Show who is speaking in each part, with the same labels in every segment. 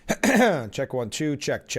Speaker 1: Check 1, 2, check.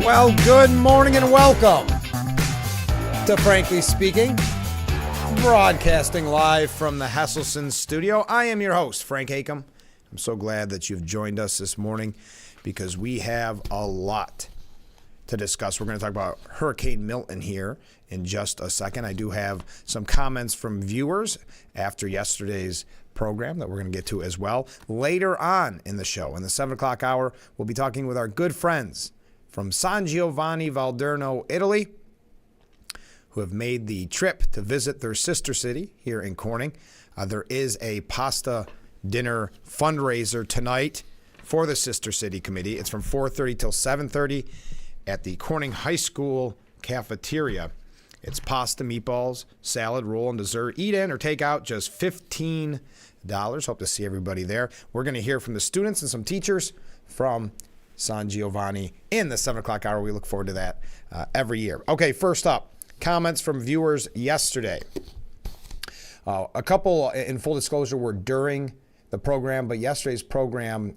Speaker 1: Well, good morning and welcome to Frankly Speaking, broadcasting live from the Hesselson studio. I am your host, Frank Hakem. I'm so glad that you've joined us this morning because we have a lot to discuss. We're going to talk about Hurricane Milton here in just a second. I do have some comments from viewers after yesterday's program that we're going to get to as well. Later on in the show, in the 7 o'clock hour, we'll be talking with our good friends from San Giovanni Valderno, Italy, who have made the trip to visit their sister city here in Corning. There is a pasta dinner fundraiser tonight for the Sister City Committee. It's from 4:30 till 7:30 at the Corning High School cafeteria. It's pasta, meatballs, salad, roll, and dessert. Eat in or take out, just $15. Hope to see everybody there. We're going to hear from the students and some teachers from San Giovanni in the 7 o'clock hour. We look forward to that every year. Okay, first up, comments from viewers yesterday. A couple, in full disclosure, were during the program, but yesterday's program,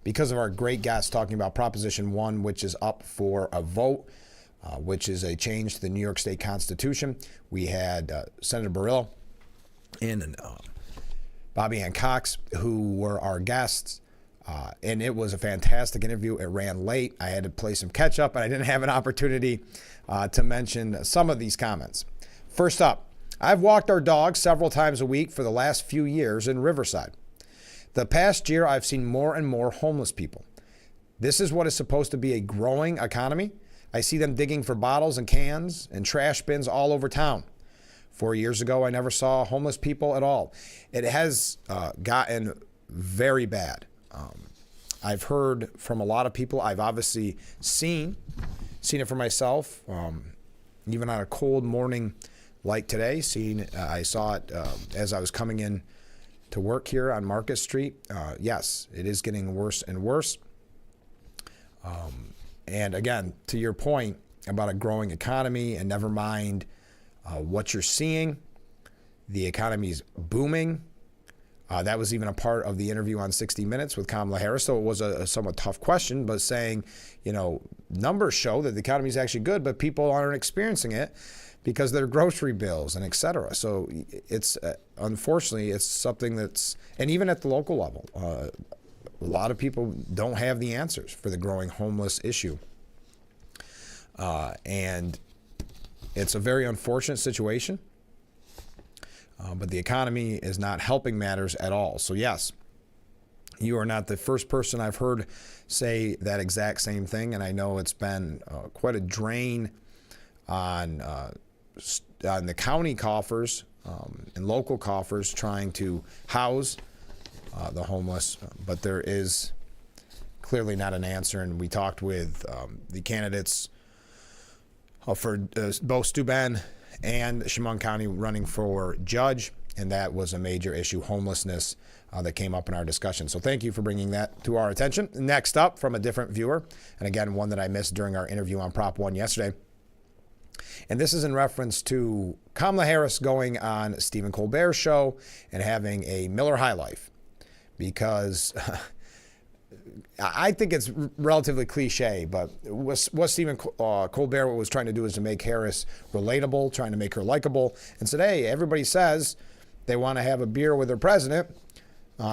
Speaker 1: because of our great guests talking about Proposition 1, which is up for a vote, which is a change to the New York State Constitution. We had Senator Barillo and Bobby Ann Cox, who were our guests. And it was a fantastic interview. It ran late. I had to play some catch up, and I didn't have an opportunity to mention some of these comments. First up, I've walked our dogs several times a week for the last few years in Riverside. The past year, I've seen more and more homeless people. This is what is supposed to be a growing economy. I see them digging for bottles and cans and trash bins all over town. 4 years ago, I never saw homeless people at all. It has gotten very bad. I've heard from a lot of people. I've obviously seen it for myself, even on a cold morning like today. I saw it as I was coming in to work here on Market Street. Yes, it is getting worse and worse. And again, to your point about a growing economy, and never mind what you're seeing, the economy's booming. That was even a part of the interview on 60 Minutes with Kamala Harris. So it was a somewhat tough question, but saying, numbers show that the economy is actually good, but people aren't experiencing it because of their grocery bills and et cetera. So it's, unfortunately, it's something that's, and even at the local level, a lot of people don't have the answers for the growing homeless issue. And it's a very unfortunate situation. But the economy is not helping matters at all. So yes, you are not the first person I've heard say that exact same thing. And I know it's been quite a drain on the county coffers and local coffers trying to house the homeless. But there is clearly not an answer. And we talked with the candidates for both Steuben and Chemung County running for judge, and that was a major issue, homelessness, that came up in our discussion. So thank you for bringing that to our attention. Next up, from a different viewer, and again, one that I missed during our interview on Prop 1 yesterday, And this is in reference to Kamala Harris going on Stephen Colbert's show and having a Miller High Life, because I think it's relatively cliche, but what Stephen Colbert was trying to do is to make Harris relatable, trying to make her likable. And today, everybody says they want to have a beer with their president.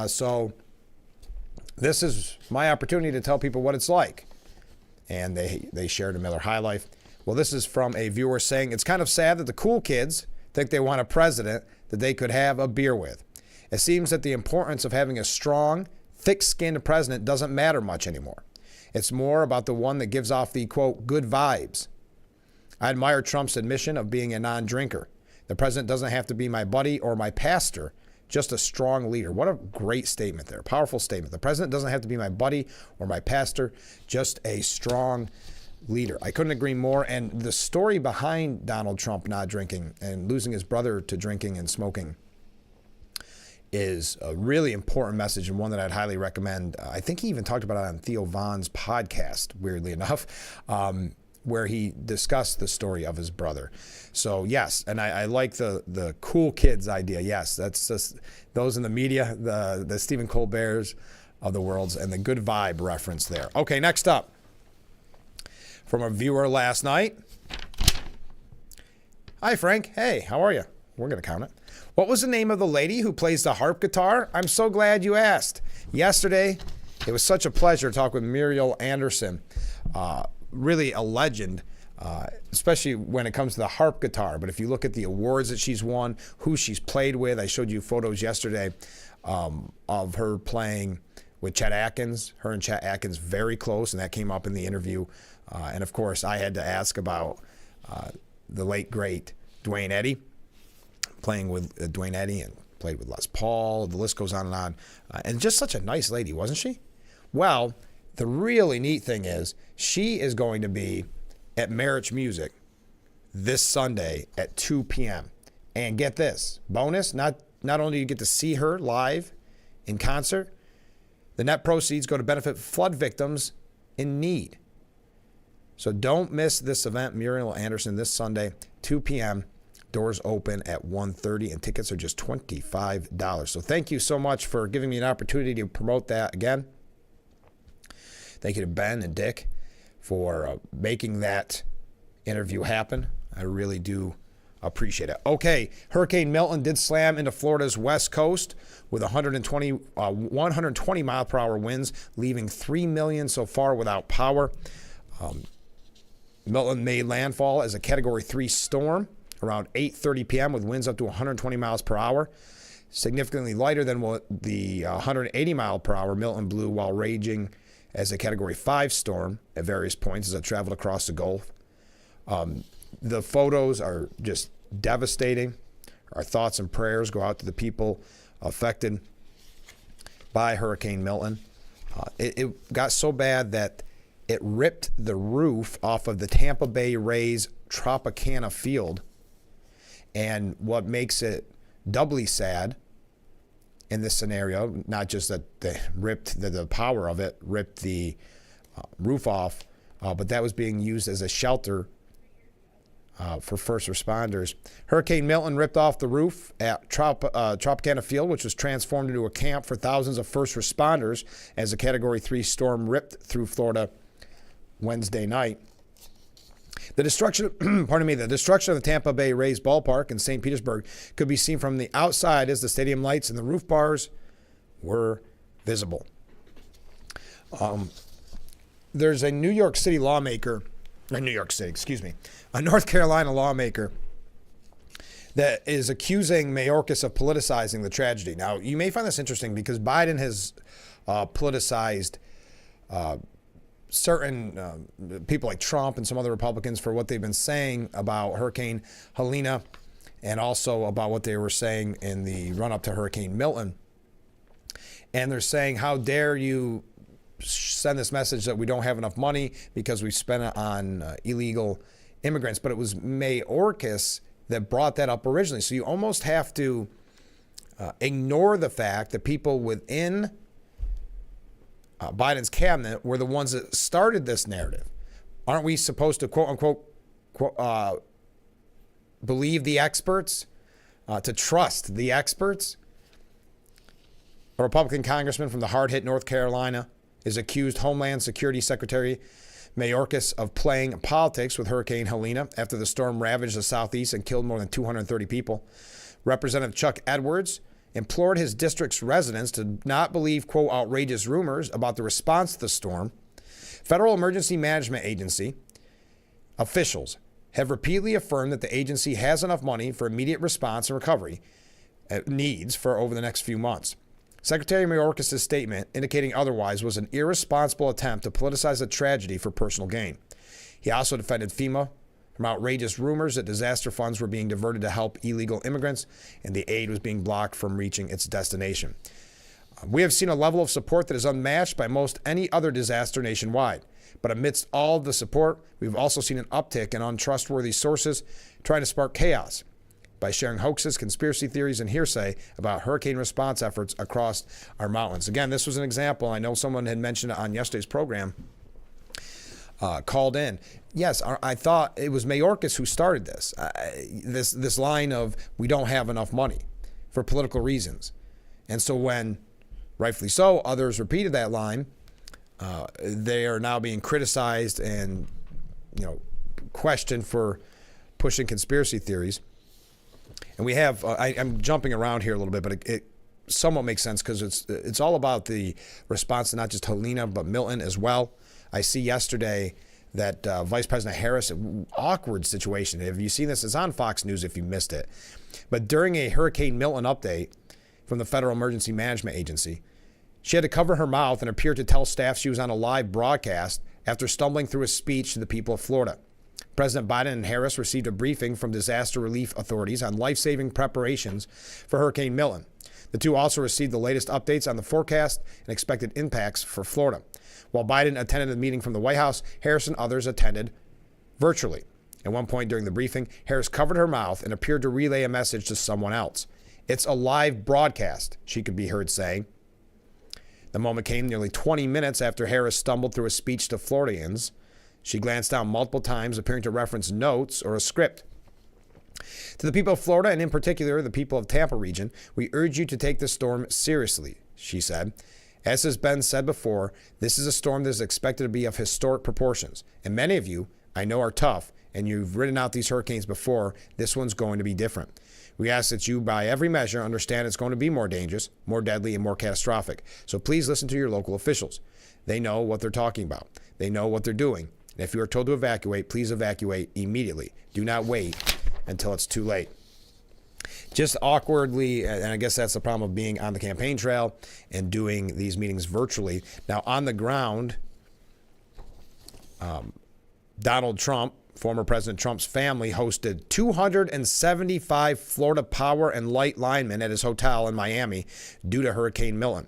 Speaker 1: So this is my opportunity to tell people what it's like. And they shared a Miller High Life. Well, this is from a viewer saying, it's kind of sad that the cool kids think they want a president that they could have a beer with. It seems that the importance of having a strong, thick-skinned president doesn't matter much anymore. It's more about the one that gives off the, quote, good vibes. I admire Trump's admission of being a non-drinker. The president doesn't have to be my buddy or my pastor, just a strong leader. What a great statement there. Powerful statement. The president doesn't have to be my buddy or my pastor, just a strong leader. I couldn't agree more. And the story behind Donald Trump not drinking and losing his brother to drinking and smoking is a really important message, and one that I'd highly recommend. I think he even talked about it on Theo Von's podcast, weirdly enough, where he discussed the story of his brother. So yes, and I like the cool kids idea. Yes, that's just those in the media, the Stephen Colbert's of the worlds, and the good vibe reference there. Okay, next up, from a viewer last night. Hi, Frank. Hey, how are you? We're going to count it. What was the name of the lady who plays the harp guitar? I'm so glad you asked. Yesterday, it was such a pleasure to talk with Muriel Anderson. Really a legend, especially when it comes to the harp guitar. But if you look at the awards that she's won, who she's played with, I showed you photos yesterday of her playing with Chet Atkins. Her and Chet Atkins very close, and that came up in the interview. And of course, I had to ask about the late, great Dwayne Eddy, playing with Dwayne Eddy, and played with Les Paul. The list goes on and on. And just such a nice lady, wasn't she? Well, the really neat thing is she is going to be at Marriage Music this Sunday at 2 p.m. And get this, bonus, not only do you get to see her live in concert, the net proceeds go to benefit flood victims in need. So don't miss this event, Muriel Anderson, this Sunday, 2 p.m. Doors open at 1:30, and tickets are just $25. So thank you so much for giving me an opportunity to promote that again. Thank you to Ben and Dick for making that interview happen. I really do appreciate it. Okay, Hurricane Milton did slam into Florida's west coast with 120 mile per hour winds, leaving 3 million so far without power. Milton made landfall as a Category 3 storm around 8:30 p.m. with winds up to 120 miles per hour, significantly lighter than what the 180 mile per hour Milton blew while raging as a Category 5 storm at various points as it traveled across the Gulf. The photos are just devastating. Our thoughts and prayers go out to the people affected by Hurricane Milton. It got so bad that it ripped the roof off of the Tampa Bay Rays Tropicana field. And what makes it doubly sad in this scenario, not just that they ripped the power of it, ripped the roof off, but that was being used as a shelter for first responders. Hurricane Milton ripped off the roof at Tropicana Field, which was transformed into a camp for thousands of first responders as a Category 3 storm ripped through Florida Wednesday night. The destruction of the Tampa Bay Rays ballpark in St. Petersburg could be seen from the outside as the stadium lights and the roof bars were visible. There's a a North Carolina lawmaker that is accusing Mayorkas of politicizing the tragedy. Now, you may find this interesting because Biden has politicized certain people like Trump and some other Republicans for what they've been saying about Hurricane Helene and also about what they were saying in the run-up to Hurricane Milton. And they're saying, how dare you send this message that we don't have enough money because we spent it on illegal immigrants. But it was Mayorkas that brought that up originally. So you almost have to ignore the fact that people within Biden's cabinet were the ones that started this narrative. Aren't we supposed to, quote unquote, believe the experts, to trust the experts. A Republican congressman from the hard-hit North Carolina is accused Homeland Security Secretary Mayorkas of playing politics with Hurricane Helene after the storm ravaged the southeast and killed more than 230 people. Representative Chuck Edwards implored his district's residents to not believe, quote, outrageous rumors about the response to the storm. Federal Emergency Management Agency officials have repeatedly affirmed that the agency has enough money for immediate response and recovery needs for over the next few months. Secretary Mayorkas' statement indicating otherwise was an irresponsible attempt to politicize a tragedy for personal gain. He also defended FEMA from outrageous rumors that disaster funds were being diverted to help illegal immigrants and the aid was being blocked from reaching its destination. We have seen a level of support that is unmatched by most any other disaster nationwide. But amidst all of the support, we've also seen an uptick in untrustworthy sources trying to spark chaos by sharing hoaxes, conspiracy theories, and hearsay about hurricane response efforts across our mountains. Again, this was an example. I know someone had mentioned it on yesterday's program, called in. Yes, I thought it was Mayorkas who started this. This line of we don't have enough money for political reasons. And so when, rightfully so, others repeated that line, they are now being criticized and, questioned for pushing conspiracy theories. And we have, I'm jumping around here a little bit, but it somewhat makes sense because it's all about the response to not just Helene, but Milton as well. I see yesterday that Vice President Harris, awkward situation. Have you seen this? It's on Fox News if you missed it. But during a Hurricane Milton update from the Federal Emergency Management Agency, she had to cover her mouth and appeared to tell staff she was on a live broadcast after stumbling through a speech to the people of Florida. President Biden and Harris received a briefing from disaster relief authorities on life-saving preparations for Hurricane Milton. The two also received the latest updates on the forecast and expected impacts for Florida. While Biden attended the meeting from the White House, Harris and others attended virtually. At one point during the briefing, Harris covered her mouth and appeared to relay a message to someone else. "It's a live broadcast," she could be heard saying. The moment came nearly 20 minutes after Harris stumbled through a speech to Floridians. She glanced down multiple times, appearing to reference notes or a script. "To the people of Florida, and in particular the people of Tampa region, we urge you to take this storm seriously," she said. "As has been said before, this is a storm that is expected to be of historic proportions. And many of you, I know, are tough, and you've ridden out these hurricanes before. This one's going to be different. We ask that you, by every measure, understand it's going to be more dangerous, more deadly, and more catastrophic. So please listen to your local officials. They know what they're talking about. They know what they're doing. And if you are told to evacuate, please evacuate immediately. Do not wait until it's too late." Just awkwardly, and I guess that's the problem of being on the campaign trail and doing these meetings virtually. Now, on the ground, Donald Trump, former President Trump's family, hosted 275 Florida power and light linemen at his hotel in Miami due to Hurricane Milton.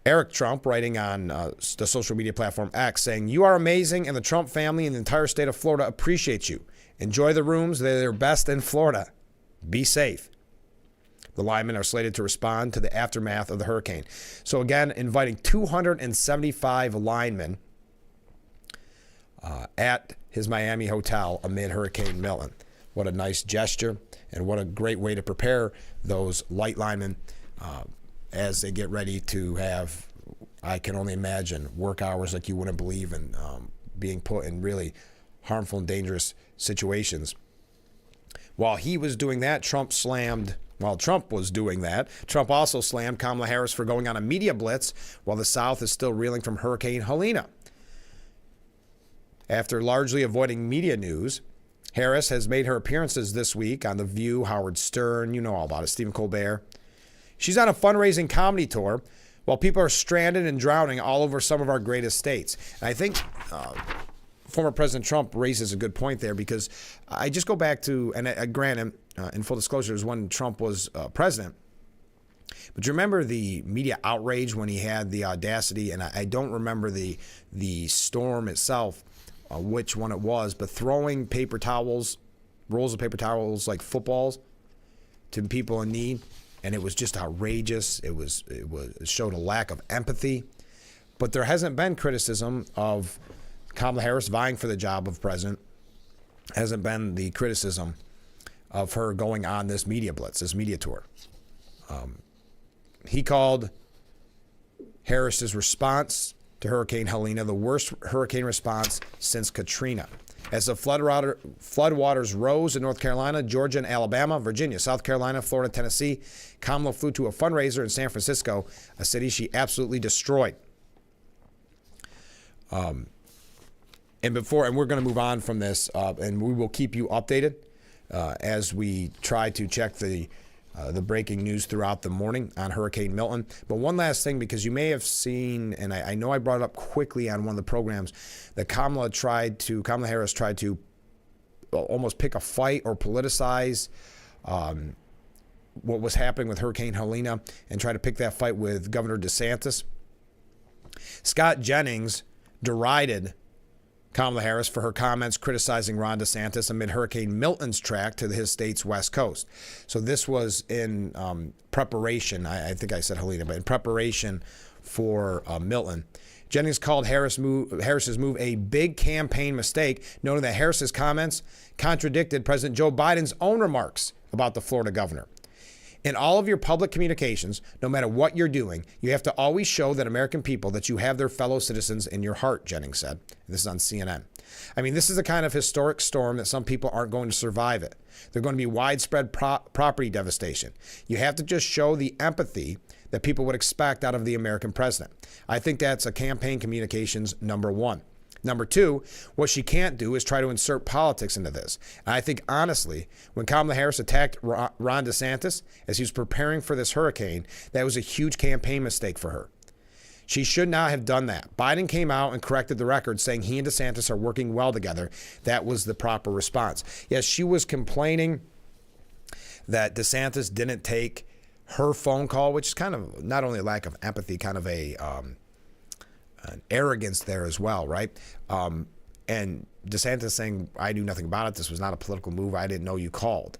Speaker 1: Eric Trump, writing on the social media platform X, saying, "You are amazing, and the Trump family and the entire state of Florida appreciate you. Enjoy the rooms. They're their best in Florida. Be safe." The linemen are slated to respond to the aftermath of the hurricane. So again, inviting 275 linemen at his Miami hotel amid Hurricane Milton. What a nice gesture, and what a great way to prepare those light linemen as they get ready to have, I can only imagine, work hours like you wouldn't believe, and being put in really harmful and dangerous situations. While he was doing that, Trump also slammed Kamala Harris for going on a media blitz while the South is still reeling from Hurricane Helene. After largely avoiding media news, Harris has made her appearances this week on The View, Howard Stern, you know all about it, Stephen Colbert. She's on a fundraising comedy tour while people are stranded and drowning all over some of our greatest states. And I think former President Trump raises a good point there, because I just go back to, and granted, in full disclosure, it was when Trump was president. But you remember the media outrage when he had the audacity, and I don't remember the storm itself, which one it was, but throwing paper towels, rolls of paper towels like footballs to people in need. And it was just outrageous. It showed a lack of empathy. But there hasn't been criticism of Kamala Harris vying for the job of president. hasn't been the criticism of her going on this media blitz, this media tour. He called Harris's response to Hurricane Helene the worst hurricane response since Katrina. As the floodwaters rose in North Carolina, Georgia and Alabama, Virginia, South Carolina, Florida, Tennessee, Kamala flew to a fundraiser in San Francisco, a city she absolutely destroyed. And we're going to move on from this, and we will keep you updated as we try to check the breaking news throughout the morning on Hurricane Milton. But one last thing, because you may have seen, and I know I brought it up quickly on one of the programs, that Kamala Harris tried to almost pick a fight or politicize what was happening with Hurricane Helene and try to pick that fight with Governor DeSantis. Scott Jennings derided Kamala Harris for her comments criticizing Ron DeSantis amid Hurricane Milton's track to his state's west coast. So this was in preparation, I think I said Helena, but in preparation for Milton. Jennings called Harris's move a big campaign mistake, noting that Harris's comments contradicted President Joe Biden's own remarks about the Florida governor. In all of your public communications, no matter what you're doing, you have to always show that American people that you have their fellow citizens in your heart, Jennings said. This is on CNN. I mean, this is a kind of historic storm that some people aren't going to survive it. There's going to be widespread property devastation. You have to just show the empathy that people would expect out of the American president. I think that's a campaign communications number one. Number two, what she can't do is try to insert politics into this. And I think, honestly, when Kamala Harris attacked Ron DeSantis as he was preparing for this hurricane, that was a huge campaign mistake for her. She should not have done that. Biden came out and corrected the record, saying he and DeSantis are working well together. That was the proper response. Yes, she was complaining that DeSantis didn't take her phone call, which is kind of not only a lack of empathy, kind of an arrogance there as well, right? And DeSantis saying, I knew nothing about it. This was not a political move. I didn't know you called.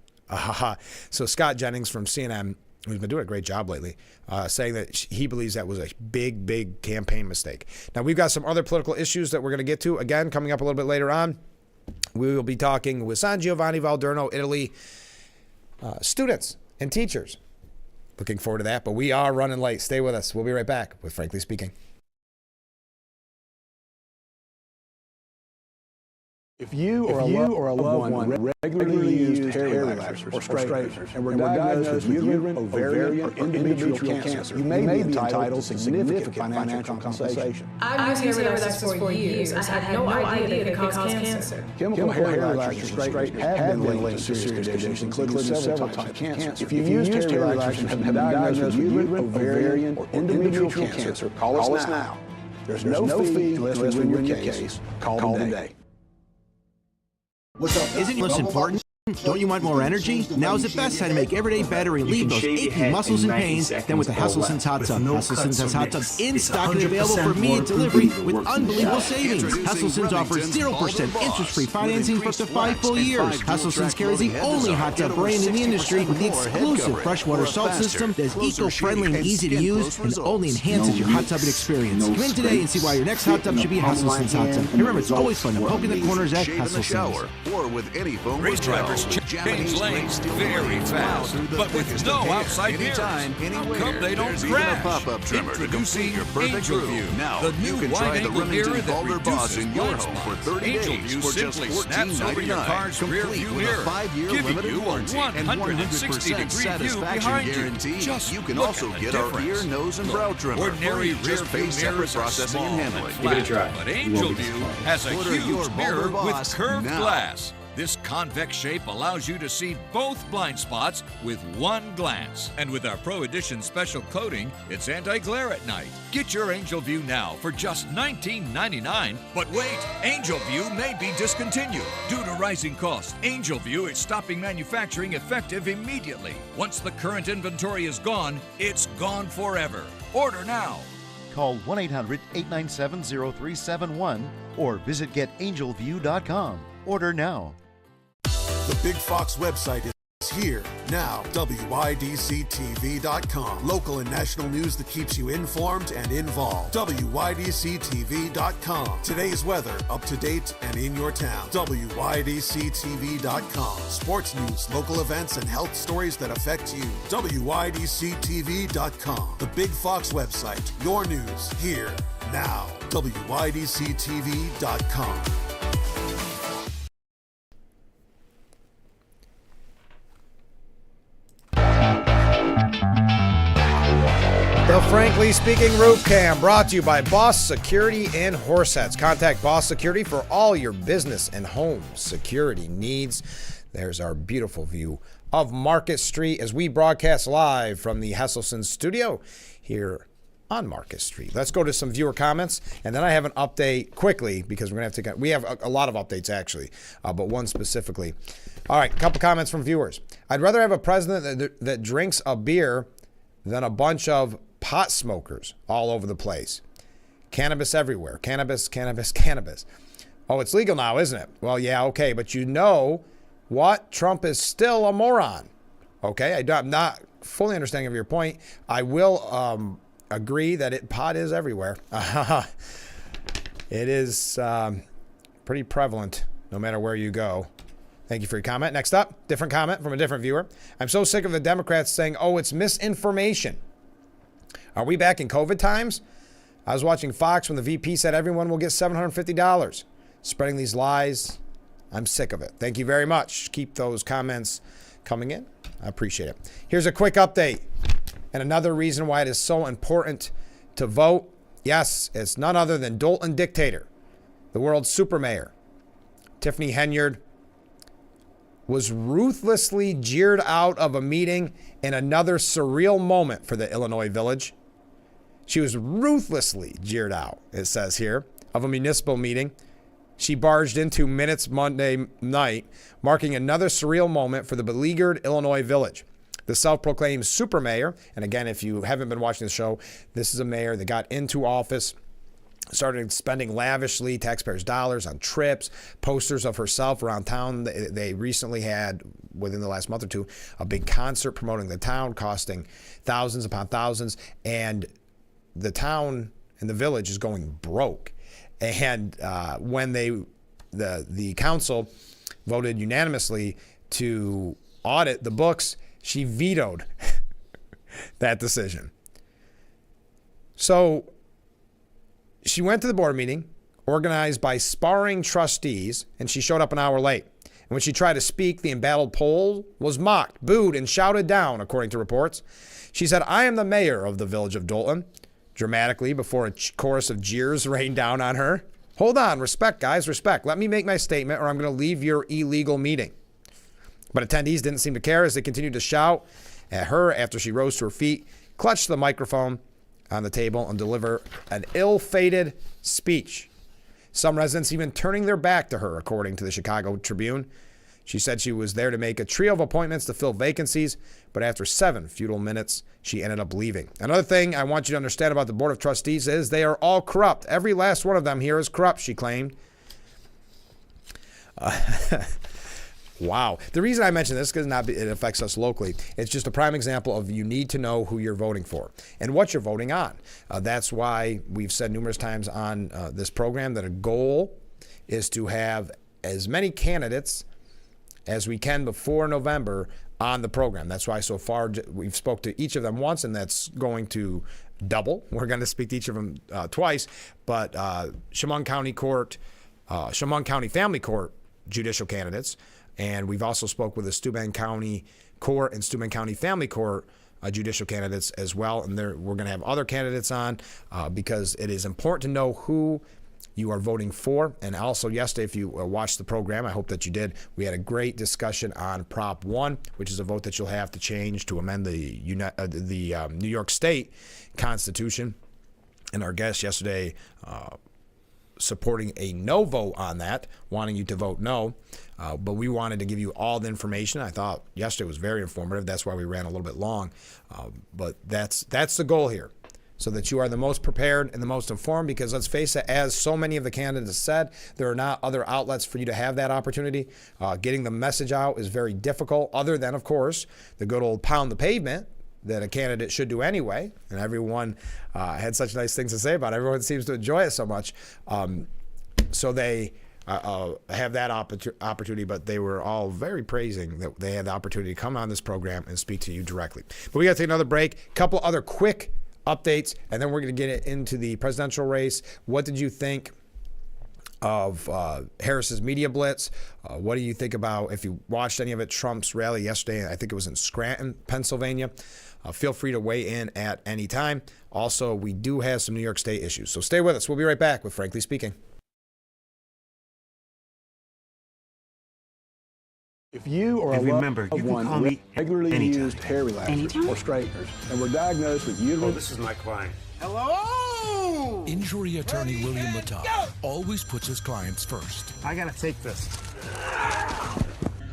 Speaker 1: So Scott Jennings from CNN, who's been doing a great job lately, saying that he believes that was a big, big campaign mistake. Now, we've got some other political issues that we're going to get to, again, coming up a little bit later on. We will be talking with San Giovanni Valderno, Italy, students and teachers. Looking forward to that, but we are running late. Stay with us. We'll be right back with Frankly Speaking.
Speaker 2: If you or a loved one regularly used hair relaxers or straighteners and were diagnosed with uterine, ovarian, or endometrial cancer, you may be entitled to significant financial compensation.
Speaker 3: I've used hair relaxers for years. I had no idea they could cause cancer.
Speaker 2: Chemical hair relaxers and straighteners have been linked to serious conditions, including several types of cancer. If you've used hair relaxers and have been diagnosed with uterine, ovarian, or endometrial cancer, call us now. There's no fee unless we win your case. Call today.
Speaker 4: What's up? Isn't most important? Don't you want more energy? Now is the best time to make every day better and relieve those aching muscles and pains than with the Hesselson's Hot Tub. Hesselson's has hot tubs in stock and available for immediate delivery with unbelievable savings. Hesselson's offers 0% interest-free financing for up to 5 full years. Hesselson's carries the only hot tub brand in the industry with the exclusive freshwater salt system that is eco-friendly and easy to use and only enhances your hot tubbing experience. Come in today and see why your next hot tub should be a Hesselson's Hot Tub. And remember, it's always fun to poke in the corners at Hesselson's.
Speaker 5: Or with any phone
Speaker 6: race drivers change lanes very fast, but with no outside mirrors. How come they don't crash? Introducing Angel View, the new wide-angle mirror that reduces blind spots. Angel View simply snaps over your car's rear view mirror, giving you a 160-degree view behind you. Just
Speaker 5: you can
Speaker 6: look
Speaker 5: also
Speaker 6: at
Speaker 5: get
Speaker 6: the
Speaker 5: our
Speaker 6: difference.
Speaker 5: ear, nose, and brow trimmer.
Speaker 6: Ordinary rear view mirrors are small and flat, but Angel View has a huge mirror with curved glass. This convex shape allows you to see both blind spots with one glance. And with our Pro Edition special coating, it's anti-glare at night. Get your Angel View now for just $19.99. But wait, Angel View may be discontinued. Due to rising costs, Angel View is stopping manufacturing effective immediately. Once the current inventory is gone, it's gone forever. Order now.
Speaker 7: Call 1-800-897-0371 or visit getangelview.com. Order now.
Speaker 8: The Big Fox website is here, now. WYDCTV.com. Local and national news that keeps you informed and involved. WYDCTV.com. Today's weather, up to date and in your town. WYDCTV.com. Sports news, local events, and health stories that affect you. WYDCTV.com. The Big Fox website. Your news here, now. WYDCTV.com.
Speaker 1: The Frankly Speaking Roof Cam, brought to you by Boss Security and Horseheads. Contact Boss Security for all your business and home security needs. There's our beautiful view of Market Street as we broadcast live from the Hesselson studio here on Market Street. Let's go to some viewer comments, and then I have an update quickly because we're going to have to. We have a lot of updates actually, but one specifically. All right, a couple comments from viewers. I'd rather have a president that drinks a beer than a bunch of pot smokers all over the place. Cannabis everywhere. Cannabis, cannabis, cannabis. Oh, it's legal now, isn't it? Well, yeah, okay, but you know what? Trump is still a moron. Okay, I'm not fully understanding of your point. I will agree that pot is everywhere. It is pretty prevalent no matter where you go. Thank you for your comment. Next up, different comment from a different viewer. I'm so sick of the Democrats saying, oh, it's misinformation. Are we back in COVID times? I was watching Fox when the VP said everyone will get $750. Spreading these lies, I'm sick of it. Thank you very much. Keep those comments coming in. I appreciate it. Here's a quick update. And another reason why it is so important to vote. Yes, it's none other than Dalton Dictator, the world's super mayor. Tiffany Henyard was ruthlessly jeered out of a meeting in another surreal moment for the Illinois Village. She was ruthlessly jeered out, it says here, of a municipal meeting she barged into minutes Monday night, marking another surreal moment for the beleaguered Illinois Village. The self-proclaimed super mayor, and again, if you haven't been watching the show, this is a mayor that got into office, started spending lavishly taxpayers' dollars on trips, posters of herself around town. They recently had, within the last month or two, a big concert promoting the town, costing thousands upon thousands, and the town and the village is going broke. And when the council voted unanimously to audit the books, she vetoed that decision. So she went to the board meeting organized by sparring trustees, and she showed up an hour late. And when she tried to speak, the embattled poll was mocked, booed, and shouted down, according to reports. She said, I am the mayor of the village of Dalton, dramatically before a chorus of jeers rained down on her. Hold on, respect, guys, respect. Let me make my statement or I'm going to leave your illegal meeting. But attendees didn't seem to care as they continued to shout at her after she rose to her feet, clutched the microphone on the table, and deliver an ill-fated speech. Some residents even turning their back to her, according to the Chicago Tribune. She said she was there to make a trio of appointments to fill vacancies, but after 7 futile minutes, she ended up leaving. Another thing I want you to understand about the Board of Trustees is they are all corrupt. Every last one of them here is corrupt, she claimed. Wow. The reason I mention this is because it affects us locally. It's just a prime example of you need to know who you're voting for and what you're voting on. That's why we've said numerous times on this program that a goal is to have as many candidates as we can before November on the program. That's why so far we've spoke to each of them once, and that's going to double. We're going to speak to each of them twice, but Chemung County Family Court judicial candidates, and we've also spoke with the Steuben County Court and Steuben County Family Court judicial candidates as well, and we're going to have other candidates on because it is important to know who you are voting for. And also yesterday, if you watched the program, I hope that you did, we had a great discussion on Prop 1, which is a vote that you'll have to change to amend the New York State Constitution. And our guest yesterday supporting a no vote on that, wanting you to vote no. But we wanted to give you all the information. I thought yesterday was very informative. That's why we ran a little bit long. But that's the goal here. so that you are the most prepared and the most informed, because let's face it, as so many of the candidates said, there are not other outlets for you to have that opportunity. Getting the message out is very difficult, other than, of course, the good old pound the pavement that a candidate should do anyway. And everyone had such nice things to say about it. Everyone seems to enjoy it so much. So they have that opportunity, but they were all very praising that they had the opportunity to come on this program and speak to you directly. But we got to take another break. A couple other quick updates, and then we're going to get into the presidential race. What did you think of Harris's media blitz? What do you think about, if you watched any of it, Trump's rally yesterday? I think it was in Scranton, Pennsylvania. Feel free to weigh in at any time. Also, we do have some New York State issues, so stay with us. We'll be right back with Frankly Speaking.
Speaker 2: If you or a loved one regularly used hair relaxers or straighteners and were diagnosed with uterine...
Speaker 9: this is my client.
Speaker 10: Hello! Injury attorney William Mattar always puts his clients first.
Speaker 9: I gotta take this.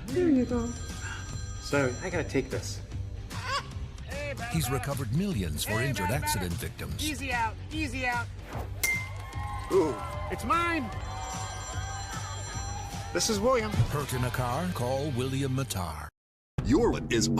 Speaker 3: There you go.
Speaker 9: So, I gotta take this.
Speaker 10: He's recovered millions for injured accident victims.
Speaker 9: Easy out, easy out. Ooh, it's mine. This is William.
Speaker 10: Hurt in a car? Call William Mattar.
Speaker 5: Your wallet is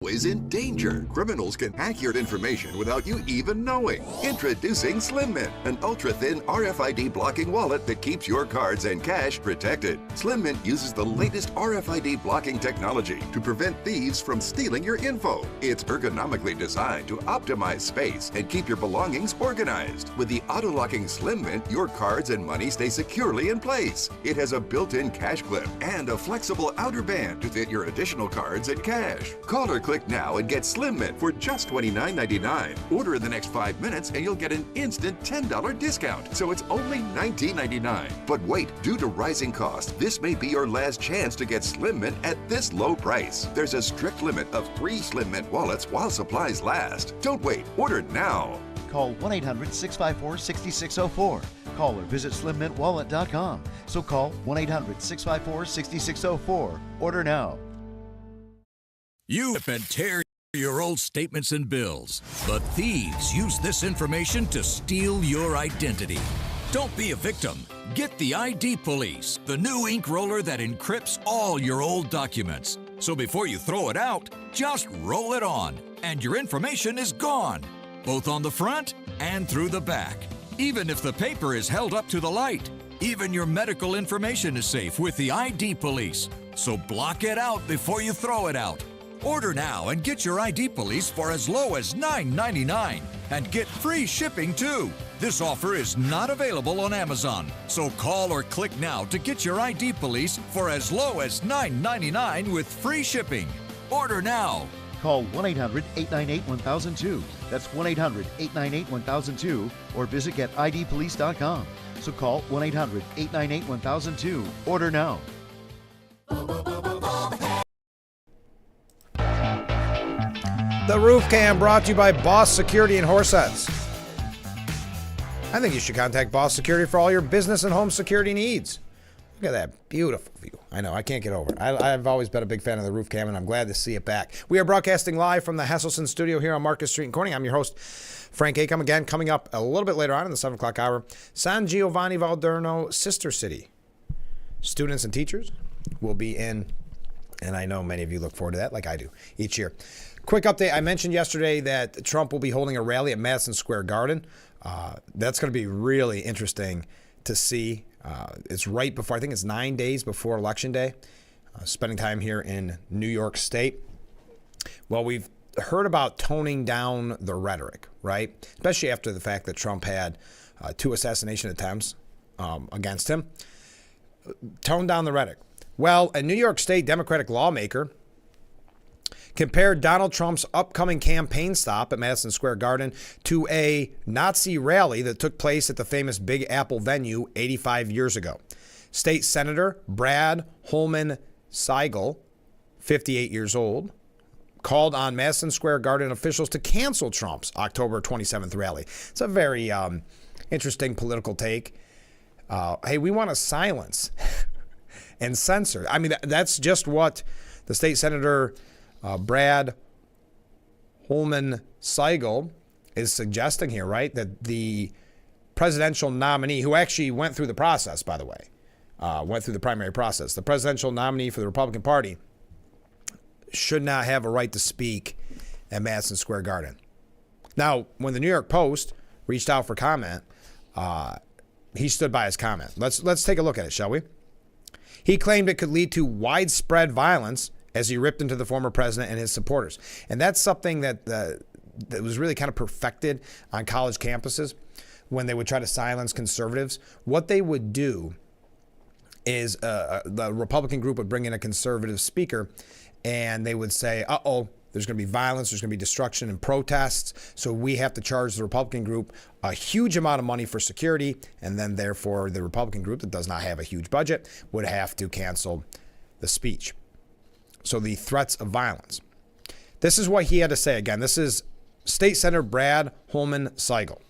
Speaker 5: always in danger. Criminals can hack your information without you even knowing. Introducing Slim Mint, an ultra-thin RFID blocking wallet that keeps your cards and cash protected. Slim Mint uses the latest RFID blocking technology to prevent thieves from stealing your info. It's ergonomically designed to optimize space and keep your belongings organized. With the auto-locking Slim Mint, your cards and money stay securely in place. It has a built-in cash clip and a flexible outer band to fit your additional cards and cash. Call or click now and get Slim Mint for just $29.99. Order in the next 5 minutes and you'll get an instant $10 discount. So it's only $19.99. But wait, due to rising costs, this may be your last chance to get Slim Mint at this low price. There's a strict limit of 3 Slim Mint wallets while supplies last. Don't wait. Order now.
Speaker 7: Call 1-800-654-6604. Call or visit slimmintwallet.com. So call 1-800-654-6604. Order now.
Speaker 6: You and tear your old statements and bills, but thieves use this information to steal your identity. Don't be a victim. Get the ID Police, the new ink roller that encrypts all your old documents. So before you throw it out, just roll it on, and your information is gone, both on the front and through the back. Even if the paper is held up to the light, even your medical information is safe with the ID Police. So block it out before you throw it out. Order now and get your ID Police for as low as $9.99 and get free shipping too. This offer is not available on Amazon, so call or click now to get your ID Police for as low as $9.99 with free shipping. Order now.
Speaker 7: Call 1-800-898-1002. That's 1-800-898-1002 or visit getidpolice.com. So call 1-800-898-1002. Order now.
Speaker 1: The Roof Cam brought to you by Boss Security and Horseheads. I think you should contact Boss Security for all your business and home security needs. Look at that beautiful view. I know, I can't get over it. I've always been a big fan of the Roof Cam, and I'm glad to see it back. We are broadcasting live from the Hesselson studio here on Marcus Street in Corning. I'm your host, Frank Acom. Again, coming up a little bit later on in the 7 o'clock hour, San Giovanni Valderno, Sister City. Students and teachers will be in, and I know many of you look forward to that like I do each year. Quick update. I mentioned yesterday that Trump will be holding a rally at Madison Square Garden. That's going to be really interesting to see. It's right before, I think it's 9 days before Election Day, spending time here in New York State. Well, we've heard about toning down the rhetoric, right? Especially after the fact that Trump had 2 assassination attempts against him. Tone down the rhetoric. Well, a New York State Democratic lawmaker compared Donald Trump's upcoming campaign stop at Madison Square Garden to a Nazi rally that took place at the famous Big Apple venue 85 years ago. State Senator Brad Holman Seigel, 58 years old, called on Madison Square Garden officials to cancel Trump's October 27th rally. It's a very interesting political take. Hey, we want to silence and censor. I mean, that's just what the state senator Brad Holman Seigel is suggesting here, right, that the presidential nominee, who actually went through the process, by the way, went through the primary process, the presidential nominee for the Republican Party should not have a right to speak at Madison Square Garden. Now, when the New York Post reached out for comment, he stood by his comment. Let's take a look at it, shall we? He claimed it could lead to widespread violence as he ripped into the former president and his supporters. And that's something that was really kind of perfected on college campuses when they would try to silence conservatives. What they would do is the Republican group would bring in a conservative speaker, and they would say, uh-oh, there's going to be violence, there's going to be destruction and protests, so we have to charge the Republican group a huge amount of money for security, and then therefore the Republican group that does not have a huge budget would have to cancel the speech. So the threats of violence. This is what he had to say. Again, this is State Senator Brad Holman Seigel.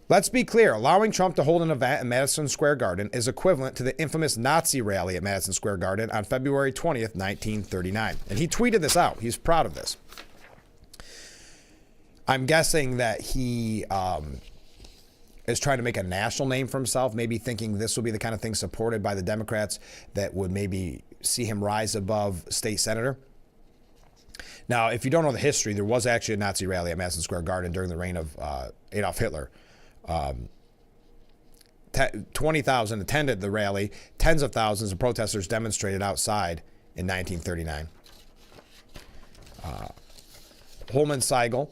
Speaker 1: Let's be clear, allowing Trump to hold an event at Madison Square Garden is equivalent to the infamous Nazi rally at Madison Square Garden on February 20th, 1939. And he tweeted this out. He's proud of this. I'm guessing that he is trying to make a national name for himself, maybe thinking this will be the kind of thing supported by the Democrats that would maybe see him rise above state senator. Now, if you don't know the history, there was actually a Nazi rally at Madison Square Garden during the reign of Adolf Hitler. 20,000 attended the rally. Tens of thousands of protesters demonstrated outside in 1939. Holman Seigel,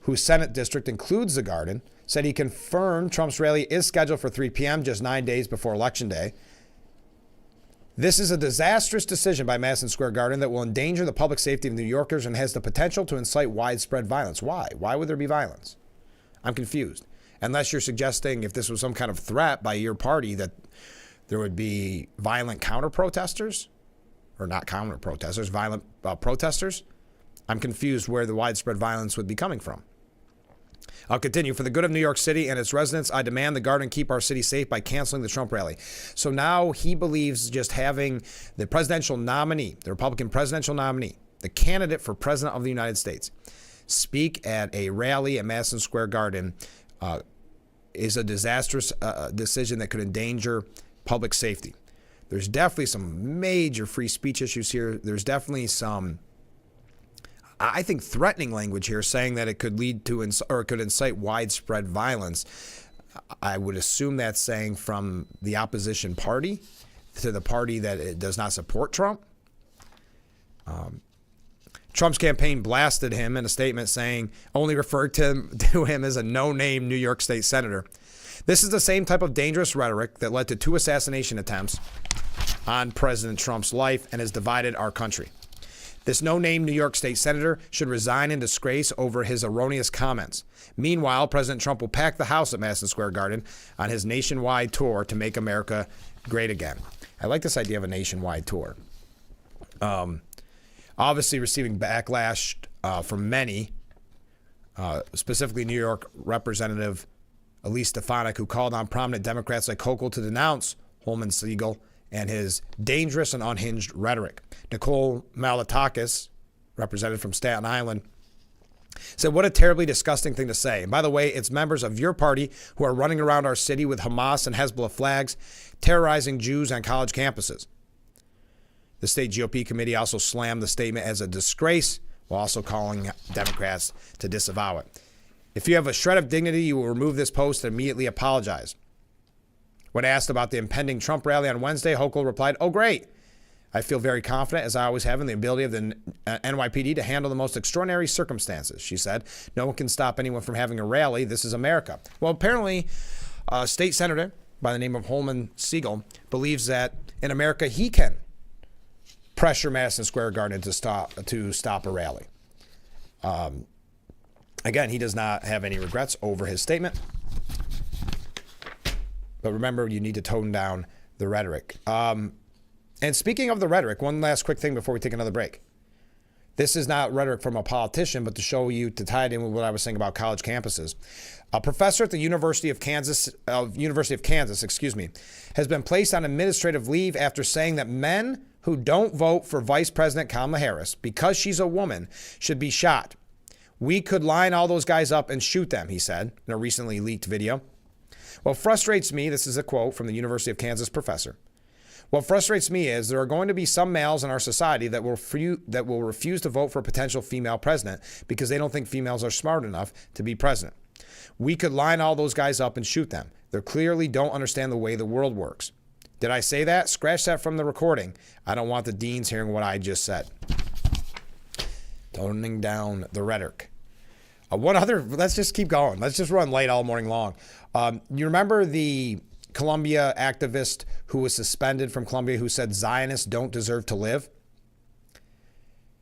Speaker 1: whose Senate district includes the Garden, said he confirmed Trump's rally is scheduled for 3 p.m., just 9 days before Election Day. This is a disastrous decision by Madison Square Garden that will endanger the public safety of New Yorkers and has the potential to incite widespread violence. Why? Why would there be violence? I'm confused. Unless you're suggesting if this was some kind of threat by your party that there would be violent counter-protesters, or not counter-protesters, violent protesters. I'm confused where the widespread violence would be coming from. I'll continue. For the good of New York City and its residents, I demand the Garden keep our city safe by canceling the Trump rally. So now he believes just having the presidential nominee, the Republican presidential nominee, the candidate for president of the United States, speak at a rally at Madison Square Garden is a disastrous decision that could endanger public safety. There's definitely some major free speech issues here. There's definitely some, I think, threatening language here, saying that it could lead to or it could incite widespread violence. I would assume that's saying from the opposition party to the party that it does not support Trump. Trump's campaign blasted him in a statement saying, only referred to him as a no-name New York State senator. This is the same type of dangerous rhetoric that led to 2 assassination attempts on President Trump's life and has divided our country. This no-name New York State senator should resign in disgrace over his erroneous comments. Meanwhile, President Trump will pack the house at Madison Square Garden on his nationwide tour to make America great again. I like this idea of a nationwide tour. Obviously receiving backlash from many, specifically New York Representative Elise Stefanik, who called on prominent Democrats like Hochul to denounce Holman Seigel and his dangerous and unhinged rhetoric. Nicole Malliotakis, representative from Staten Island, said, what a terribly disgusting thing to say. And by the way, it's members of your party who are running around our city with Hamas and Hezbollah flags, terrorizing Jews on college campuses. The state GOP committee also slammed the statement as a disgrace while also calling Democrats to disavow it. If you have a shred of dignity, you will remove this post and immediately apologize. When asked about the impending Trump rally on Wednesday, Hochul replied, oh, great. I feel very confident, as I always have, in the ability of the NYPD to handle the most extraordinary circumstances. She said, no one can stop anyone from having a rally. This is America. Well, apparently, a state senator by the name of Holman Seigel believes that in America he can pressure Madison Square Garden to stop a rally. Again, he does not have any regrets over his statement. But remember, you need to tone down the rhetoric. And speaking of the rhetoric, one last quick thing before we take another break. This is not rhetoric from a politician, but to show you, to tie it in with what I was saying about college campuses. A professor at the University of Kansas, has been placed on administrative leave after saying that men who don't vote for Vice President Kamala Harris because she's a woman should be shot. We could line all those guys up and shoot them, he said in a recently leaked video. What frustrates me, this is a quote from the University of Kansas professor. What frustrates me is there are going to be some males in our society that will refuse to vote for a potential female president because they don't think females are smart enough to be president. We could line all those guys up and shoot them. They clearly don't understand the way the world works. Did I say that? Scratch that from the recording. I don't want the deans hearing what I just said. Toning down the rhetoric. Let's just keep going. Let's just run late all morning long. You remember the Columbia activist who was suspended from Columbia who said Zionists don't deserve to live?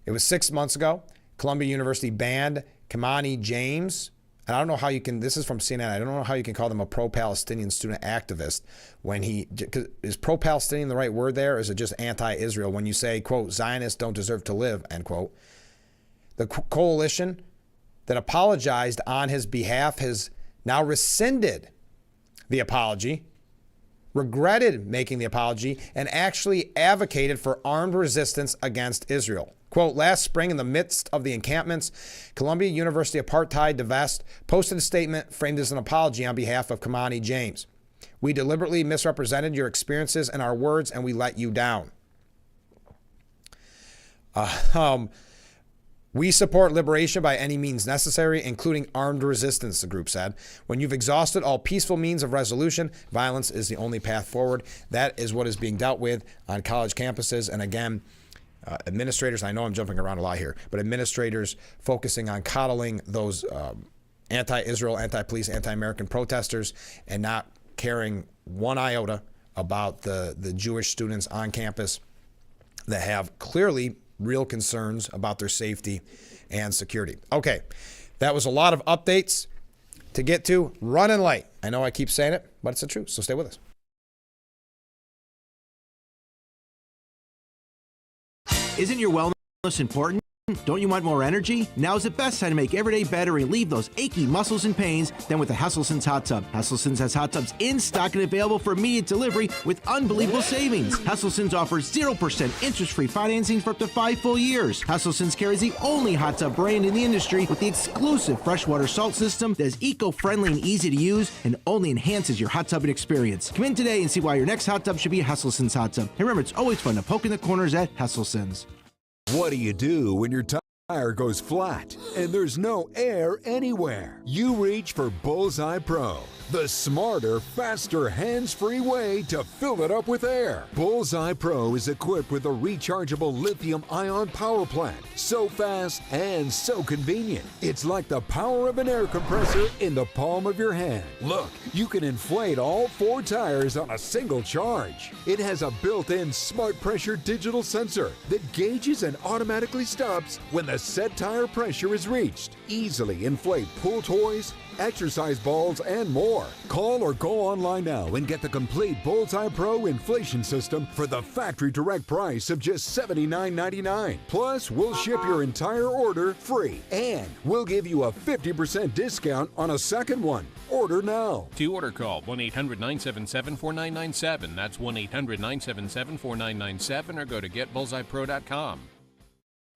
Speaker 1: It was 6 months ago. Columbia University banned Kamani James. And I don't know how you can, this is from CNN, I don't know how you can call them a pro-Palestinian student activist when is pro-Palestinian the right word there? Or is it just anti-Israel when you say, quote, Zionists don't deserve to live, end quote? The coalition that apologized on his behalf has now rescinded the apology, regretted making the apology, and actually advocated for armed resistance against Israel. Quote, last spring in the midst of the encampments, Columbia University apartheid divest posted a statement framed as an apology on behalf of Kamani James. We deliberately misrepresented your experiences and our words, and we let you down. We support liberation by any means necessary, including armed resistance, the group said. When you've exhausted all peaceful means of resolution, violence is the only path forward. That is what is being dealt with on college campuses. And again, administrators, I know I'm jumping around a lot here, but administrators focusing on coddling those anti-Israel, anti-police, anti-American protesters and not caring one iota about the Jewish students on campus that have clearly real concerns about their safety and security. Okay, that was a lot of updates to get to. Running late. I know I keep saying it, but it's the truth, so stay with us.
Speaker 4: Isn't your wellness important? Don't you want more energy? Now's the best time to make every day better and relieve those achy muscles and pains than with the Hesselson's Hot Tub. Hesselson's has hot tubs in stock and available for immediate delivery with unbelievable savings. Hesselson's offers 0% interest-free financing for up to 5 full years. Hesselson's carries the only hot tub brand in the industry with the exclusive freshwater salt system that is eco-friendly and easy to use and only enhances your hot tubbing experience. Come in today and see why your next hot tub should be a Hesselson's hot tub. And remember, it's always fun to poke in the corners at Hesselson's.
Speaker 11: What do you do when your tire goes flat and there's no air anywhere? You reach for Bullseye Pro, the smarter, faster, hands-free way to fill it up with air. Bullseye Pro is equipped with a rechargeable lithium-ion power plant. So fast and so convenient. It's like the power of an air compressor in the palm of your hand. Look, you can inflate all 4 tires on a single charge. It has a built-in smart pressure digital sensor that gauges and automatically stops when the set tire pressure is reached. Easily inflate pool toys, exercise balls, and more. Call or go online now and get the complete Bullseye Pro inflation system for the factory direct price of just $79.99. Plus, we'll ship your entire order free, and we'll give you a 50% discount on a second one. Order now.
Speaker 12: To order, call 1-800-977-4997. That's 1-800-977-4997, or go to getbullseyepro.com.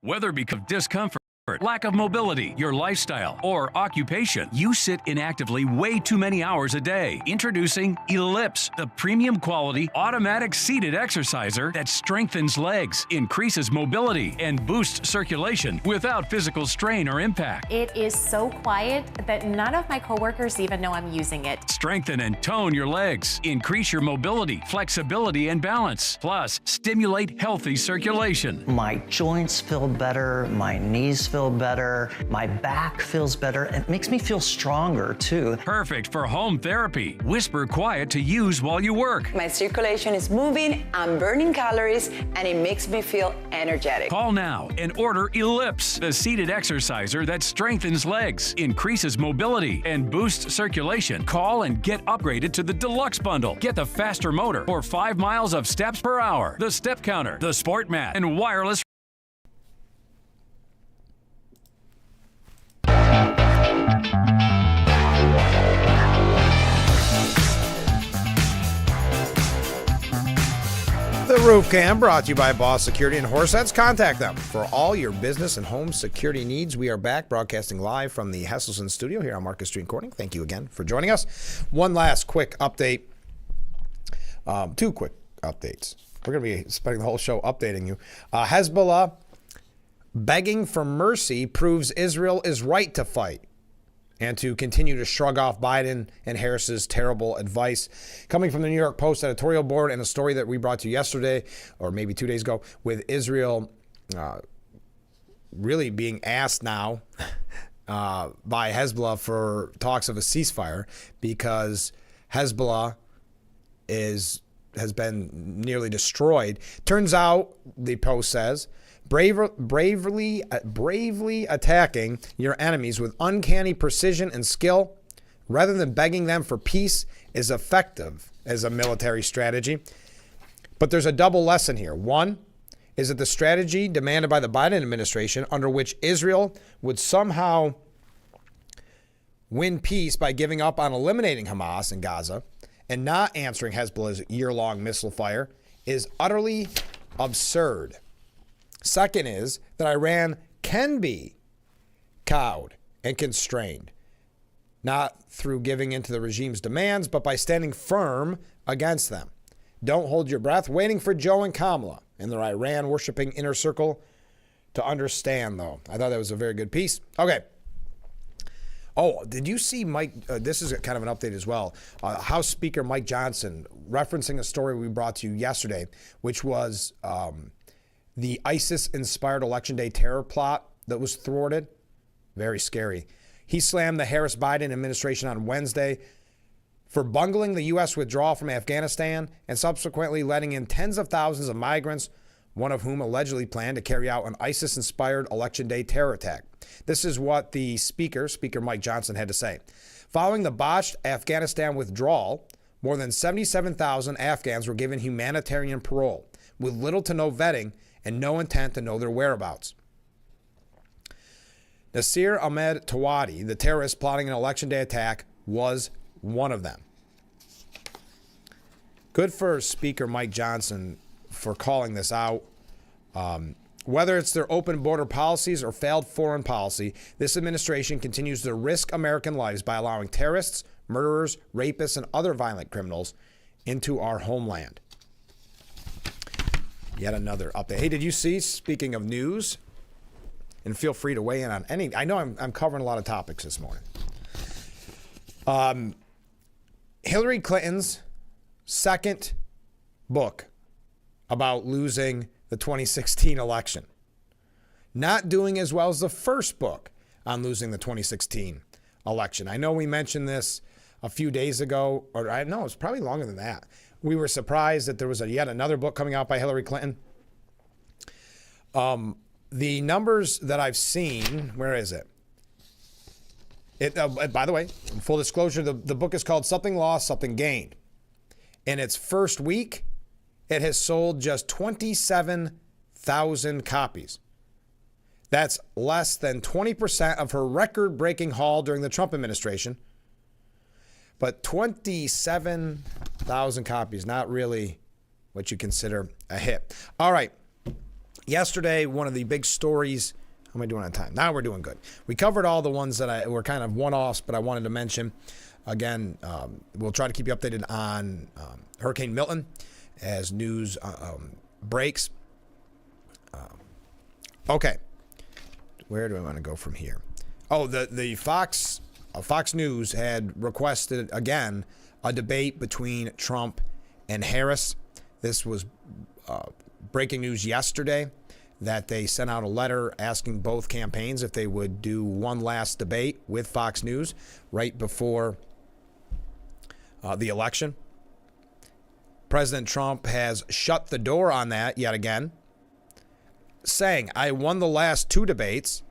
Speaker 6: Whether because of discomfort, lack of mobility, your lifestyle, or occupation, you sit inactively way too many hours a day. Introducing Ellipse, the premium quality automatic seated exerciser that strengthens legs, increases mobility, and boosts circulation without physical strain or impact.
Speaker 13: It is so quiet that none of my coworkers even know I'm using it.
Speaker 6: Strengthen and tone your legs, increase your mobility, flexibility, and balance. Plus, stimulate healthy circulation.
Speaker 14: My joints feel better, my knees feel better, my back feels better, and it makes me feel stronger too.
Speaker 6: Perfect for home therapy. Whisper quiet to use while you work.
Speaker 15: My circulation is moving, I'm burning calories, and it makes me feel energetic.
Speaker 6: Call now and order Ellipse, the seated exerciser that strengthens legs, increases mobility, and boosts circulation. Call and get upgraded to the Deluxe Bundle. Get the faster motor or 5 miles of steps per hour, the step counter, the sport mat, and wireless.
Speaker 1: The Roof Cam brought to you by Boss Security and Horseheads. Contact them for all your business and home security needs. We are back broadcasting live from the Hesselson studio here on Market Street Corning. Thank you again for joining us. One last quick update. Two quick updates. We're going to be spending the whole show updating you. Hezbollah begging for mercy proves Israel is right to fight and to continue to shrug off Biden and Harris's terrible advice. Coming from the New York Post editorial board and a story that we brought to you yesterday, or maybe 2 days ago, with Israel really being asked now by Hezbollah for talks of a ceasefire because Hezbollah has been nearly destroyed. Turns out, the Post says, bravely attacking your enemies with uncanny precision and skill rather than begging them for peace is effective as a military strategy. But there's a double lesson here. One is that the strategy demanded by the Biden administration, under which Israel would somehow win peace by giving up on eliminating Hamas in Gaza and not answering Hezbollah's year-long missile fire, is utterly absurd. Second is that Iran can be cowed and constrained, not through giving in to the regime's demands, but by standing firm against them. Don't hold your breath, waiting for Joe and Kamala in their Iran-worshipping inner circle to understand, though. I thought that was a very good piece. Okay. Oh, did you see Mike? This is kind of an update as well. House Speaker Mike Johnson referencing a story we brought to you yesterday, which was the ISIS-inspired Election Day terror plot that was thwarted. Very scary. He slammed the Harris-Biden administration on Wednesday for bungling the U.S. withdrawal from Afghanistan and subsequently letting in tens of thousands of migrants, one of whom allegedly planned to carry out an ISIS-inspired Election Day terror attack. This is what the Speaker Mike Johnson, had to say. Following the botched Afghanistan withdrawal, more than 77,000 Afghans were given humanitarian parole with little to no vetting and no intent to know their whereabouts. Nasir Ahmed Tawadi, the terrorist plotting an Election Day attack, was one of them. Good for Speaker Mike Johnson for calling this out. Whether it's their open border policies or failed foreign policy, this administration continues to risk American lives by allowing terrorists, murderers, rapists, and other violent criminals into our homeland. Yet another update. Hey, did you see, speaking of news, and feel free to weigh in on any, I know I'm covering a lot of topics this morning. Hillary Clinton's second book about losing the 2016 election. Not doing as well as the first book on losing the 2016 election. I know we mentioned this a few days ago, or I know it's probably longer than that. We were surprised that there was yet another book coming out by Hillary Clinton. The numbers that I've seen, where is it? By the way, full disclosure, the book is called Something Lost, Something Gained. In its first week, it has sold just 27,000 copies. That's less than 20% of her record-breaking haul during the Trump administration. But 27,000 copies, not really what you consider a hit. All right. Yesterday, one of the big stories. How am I doing on time? Now we're doing good. We covered all the ones that were kind of one-offs, but I wanted to mention. Again, we'll try to keep you updated on Hurricane Milton as news breaks. Okay. Where do I want to go from here? Oh, the Fox News had requested, again, a debate between Trump and Harris. This was breaking news yesterday that they sent out a letter asking both campaigns if they would do one last debate with Fox News right before the election. President Trump has shut the door on that yet again, saying, I won the last two debates.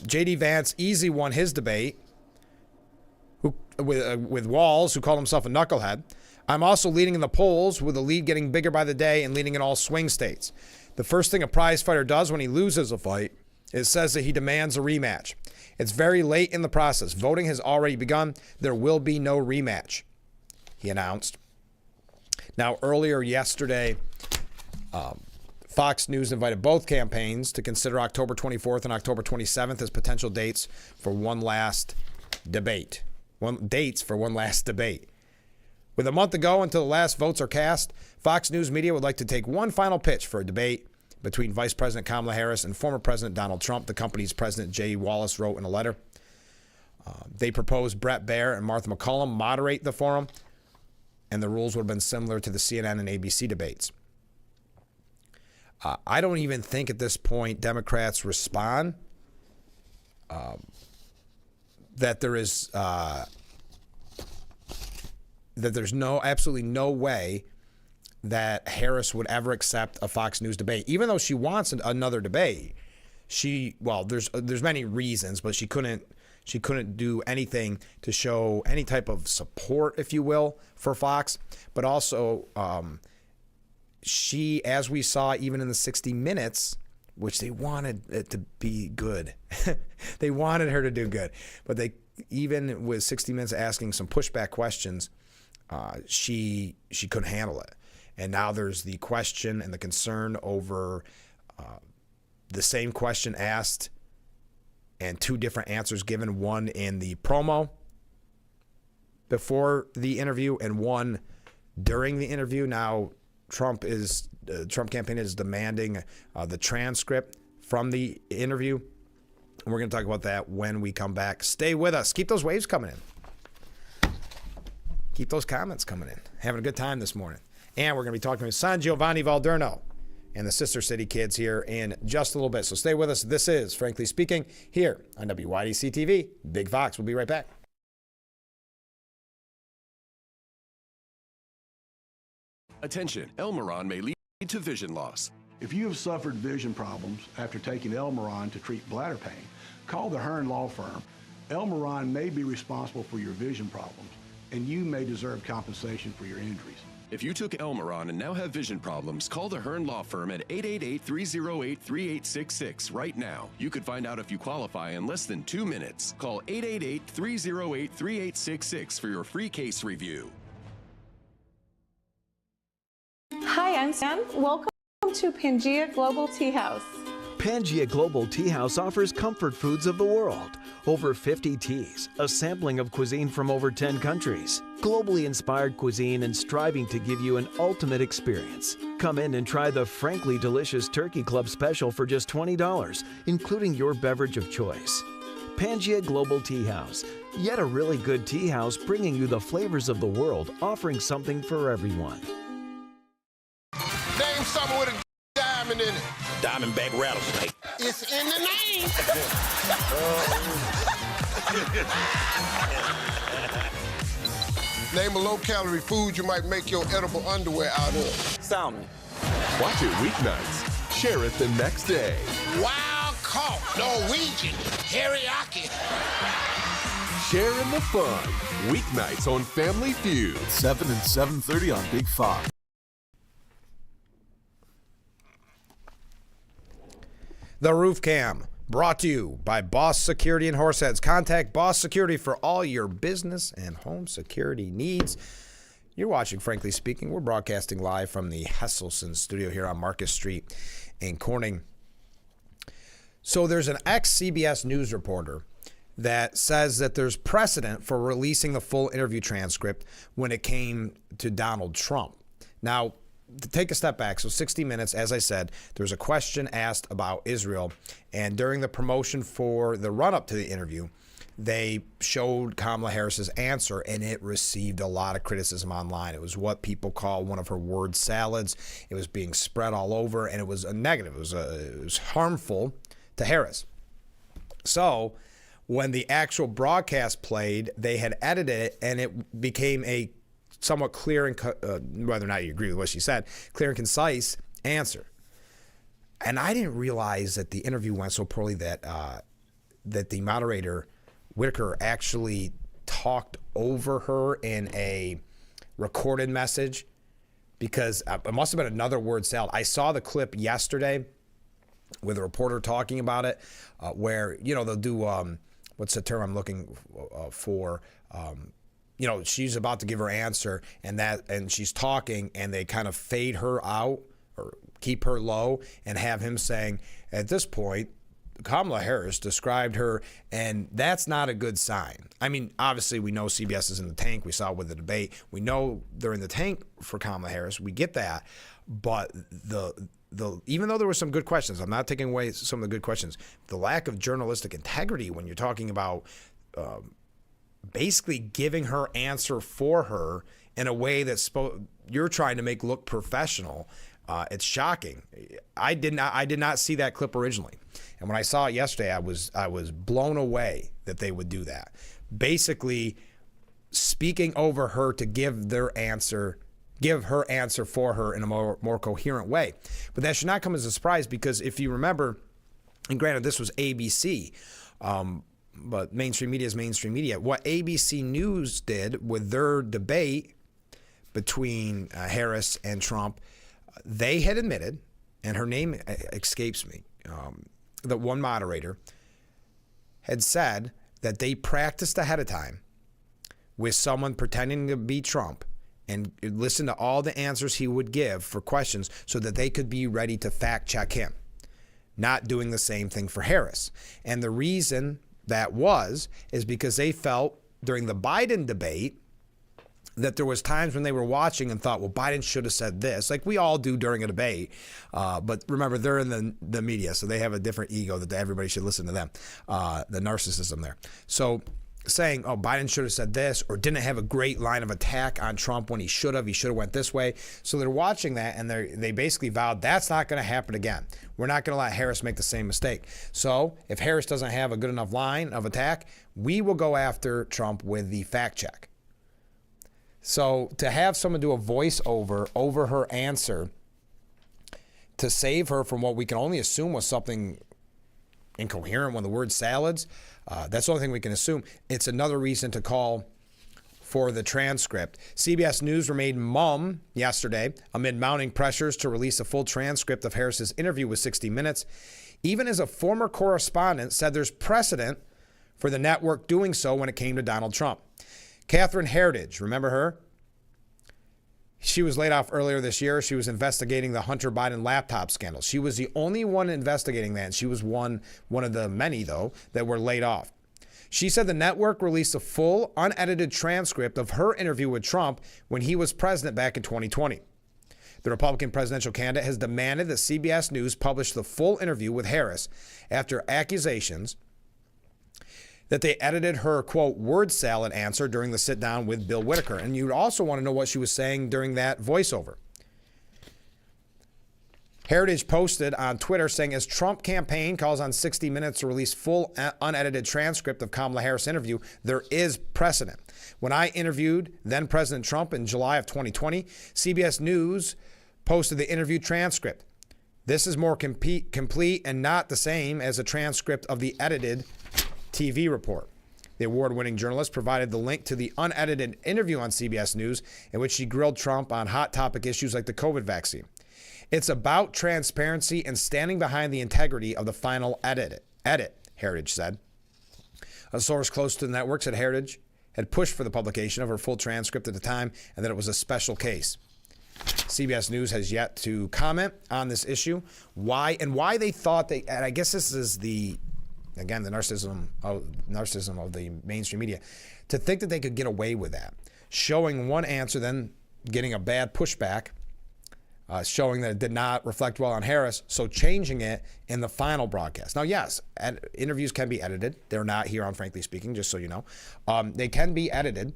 Speaker 1: J.D. Vance easy won his debate with Walz, who called himself a knucklehead. I'm also leading in the polls, with the lead getting bigger by the day and leading in all swing states. The first thing a prize fighter does when he loses a fight is says that he demands a rematch. It's very late in the process. Voting has already begun. There will be no rematch. he announced. Now, earlier yesterday, Fox News invited both campaigns to consider October 24th and October 27th as potential dates for one last debate. With a month to go until the last votes are cast, Fox News Media would like to take one final pitch for a debate between Vice President Kamala Harris and former President Donald Trump, the company's President Jay Wallace wrote in a letter. They proposed Brett Baer and Martha McCollum moderate the forum, and the rules would have been similar to the CNN and ABC debates. I don't even think at this point Democrats respond that there's absolutely no way that Harris would ever accept a Fox News debate, even though she wants another debate. There's many reasons, but she couldn't do anything to show any type of support, if you will, for Fox. But also, she, as we saw even in the 60 Minutes, which they wanted it to be good. They wanted her to do good. But they, even with 60 Minutes asking some pushback questions, she couldn't handle it. And now there's the question and the concern over the same question asked and two different answers given, one in the promo before the interview and one during the interview. Now, Trump campaign is demanding the transcript from the interview. And we're going to talk about that when we come back. Stay with us. Keep those waves coming in. Keep those comments coming in. Having a good time this morning. And we're going to be talking with San Giovanni Valderno and the Sister City kids here in just a little bit. So stay with us. This is Frankly Speaking here on WYDC TV. Big Fox. We'll be right back.
Speaker 16: Attention, Elmeron may lead to vision loss.
Speaker 2: If you have suffered vision problems after taking Elmeron to treat bladder pain, call the Hearn Law Firm. Elmeron may be responsible for your vision problems, and you may deserve compensation for your injuries.
Speaker 16: If you took Elmeron and now have vision problems, call the Hearn Law Firm at 888-308-3866 right now. You could find out if you qualify in less than 2 minutes. Call 888-308-3866 for your free case review.
Speaker 17: Hi, I'm Sam. Welcome to Pangea Global Tea House.
Speaker 18: Pangea Global Tea House offers comfort foods of the world. Over 50 teas, a sampling of cuisine from over 10 countries. Globally inspired cuisine and striving to give you an ultimate experience. Come in and try the frankly delicious Turkey Club special for just $20, including your beverage of choice. Pangea Global Tea House. Yet a really good tea house bringing you the flavors of the world, offering something for everyone.
Speaker 19: Name something with a diamond in it.
Speaker 20: Diamondback rattlesnake.
Speaker 19: It's in the name. Name a low-calorie food you might make your edible underwear out of.
Speaker 20: Salmon.
Speaker 21: Watch it weeknights. Share it the next day.
Speaker 19: Wild caught Norwegian teriyaki.
Speaker 21: Share in the fun. Weeknights on Family Feud.
Speaker 8: 7 and 7:30 on Big Fox.
Speaker 1: The Roof Cam, brought to you by Boss Security and Horseheads. Contact Boss Security for all your business and home security needs. You're watching Frankly Speaking. We're broadcasting live from the Hesselson studio here on Marcus Street in Corning. So there's an ex-CBS News reporter that says that there's precedent for releasing the full interview transcript when it came to Donald Trump. Now, to take a step back, so 60 Minutes, as I said, there's a question asked about Israel, and during the promotion for the run-up to the interview, they showed Kamala Harris's answer, and it received a lot of criticism online. It was what people call one of her word salads. It was being spread all over, and it was a negative. It was harmful to Harris. So when the actual broadcast played, they had edited it, and it became a somewhat clear and whether or not you agree with what she said, clear and concise answer. And I didn't realize that the interview went so poorly that that the moderator, Whitaker, actually talked over her in a recorded message, because it must have been another word salad. I saw the clip yesterday with a reporter talking about it, where, you know, they'll do, what's the term I'm looking for? she's about to give her answer, and she's talking, and they kind of fade her out or keep her low and have him saying, at this point, Kamala Harris described her, and that's not a good sign. I mean, obviously, we know CBS is in the tank. We saw it with the debate. We know they're in the tank for Kamala Harris. We get that. But even though there were some good questions, I'm not taking away some of the good questions, the lack of journalistic integrity when you're talking about basically giving her answer for her in a way that's you're trying to make look professional. It's shocking. I did not see that clip originally, and when I saw it yesterday, I was blown away that they would do that. Basically, speaking over her to give her answer for her in a more coherent way. But that should not come as a surprise, because if you remember, and granted this was ABC, but mainstream media is mainstream media. What ABC News did with their debate between Harris and Trump, they had admitted, and her name escapes me, that one moderator had said that they practiced ahead of time with someone pretending to be Trump and listen to all the answers he would give for questions so that they could be ready to fact check him. Not doing the same thing for Harris. And the reason that is because they felt during the Biden debate that there was times when they were watching and thought, well, Biden should have said this, like we all do during a debate. But remember, they're in the media, so they have a different ego that everybody should listen to them, the narcissism there. So saying, oh, Biden should have said this, or didn't have a great line of attack on Trump when he should have went this way. So they're watching that, and they basically vowed that's not going to happen again. We're not going to let Harris make the same mistake. So if Harris doesn't have a good enough line of attack, we will go after Trump with the fact check. So to have someone do a voiceover over her answer to save her from what we can only assume was something incoherent when the word salads, that's the only thing we can assume. It's another reason to call for the transcript. CBS News remained mum yesterday amid mounting pressures to release a full transcript of Harris's interview with 60 Minutes, even as a former correspondent said there's precedent for the network doing so when it came to Donald Trump. Catherine Heritage, remember her? She was laid off earlier this year. She was investigating the Hunter Biden laptop scandal. She was the only one investigating that, and she was one of the many, though, that were laid off. She said the network released a full, unedited transcript of her interview with Trump when he was president back in 2020. The Republican presidential candidate has demanded that CBS News publish the full interview with Harris after accusations that they edited her, quote, word salad answer during the sit-down with Bill Whitaker. And you'd also want to know what she was saying during that voiceover. Heritage posted on Twitter saying, as Trump campaign calls on 60 Minutes to release full unedited transcript of Kamala Harris' interview, there is precedent. When I interviewed then President Trump in July of 2020, CBS News posted the interview transcript. This is more complete and not the same as a transcript of the edited TV report. The award-winning journalist provided the link to the unedited interview on CBS News in which she grilled Trump on hot topic issues like the COVID vaccine. It's about transparency and standing behind the integrity of the final edit, Heritage said. A source close to the network said Heritage had pushed for the publication of her full transcript at the time and that it was a special case. CBS News has yet to comment on this issue. Why they thought and I guess this is the narcissism of the mainstream media, to think that they could get away with that, showing one answer, then getting a bad pushback, showing that it did not reflect well on Harris, so changing it in the final broadcast. Now, yes, interviews can be edited. They're not here on Frankly Speaking, just so you know. They can be edited,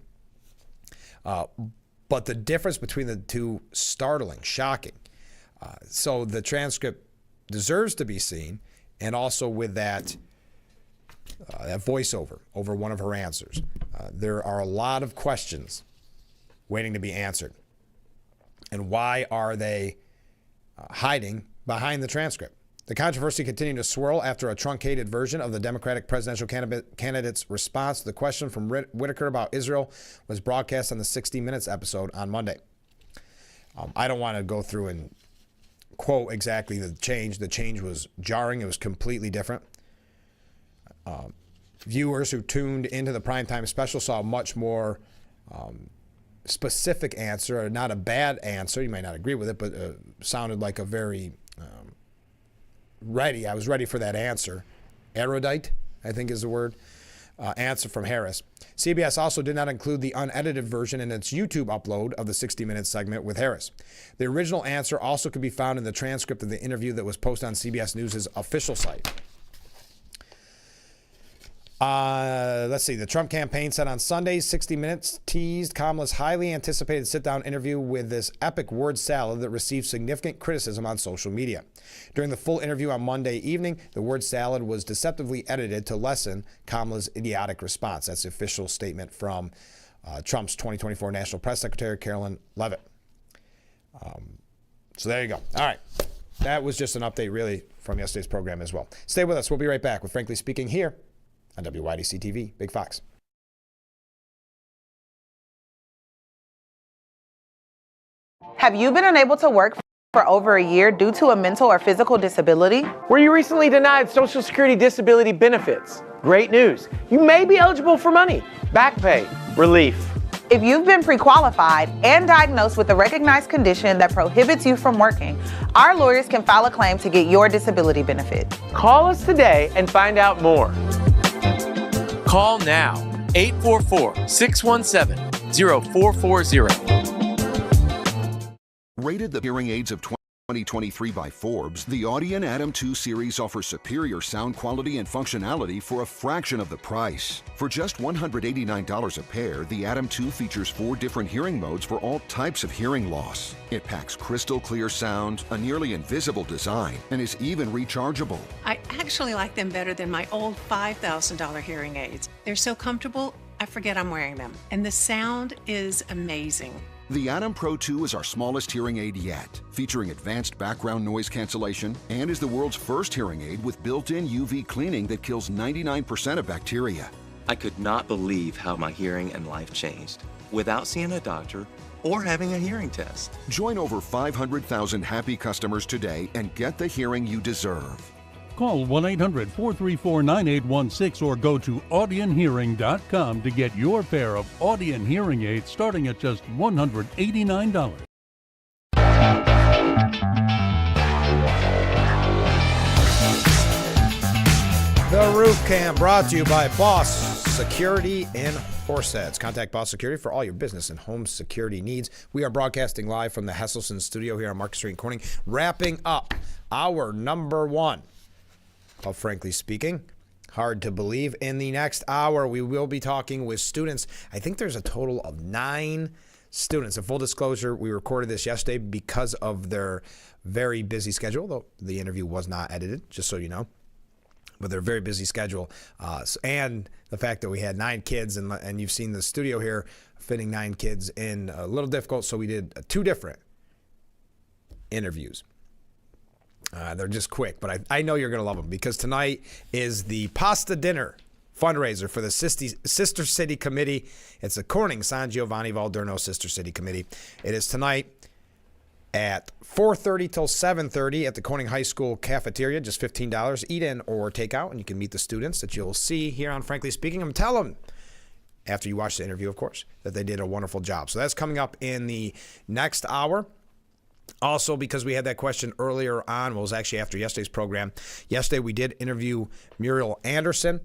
Speaker 1: but the difference between the two, startling, shocking. So the transcript deserves to be seen, and also with that voiceover over one of her answers. There are a lot of questions waiting to be answered. And why are they hiding behind the transcript? The controversy continued to swirl after a truncated version of the Democratic presidential candidate's response to the question from Whitaker about Israel was broadcast on the 60 Minutes episode on Monday. I don't want to go through and quote exactly the change. The change was jarring. It was completely different. Viewers who tuned into the primetime special saw much more specific answer, or not a bad answer. You might not agree with it, but sounded like a very ready. I was ready for that answer. Erudite, I think is the word. Answer from Harris. CBS also did not include the unedited version in its YouTube upload of the 60-minute segment with Harris. The original answer also could be found in the transcript of the interview that was posted on CBS News' official site. Let's see. The Trump campaign said on Sunday, 60 Minutes teased Kamala's highly anticipated sit-down interview with this epic word salad that received significant criticism on social media. During the full interview on Monday evening, the word salad was deceptively edited to lessen Kamala's idiotic response. That's the official statement from Trump's 2024 National Press Secretary, Carolyn Leavitt. So there you go. All right. That was just an update, really, from yesterday's program as well. Stay with us. We'll be right back with Frankly Speaking here on WYDC TV, Big Fox.
Speaker 3: Have you been unable to work for over a year due to a mental or physical disability?
Speaker 22: Were you recently denied Social Security disability benefits? Great news. You may be eligible for money, back pay, relief.
Speaker 3: If you've been pre-qualified and diagnosed with a recognized condition that prohibits you from working, our lawyers can file a claim to get your disability benefit.
Speaker 22: Call us today and find out more. Call now, 844-617-0440.
Speaker 23: Rated the hearing aids of 2023 by Forbes, the Audion Atom 2 series offers superior sound quality and functionality for a fraction of the price. For just $189 a pair, the Atom 2 features 4 different hearing modes for all types of hearing loss. It packs crystal clear sound, a nearly invisible design, and is even rechargeable.
Speaker 24: I actually like them better than my old $5,000 hearing aids. They're so comfortable, I forget I'm wearing them. And the sound is amazing.
Speaker 23: The Atom Pro 2 is our smallest hearing aid yet, featuring advanced background noise cancellation, and is the world's first hearing aid with built-in UV cleaning that kills 99% of bacteria.
Speaker 25: I could not believe how my hearing and life changed without seeing a doctor or having a hearing test.
Speaker 23: Join over 500,000 happy customers today and get the hearing you deserve.
Speaker 26: Call 1-800-434-9816 or go to audionhearing.com to get your pair of Audion hearing aids starting at just $189.
Speaker 1: The Roof Cam brought to you by Boss Security in Horseheads. Contact Boss Security for all your business and home security needs. We are broadcasting live from the Hesselson studio here on Market Street in Corning, wrapping up our number one of Frankly Speaking. Hard to believe. In the next hour, we will be talking with students. I think there's a total of 9 students. In full disclosure, we recorded this yesterday because of their very busy schedule, though the interview was not edited, just so you know. But their very busy schedule, and the fact that we had 9 kids, and you've seen the studio here, fitting 9 kids in a little difficult, so we did 2 different interviews. They're just quick, but I know you're going to love them because tonight is the pasta dinner fundraiser for the Sister City Committee. It's the Corning San Giovanni Valderno Sister City Committee. It is tonight at 4:30 till 7:30 at the Corning High School cafeteria, just $15. Eat in or take out, and you can meet the students that you'll see here on Frankly Speaking. And tell them, after you watch the interview, of course, that they did a wonderful job. So that's coming up in the next hour. Also, because we had that question earlier on, well, it was actually after yesterday's program. Yesterday, we did interview Muriel Anderson.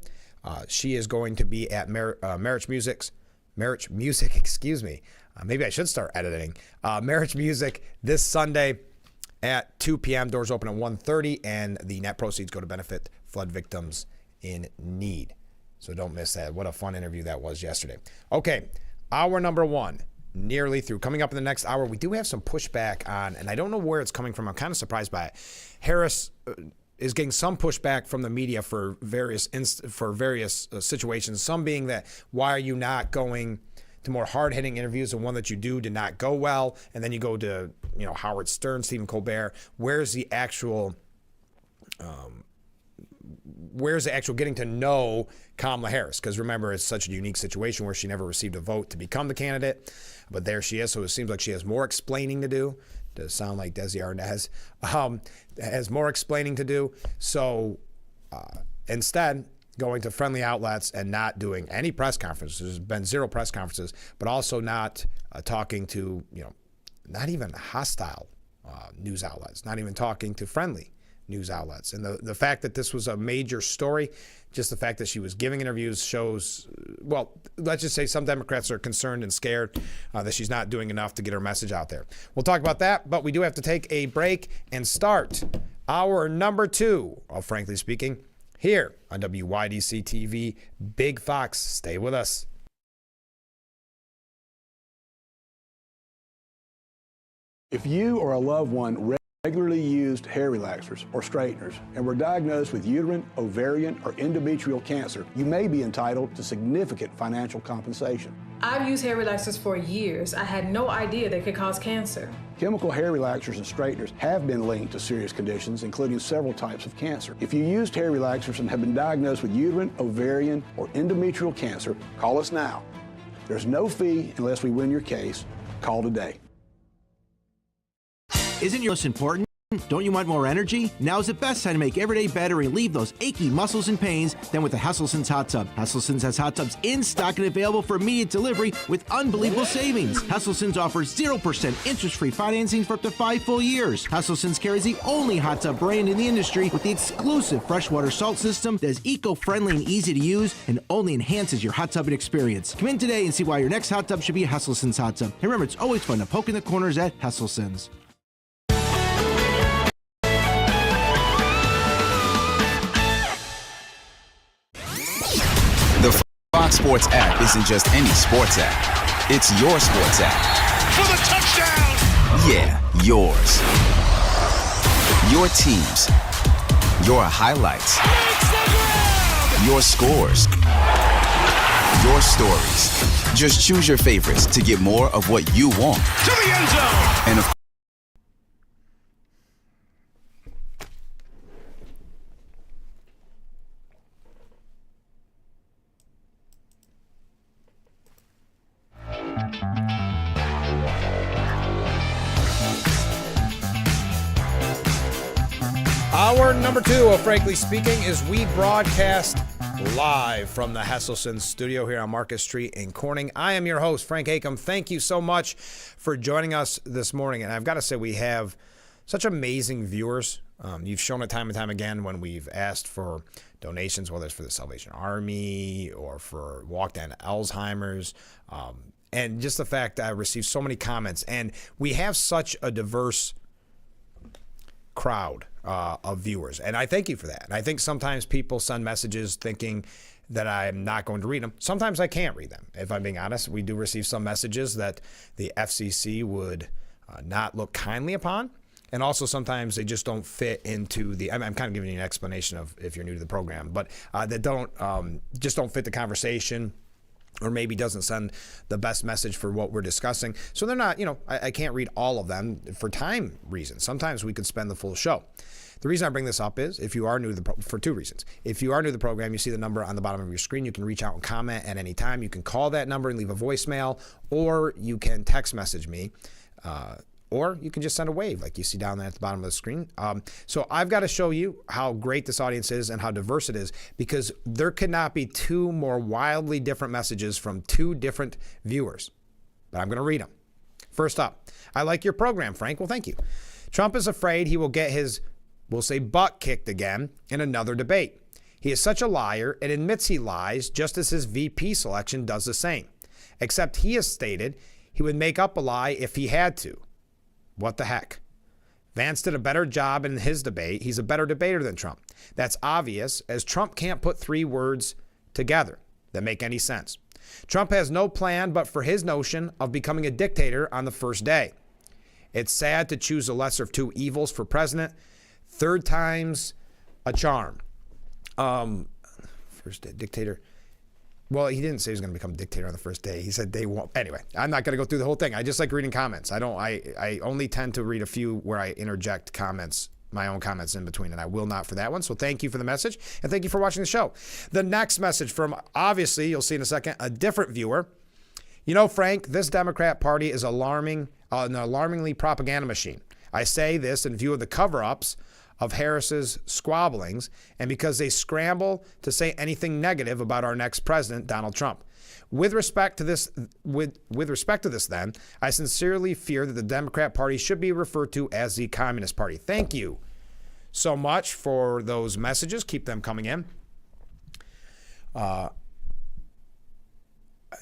Speaker 1: She is going to be at Marriage Music, excuse me. Maybe I should start editing. Marriage Music this Sunday at 2 p.m. Doors open at 1:30, and the net proceeds go to benefit flood victims in need. So don't miss that. What a fun interview that was yesterday. Okay, hour number one. Nearly through. Coming up in the next hour, we do have some pushback on, and I don't know where it's coming from. I'm kind of surprised by it. Harris is getting some pushback from the media for various situations. Some being that, why are you not going to more hard-hitting interviews? The one that you do did not go well, and then you go to Howard Stern, Stephen Colbert. Where's the actual getting to know Kamala Harris? Because remember, it's such a unique situation where she never received a vote to become the candidate, but there she is. So it seems like she has more explaining to do. Does sound like Desi Arnaz has more explaining to do. So instead, going to friendly outlets and not doing any press conferences. There's been 0 press conferences, but also not talking to, not even hostile news outlets, not even talking to friendly news outlets. And the fact that this was a major story, just the fact that she was giving interviews shows, well, let's just say some Democrats are concerned and scared that she's not doing enough to get her message out there. We'll talk about that, but we do have to take a break and start our number 2 of Frankly Speaking here on WYDC TV. Big Fox, stay with us.
Speaker 2: If you or a loved one regularly used hair relaxers or straighteners and were diagnosed with uterine, ovarian, or endometrial cancer, you may be entitled to significant financial compensation.
Speaker 4: I've used hair relaxers for years. I had no idea they could cause cancer.
Speaker 2: Chemical hair relaxers and straighteners have been linked to serious conditions, including several types of cancer. If you used hair relaxers and have been diagnosed with uterine, ovarian, or endometrial cancer, call us now. There's no fee unless we win your case. Call today.
Speaker 5: Isn't your most important? Don't you want more energy? Now's the best time to make every day better and relieve those achy muscles and pains than with the Hesselson's Hot Tub. Hesselson's has hot tubs in stock and available for immediate delivery with unbelievable savings. Hesselson's offers 0% interest-free financing for up to 5 full years. Hesselson's carries the only hot tub brand in the industry with the exclusive freshwater salt system that is eco-friendly and easy to use and only enhances your hot tubbing experience. Come in today and see why your next hot tub should be a Hesselson's hot tub. And remember, it's always fun to poke in the corners at Hesselson's.
Speaker 7: The Fox Sports app isn't just any sports app. It's your sports app.
Speaker 8: For the touchdown!
Speaker 7: Yeah, yours. Your teams. Your highlights. Your scores. Your stories. Just choose your favorites to get more of what you want.
Speaker 8: To the end zone!
Speaker 7: And of
Speaker 1: Our number 2 of Frankly Speaking is we broadcast live from the Hesselson studio here on Market Street in Corning. I am your host, Frank Acom. Thank you so much for joining us this morning. And I've got to say, we have such amazing viewers. You've shown it time and time again when we've asked for donations, whether it's for the Salvation Army or for Walk to End Alzheimer's. And just the fact that I received so many comments. And we have such a diverse crowd of viewers, and I thank you for that. And I think sometimes people send messages thinking that I'm not going to read them. Sometimes I can't read them. If I'm being honest, we do receive some messages that the FCC would not look kindly upon, and also sometimes they just don't fit into the. I'm kind of giving you an explanation of if you're new to the program, but that don't just don't fit the conversation, or maybe doesn't send the best message for what we're discussing. So they're not, I can't read all of them for time reasons. Sometimes we could spend the full show. The reason I bring this up is if you are new to for 2 reasons. If you are new to the program, you see the number on the bottom of your screen. You can reach out and comment at any time. You can call that number and leave a voicemail, or you can text message me, or you can just send a wave like you see down there at the bottom of the screen. So I've got to show you how great this audience is and how diverse it is, because there could not be 2 more wildly different messages from 2 different viewers. But I'm going to read them. First up, I like your program, Frank. Well, thank you. Trump is afraid he will get his, we'll say, butt kicked again in another debate. He is such a liar and admits he lies, just as his VP selection does the same. Except he has stated he would make up a lie if he had to. What the heck? Vance did a better job in his debate. He's a better debater than Trump. That's obvious, as Trump can't put 3 words together that make any sense. Trump has no plan but for his notion of becoming a dictator on the first day. It's sad to choose the lesser of 2 evils for president. 3rd time's a charm. First day, dictator. Well, he didn't say he was going to become dictator on the first day. He said day 1. Anyway, I'm not going to go through the whole thing. I just like reading comments. I only tend to read a few where I interject comments, my own comments in between, and I will not for that one. So thank you for the message, and thank you for watching the show. The next message from, obviously, you'll see in a second, a different viewer. Frank, this Democrat Party is an alarmingly propaganda machine. I say this in view of the cover-ups of Harris's squabblings and because they scramble to say anything negative about our next president, Donald Trump. With respect to this, then, I sincerely fear that the Democrat Party should be referred to as the Communist Party. Thank you so much for those messages. Keep them coming in.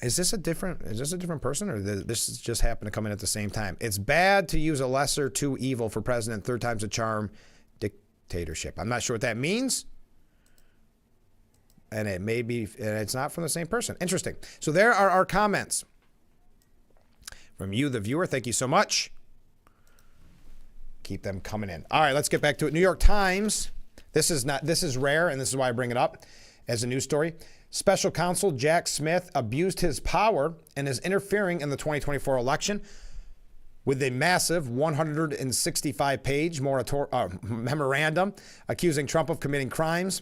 Speaker 1: Is this a different person, or this just happened to come in at the same time? It's bad to use a lesser two evil for president. Third time's a charm. Dictatorship. I'm not sure what that means. And it may be, and it's not from the same person. Interesting. So there are our comments from you, the viewer. Thank you so much. Keep them coming in. All right, let's get back to it. New York Times. This is rare, and this is why I bring it up as a news story. Special counsel Jack Smith abused his power and is interfering in the 2024 election with a massive 165-page memorandum accusing Trump of committing crimes.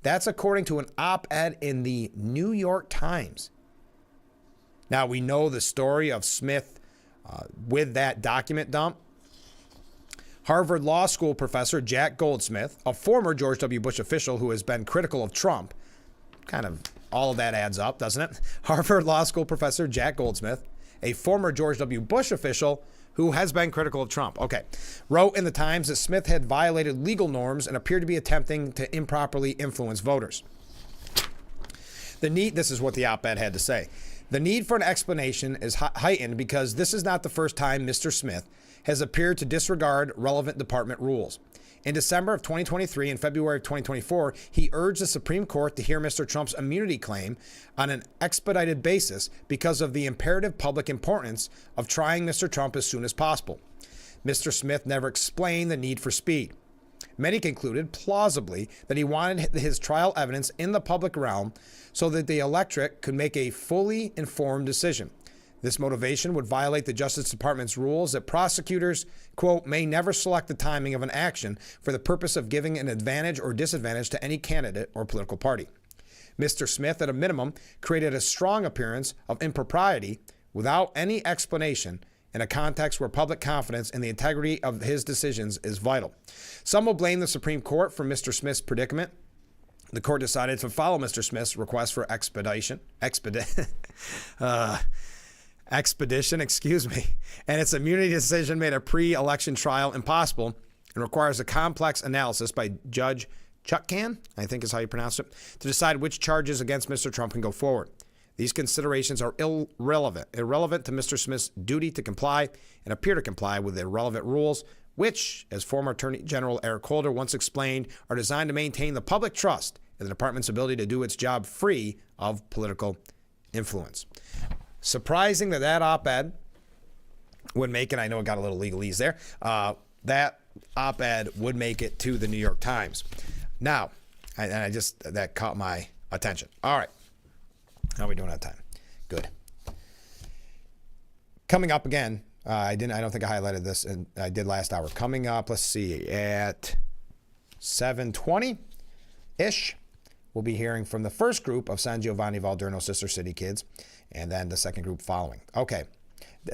Speaker 1: That's according to an op-ed in the New York Times. Now, we know the story of Smith with that document dump. Harvard Law School professor Jack Goldsmith, a former George W. Bush official who has been critical of Trump, kind of all of that adds up, doesn't it? Harvard Law School professor Jack Goldsmith, a former George W. Bush official who has been critical of Trump, wrote in the Times that Smith had violated legal norms and appeared to be attempting to improperly influence voters. This is what the op-ed had to say. The need for an explanation is heightened because this is not the first time Mr. Smith has appeared to disregard relevant department rules. In December of 2023 and February of 2024, he urged the Supreme Court to hear Mr. Trump's immunity claim on an expedited basis because of the imperative public importance of trying Mr. Trump as soon as possible. Mr. Smith never explained the need for speed. Many concluded, plausibly, that he wanted his trial evidence in the public realm so that the electorate could make a fully informed decision. This motivation would violate the Justice Department's rules that prosecutors, quote, may never select the timing of an action for the purpose of giving an advantage or disadvantage to any candidate or political party. Mr. Smith, at a minimum, created a strong appearance of impropriety without any explanation in a context where public confidence in the integrity of his decisions is vital. Some will blame the Supreme Court for Mr. Smith's predicament. The court decided to follow Mr. Smith's request for expedition, and its immunity decision made a pre-election trial impossible and requires a complex analysis by Judge Chutkan, I think is how you pronounce it, to decide which charges against Mr. Trump can go forward. These considerations are irrelevant to Mr. Smith's duty to comply and appear to comply with the relevant rules, which, as former Attorney General Eric Holder once explained, are designed to maintain the public trust in the department's ability to do its job free of political influence. Surprising that op-ed would make it. I know it got a little legalese there. That op-ed would make it to the New York Times. Now, that caught my attention. All right. How are we doing on time? Good. Coming up again, I don't think I highlighted this, and I did last hour. Coming up, let's see, at 7:20-ish, we'll be hearing from the first group of San Giovanni Valderno Sister City kids, and then the second group following. Okay.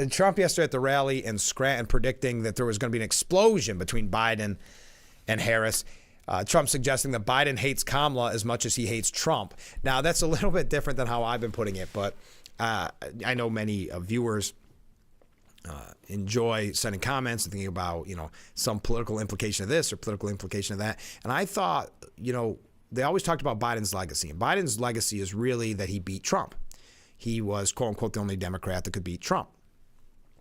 Speaker 1: Trump yesterday at the rally in Scranton predicting that there was going to be an explosion between Biden and Harris. Trump suggesting that Biden hates Kamala as much as he hates Trump. Now, that's a little bit different than how I've been putting it, but I know many viewers enjoy sending comments and thinking about, some political implication of this or political implication of that. And I thought, they always talked about Biden's legacy. And Biden's legacy is really that he beat Trump. He was, quote unquote, the only Democrat that could beat Trump.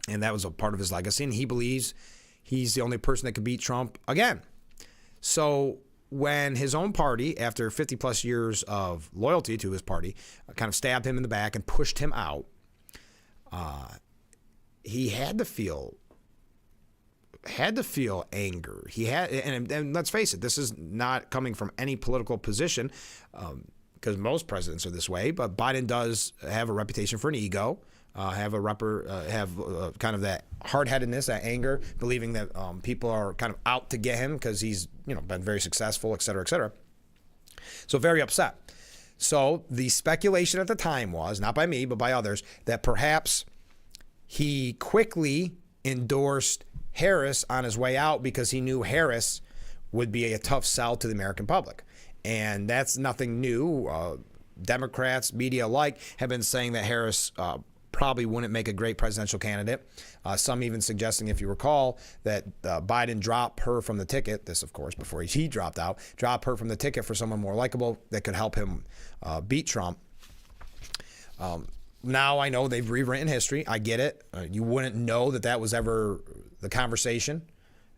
Speaker 1: And that was a part of his legacy. And he believes he's the only person that could beat Trump again. So when his own party, after 50 plus years of loyalty to his party, kind of stabbed him in the back and pushed him out, he had to feel anger. He had, and let's face it, this is not coming from any political position, because most presidents are this way. But Biden does have a reputation for an ego, have kind of that hard-headedness, that anger, believing that people are kind of out to get him because he's been very successful, et cetera, et cetera. So very upset. So the speculation at the time was, not by me but by others, that perhaps he quickly endorsed Harris on his way out because he knew Harris would be a tough sell to the American public. And that's nothing new. Democrats, media alike, have been saying that Harris probably wouldn't make a great presidential candidate. Some even suggesting, if you recall, that Biden drop her from the ticket. This, of course, before he dropped out. Drop her from the ticket for someone more likable that could help him beat Trump. Now I know they've rewritten history. I get it. You wouldn't know that that was ever the conversation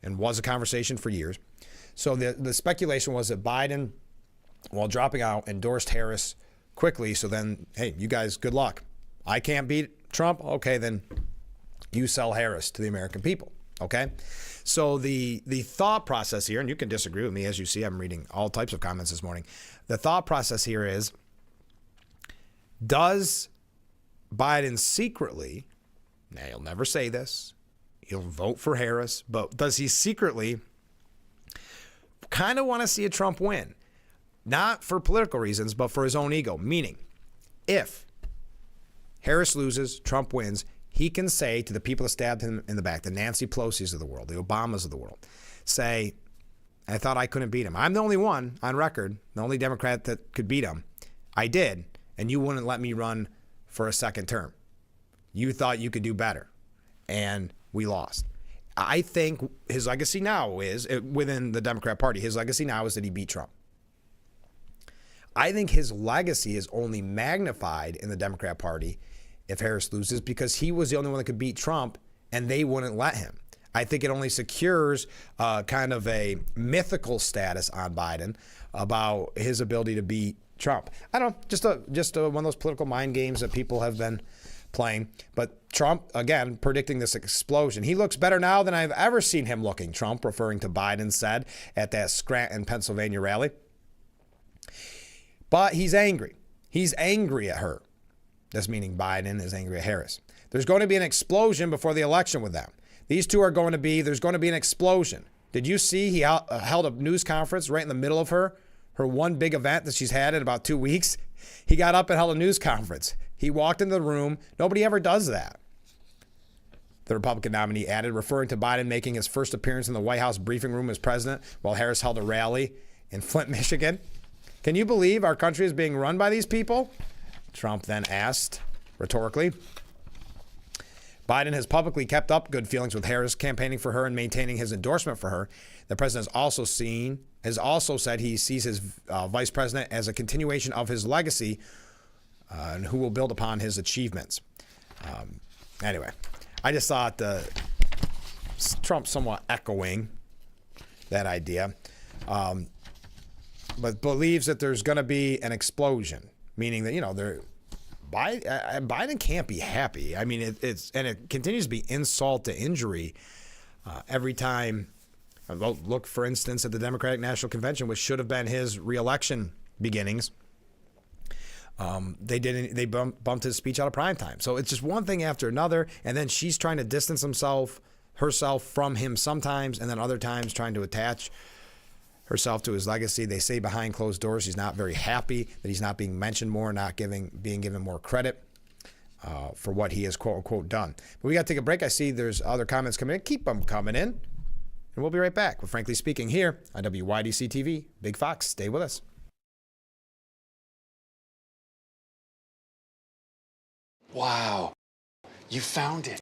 Speaker 1: and was a conversation for years. So the speculation was that Biden, while dropping out, endorsed Harris quickly. So then, hey, you guys, good luck. I can't beat Trump. Okay, then you sell Harris to the American people. Okay? So the thought process here, and you can disagree with me, as you see, I'm reading all types of comments this morning. The thought process here is, does Biden secretly, now he'll never say this, he'll vote for Harris, but does he secretly kind of want to see a Trump win? Not for political reasons, but for his own ego. Meaning, if Harris loses, Trump wins, he can say to the people that stabbed him in the back, the Nancy Pelosi's of the world, the Obamas of the world, say, I thought I couldn't beat him. I'm the only one on record, the only Democrat that could beat him. I did, and you wouldn't let me run for a second term. You thought you could do better, and we lost. I think his legacy now is, within the Democrat Party, his legacy now is that he beat Trump. I think his legacy is only magnified in the Democrat Party if Harris loses, because he was the only one that could beat Trump, and they wouldn't let him. I think it only secures kind of a mythical status on Biden about his ability to beat Trump. I don't know, just one of those political mind games that people have been playing. But Trump, again, predicting this explosion. He looks better now than I've ever seen him looking, Trump, referring to Biden, said at that Scranton, Pennsylvania rally. But he's angry. He's angry at her. That's meaning Biden is angry at Harris. There's going to be an explosion before the election with them. These two are going to be, there's going to be an explosion. Did you see he held a news conference right in the middle of her one big event that she's had in about 2 weeks? He got up and held a news conference. He walked into the room. Nobody ever does that. The Republican nominee added, referring to Biden making his first appearance in the White House briefing room as president while Harris held a rally in Flint, Michigan. Can you believe our country is being run by these people? Trump then asked, rhetorically. Biden has publicly kept up good feelings with Harris, campaigning for her and maintaining his endorsement for her. The president has also said he sees his vice president as a continuation of his legacy and who will build upon his achievements. Anyway, I just thought Trump somewhat echoing that idea. But believes that there's going to be an explosion, meaning that, Biden can't be happy. I mean, it continues to be insult to injury every time. Look, for instance, at the Democratic National Convention, which should have been his reelection beginnings. They bumped his speech out of prime time. So it's just one thing after another, and then she's trying to distance herself from him sometimes, and then other times trying to attach herself to his legacy. They say behind closed doors he's not very happy that he's not being mentioned more, not being given more credit for what he has, quote unquote, done. But we got to take a break. I see there's other comments coming in. Keep them coming in. And we'll be right back with Frankly Speaking here on WYDC TV. Big Fox, stay with us.
Speaker 9: Wow, you found it.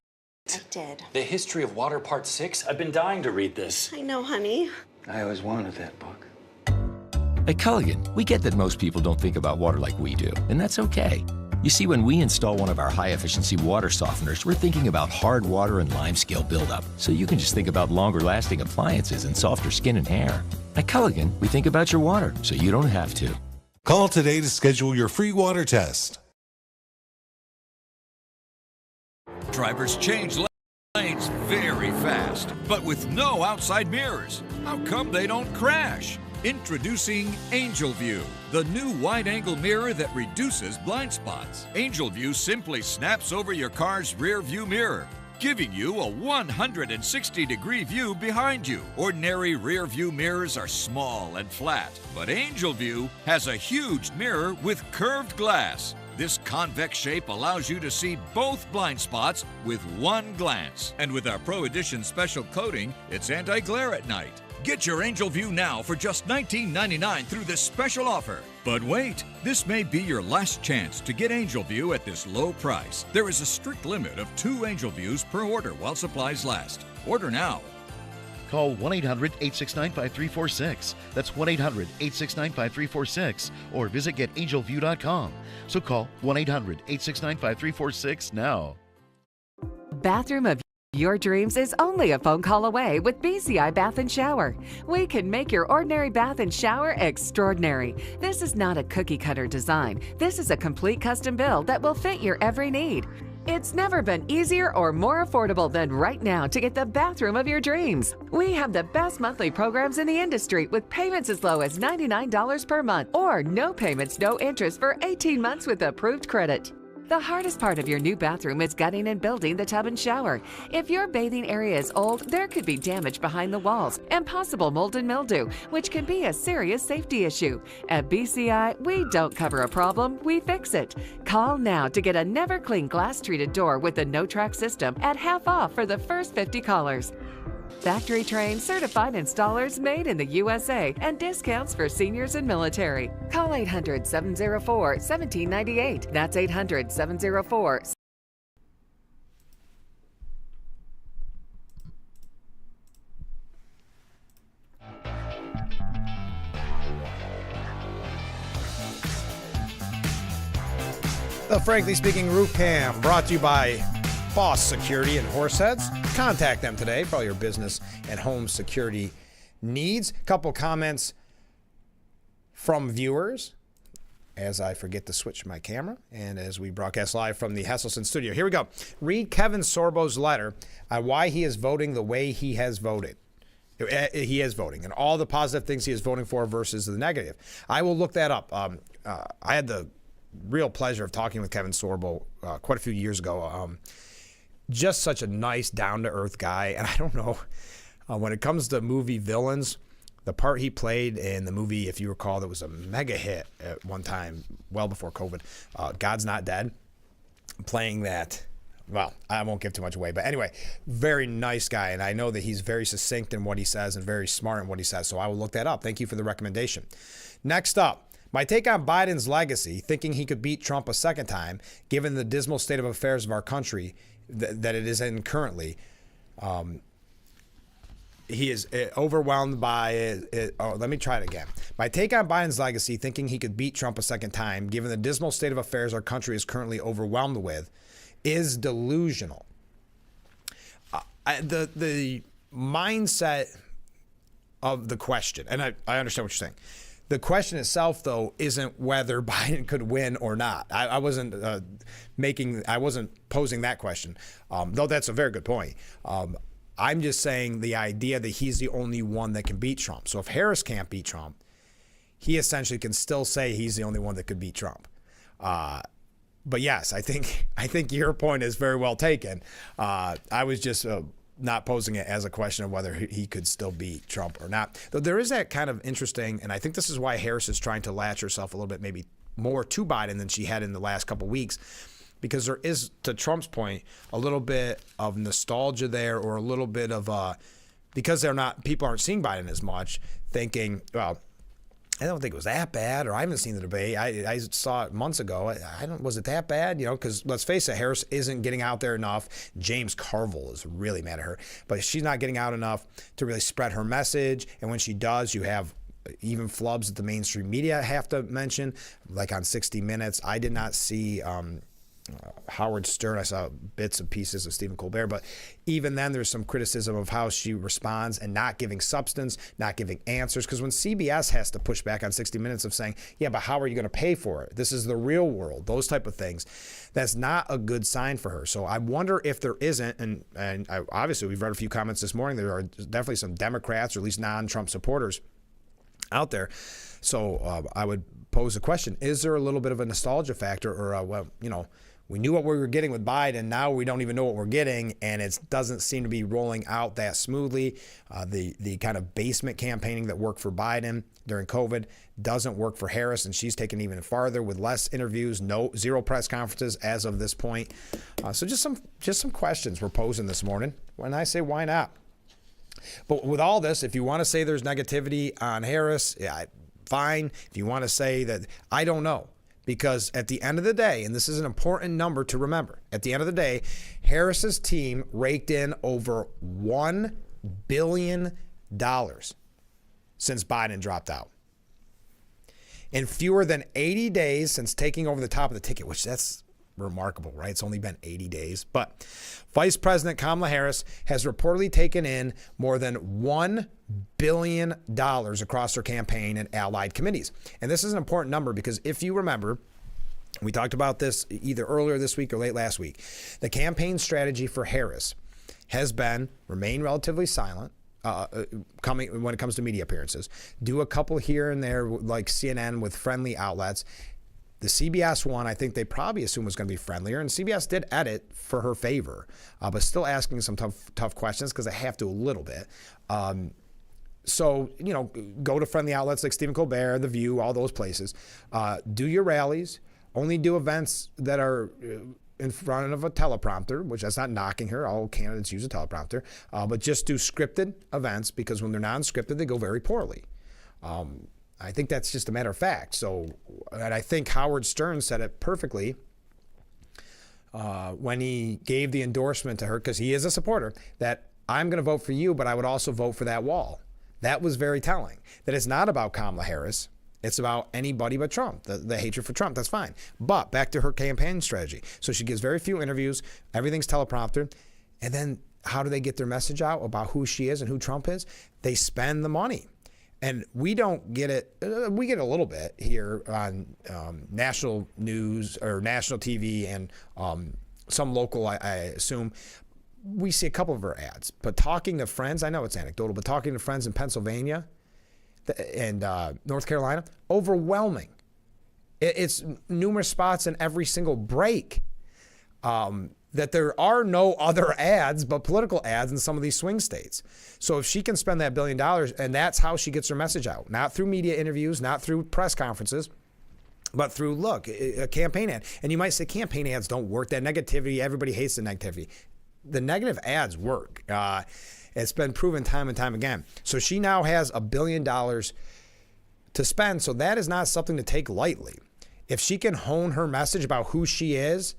Speaker 10: I did.
Speaker 9: The History of Water Part 6? I've been dying to read this.
Speaker 10: I know, honey.
Speaker 9: I always wanted that book.
Speaker 11: At Culligan, we get that most people don't think about water like we do, and that's okay. You see, when we install one of our high-efficiency water softeners, we're thinking about hard water and limescale buildup, so you can just think about longer-lasting appliances and softer skin and hair. At Culligan, we think about your water, so you don't have to.
Speaker 21: Call today to schedule your free water test.
Speaker 6: Drivers change lanes very fast, but with no outside mirrors. How come they don't crash? Introducing Angel View, the new wide-angle mirror that reduces blind spots. Angel View simply snaps over your car's rear view mirror, giving you a 160-degree view behind you. Ordinary rear view mirrors are small and flat, but Angel View has a huge mirror with curved glass. This convex shape allows you to see both blind spots with one glance. And with our Pro Edition special coating, it's anti-glare at night. Get your Angel View now for just $19.99 through this special offer. But wait, this may be your last chance to get Angel View at this low price. There is a strict limit of 2 Angel Views per order while supplies last. Order now.
Speaker 10: Call 1-800-869-5346. That's 1-800-869-5346. Or visit getangelview.com. So call 1-800-869-5346 now.
Speaker 12: Bathroom of your dreams is only a phone call away with BCI Bath and Shower. We can make your ordinary bath and shower extraordinary. This is not a cookie cutter design. This is a complete custom build that will fit your every need. It's never been easier or more affordable than right now to get the bathroom of your dreams. We have the best monthly programs in the industry with payments as low as $99 per month or no payments, no interest for 18 months with approved credit. The hardest part of your new bathroom is gutting and building the tub and shower. If your bathing area is old, there could be damage behind the walls and possible mold and mildew, which can be a serious safety issue. At BCI, we don't cover a problem, we fix it. Call now to get a never clean glass treated door with the no-track system at half off for the first 50 callers. Factory trained, certified installers made in the USA and discounts for seniors and military. Call 800-704-1798. That's 800-704.
Speaker 1: The Frankly Speaking Roof Cam, brought to you by Boss Security in Horseheads. Contact them today for all your business and home security needs. Couple comments from viewers as I forget to switch my camera and as we broadcast live from the Hesselson studio. Here we go. Read Kevin Sorbo's letter on why he is voting the way he has voted. He is voting and all the positive things he is voting for versus the negative. I will look that up. I had the real pleasure of talking with Kevin Sorbo quite a few years ago. Just such a nice, down-to-earth guy. And I don't know, when it comes to movie villains, the part he played in the movie, if you recall, that was a mega hit at one time, well before COVID, God's Not Dead, playing that, well, I won't give too much away. But anyway, very nice guy. And I know that he's very succinct in what he says and very smart in what he says. So I will look that up. Thank you for the recommendation. Next up. My take on Biden's legacy, thinking he could beat Trump a second time, given the dismal state of affairs of our country that it is in currently. He is overwhelmed by it. Oh, let me try it again. My take on Biden's legacy, thinking he could beat Trump a second time, given the dismal state of affairs our country is currently overwhelmed with, is delusional. The mindset of the question, and I understand what you're saying. The question itself, though, isn't whether Biden could win or not. I wasn't posing that question, though that's a very good point. I'm just saying the idea that he's the only one that can beat Trump. So if Harris can't beat Trump, he essentially can still say he's the only one that could beat Trump. But yes, I think your point is very well taken. I was just not posing it as a question of whether he could still beat Trump or not. Though there is that kind of interesting, and I think this is why Harris is trying to latch herself a little bit maybe more to Biden than she had in the last couple weeks, because there is, to Trump's point, a little bit of nostalgia there, or a little bit of because people aren't seeing Biden as much, thinking, well, I don't think it was that bad, or I haven't seen the debate. I saw it months ago. Was it that bad? Because let's face it, Harris isn't getting out there enough. James Carville is really mad at her, but she's not getting out enough to really spread her message. And when she does, you have even flubs that the mainstream media have to mention, like on 60 Minutes. I did not see Howard Stern. I saw bits and pieces of Stephen Colbert, but even then there's some criticism of how she responds and not giving substance, not giving answers. Because when CBS has to push back on 60 Minutes of saying, yeah, but how are you going to pay for it? This is the real world, those type of things. That's not a good sign for her. So I wonder if there isn't, and obviously we've read a few comments this morning, there are definitely some Democrats or at least non-Trump supporters out there. So I would pose a question, is there a little bit of a nostalgia factor, or we knew what we were getting with Biden. Now we don't even know what we're getting, and it doesn't seem to be rolling out that smoothly. The kind of basement campaigning that worked for Biden during COVID doesn't work for Harris, and she's taken even farther with less interviews, zero press conferences as of this point. So just some questions we're posing this morning. When I say why not, But with all this, if you want to say there's negativity on Harris, yeah, fine. If you want to say that, I don't know. Because at the end of the day, and this is an important number to remember, at the end of the day, Harris's team raked in over $1 billion since Biden dropped out. In fewer than 80 days since taking over the top of the ticket, which that's remarkable, right? It's only been 80 days. But Vice President Kamala Harris has reportedly taken in more than $1 billion across her campaign and allied committees. And this is an important number because if you remember, we talked about this either earlier this week or late last week, the campaign strategy for Harris has been remain relatively silent, coming when it comes to media appearances, do a couple here and there like CNN with friendly outlets. The CBS one, I think they probably assumed was going to be friendlier, and CBS did edit for her favor, but still asking some tough questions because they have to a little bit. So, you know, go to friendly outlets like Stephen Colbert, The View, all those places. Do your rallies. Only do events that are in front of a teleprompter, which that's not knocking her. All candidates use a teleprompter. But just do scripted events because when they're non-scripted, they go very poorly. I think that's just a matter of fact. So, and I think Howard Stern said it perfectly when he gave the endorsement to her, because he is a supporter, that I'm going to vote for you, but I would also vote for that wall. That was very telling. That it's not about Kamala Harris. It's about anybody but Trump, the hatred for Trump. That's fine. But back to her campaign strategy. So she gives very few interviews. Everything's teleprompter. And then how do they get their message out about who she is and who Trump is? They spend the money. And we don't get it. We get a little bit here on national news or national TV and some local, I assume. We see a couple of her ads. But talking to friends, I know it's anecdotal, but talking to friends in Pennsylvania and North Carolina, overwhelming. It's numerous spots in every single break. That there are no other ads but political ads in some of these swing states. So if she can spend that $1 billion, and that's how she gets her message out, not through media interviews, not through press conferences, but through, look, a campaign ad. And you might say campaign ads don't work. That negativity, everybody hates the negativity. The negative ads work. It's been proven time and time again. So she now has $1 billion to spend. So that is not something to take lightly. If she can hone her message about who she is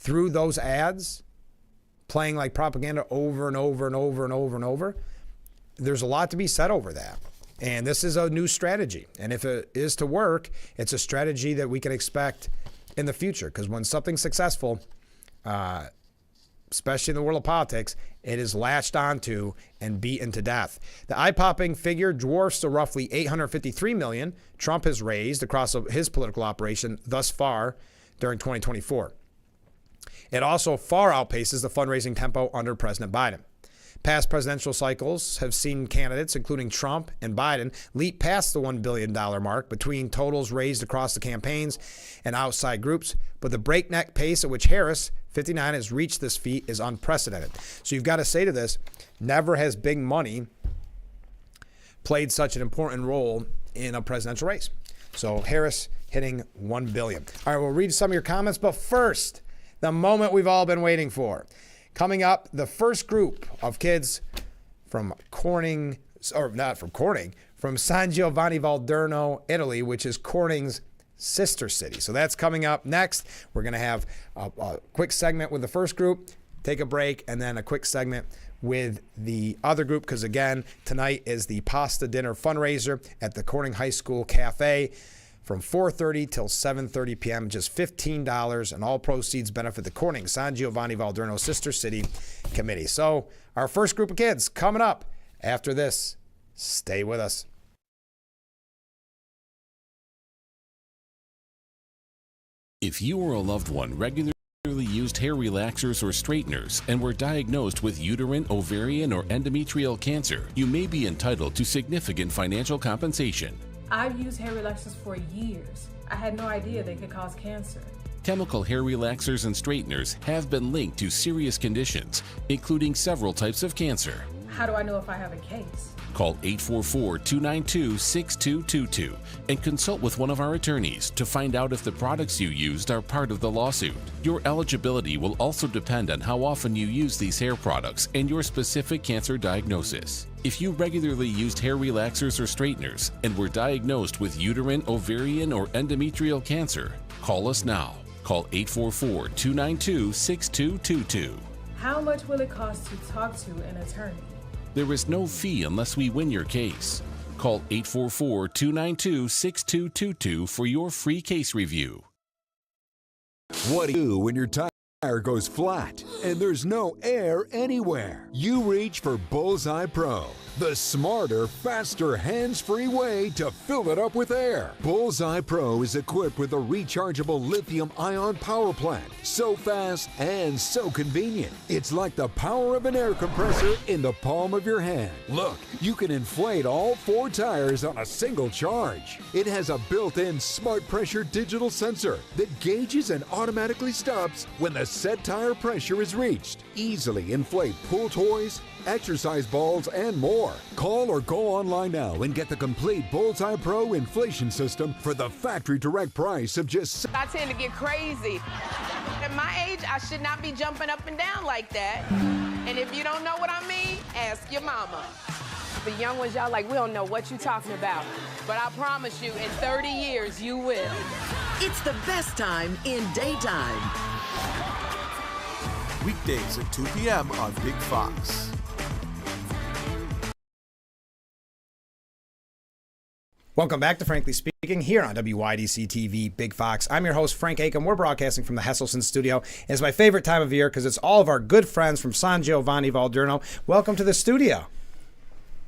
Speaker 1: through those ads, playing like propaganda over and over and over and over and over, there's a lot to be said over that. And this is a new strategy. And if it is to work, it's a strategy that we can expect in the future. Because when something's successful, especially in the world of politics, it is latched onto and beaten to death. The eye-popping figure dwarfs the roughly $853 million Trump has raised across his political operation thus far during 2024. It also far outpaces the fundraising tempo under President Biden. Past presidential cycles have seen candidates, including Trump and Biden, leap past the $1 billion mark between totals raised across the campaigns and outside groups. But the breakneck pace at which Harris, 59, has reached this feat is unprecedented. So you've got to say to this, never has big money played such an important role in a presidential race. So Harris hitting $1 billion. All right, we'll read some of your comments, but first, the moment we've all been waiting for. Coming up, the first group of kids from Corning, or not from Corning, from San Giovanni Valderno, Italy, which is Corning's sister city. So that's coming up next. We're going to have a quick segment with the first group, take a break, and then a quick segment with the other group, because again, tonight is the pasta dinner fundraiser at the Corning High School Cafe from 4:30 till 7:30 p.m., just $15, and all proceeds benefit the Corning San Giovanni Valderno Sister City Committee. So our first group of kids coming up after this. Stay with us.
Speaker 13: If you or a loved one regularly used hair relaxers or straighteners and were diagnosed with uterine, ovarian, or endometrial cancer, you may be entitled to significant financial compensation.
Speaker 4: I've used hair relaxers for years. I had no idea they could cause cancer.
Speaker 13: Chemical hair relaxers and straighteners have been linked to serious conditions, including several types of cancer.
Speaker 4: How do I know if I have a case?
Speaker 13: Call 844-292-6222 and consult with one of our attorneys to find out if the products you used are part of the lawsuit. Your eligibility will also depend on how often you use these hair products and your specific cancer diagnosis. If you regularly used hair relaxers or straighteners and were diagnosed with uterine, ovarian, or endometrial cancer, call us now. Call 844-292-6222.
Speaker 4: How much will it cost to talk to an attorney?
Speaker 13: There is no fee unless we win your case. Call 844-292-6222 for your free case review.
Speaker 14: What do you do when your tire goes flat and there's no air anywhere? You reach for Bullseye Pro, the smarter, faster, hands-free way to fill it up with air. Bullseye Pro is equipped with a rechargeable lithium-ion power plant. So fast and so convenient. It's like the power of an air compressor in the palm of your hand. Look, you can inflate all 4 tires on a single charge. It has a built-in smart pressure digital sensor that gauges and automatically stops when the set tire pressure is reached. Easily inflate pool toys, exercise balls, and more. Call or go online now and get the complete Bullseye Pro inflation system for the factory direct price of just...
Speaker 15: I tend to get crazy. At my age, I should not be jumping up and down like that. And if you don't know what I mean, ask your mama. The young ones, y'all like, we don't know what you're talking about. But I promise you, in 30 years, you will.
Speaker 16: It's the best time in daytime.
Speaker 8: Weekdays at 2 p.m. on Big Fox.
Speaker 1: Welcome back to Frankly Speaking here on WYDC TV Big Fox. I'm your host, Frank Acom. We're broadcasting from the Hesselson studio. It's my favorite time of year because it's all of our good friends from San Giovanni Valderno. Welcome to the studio.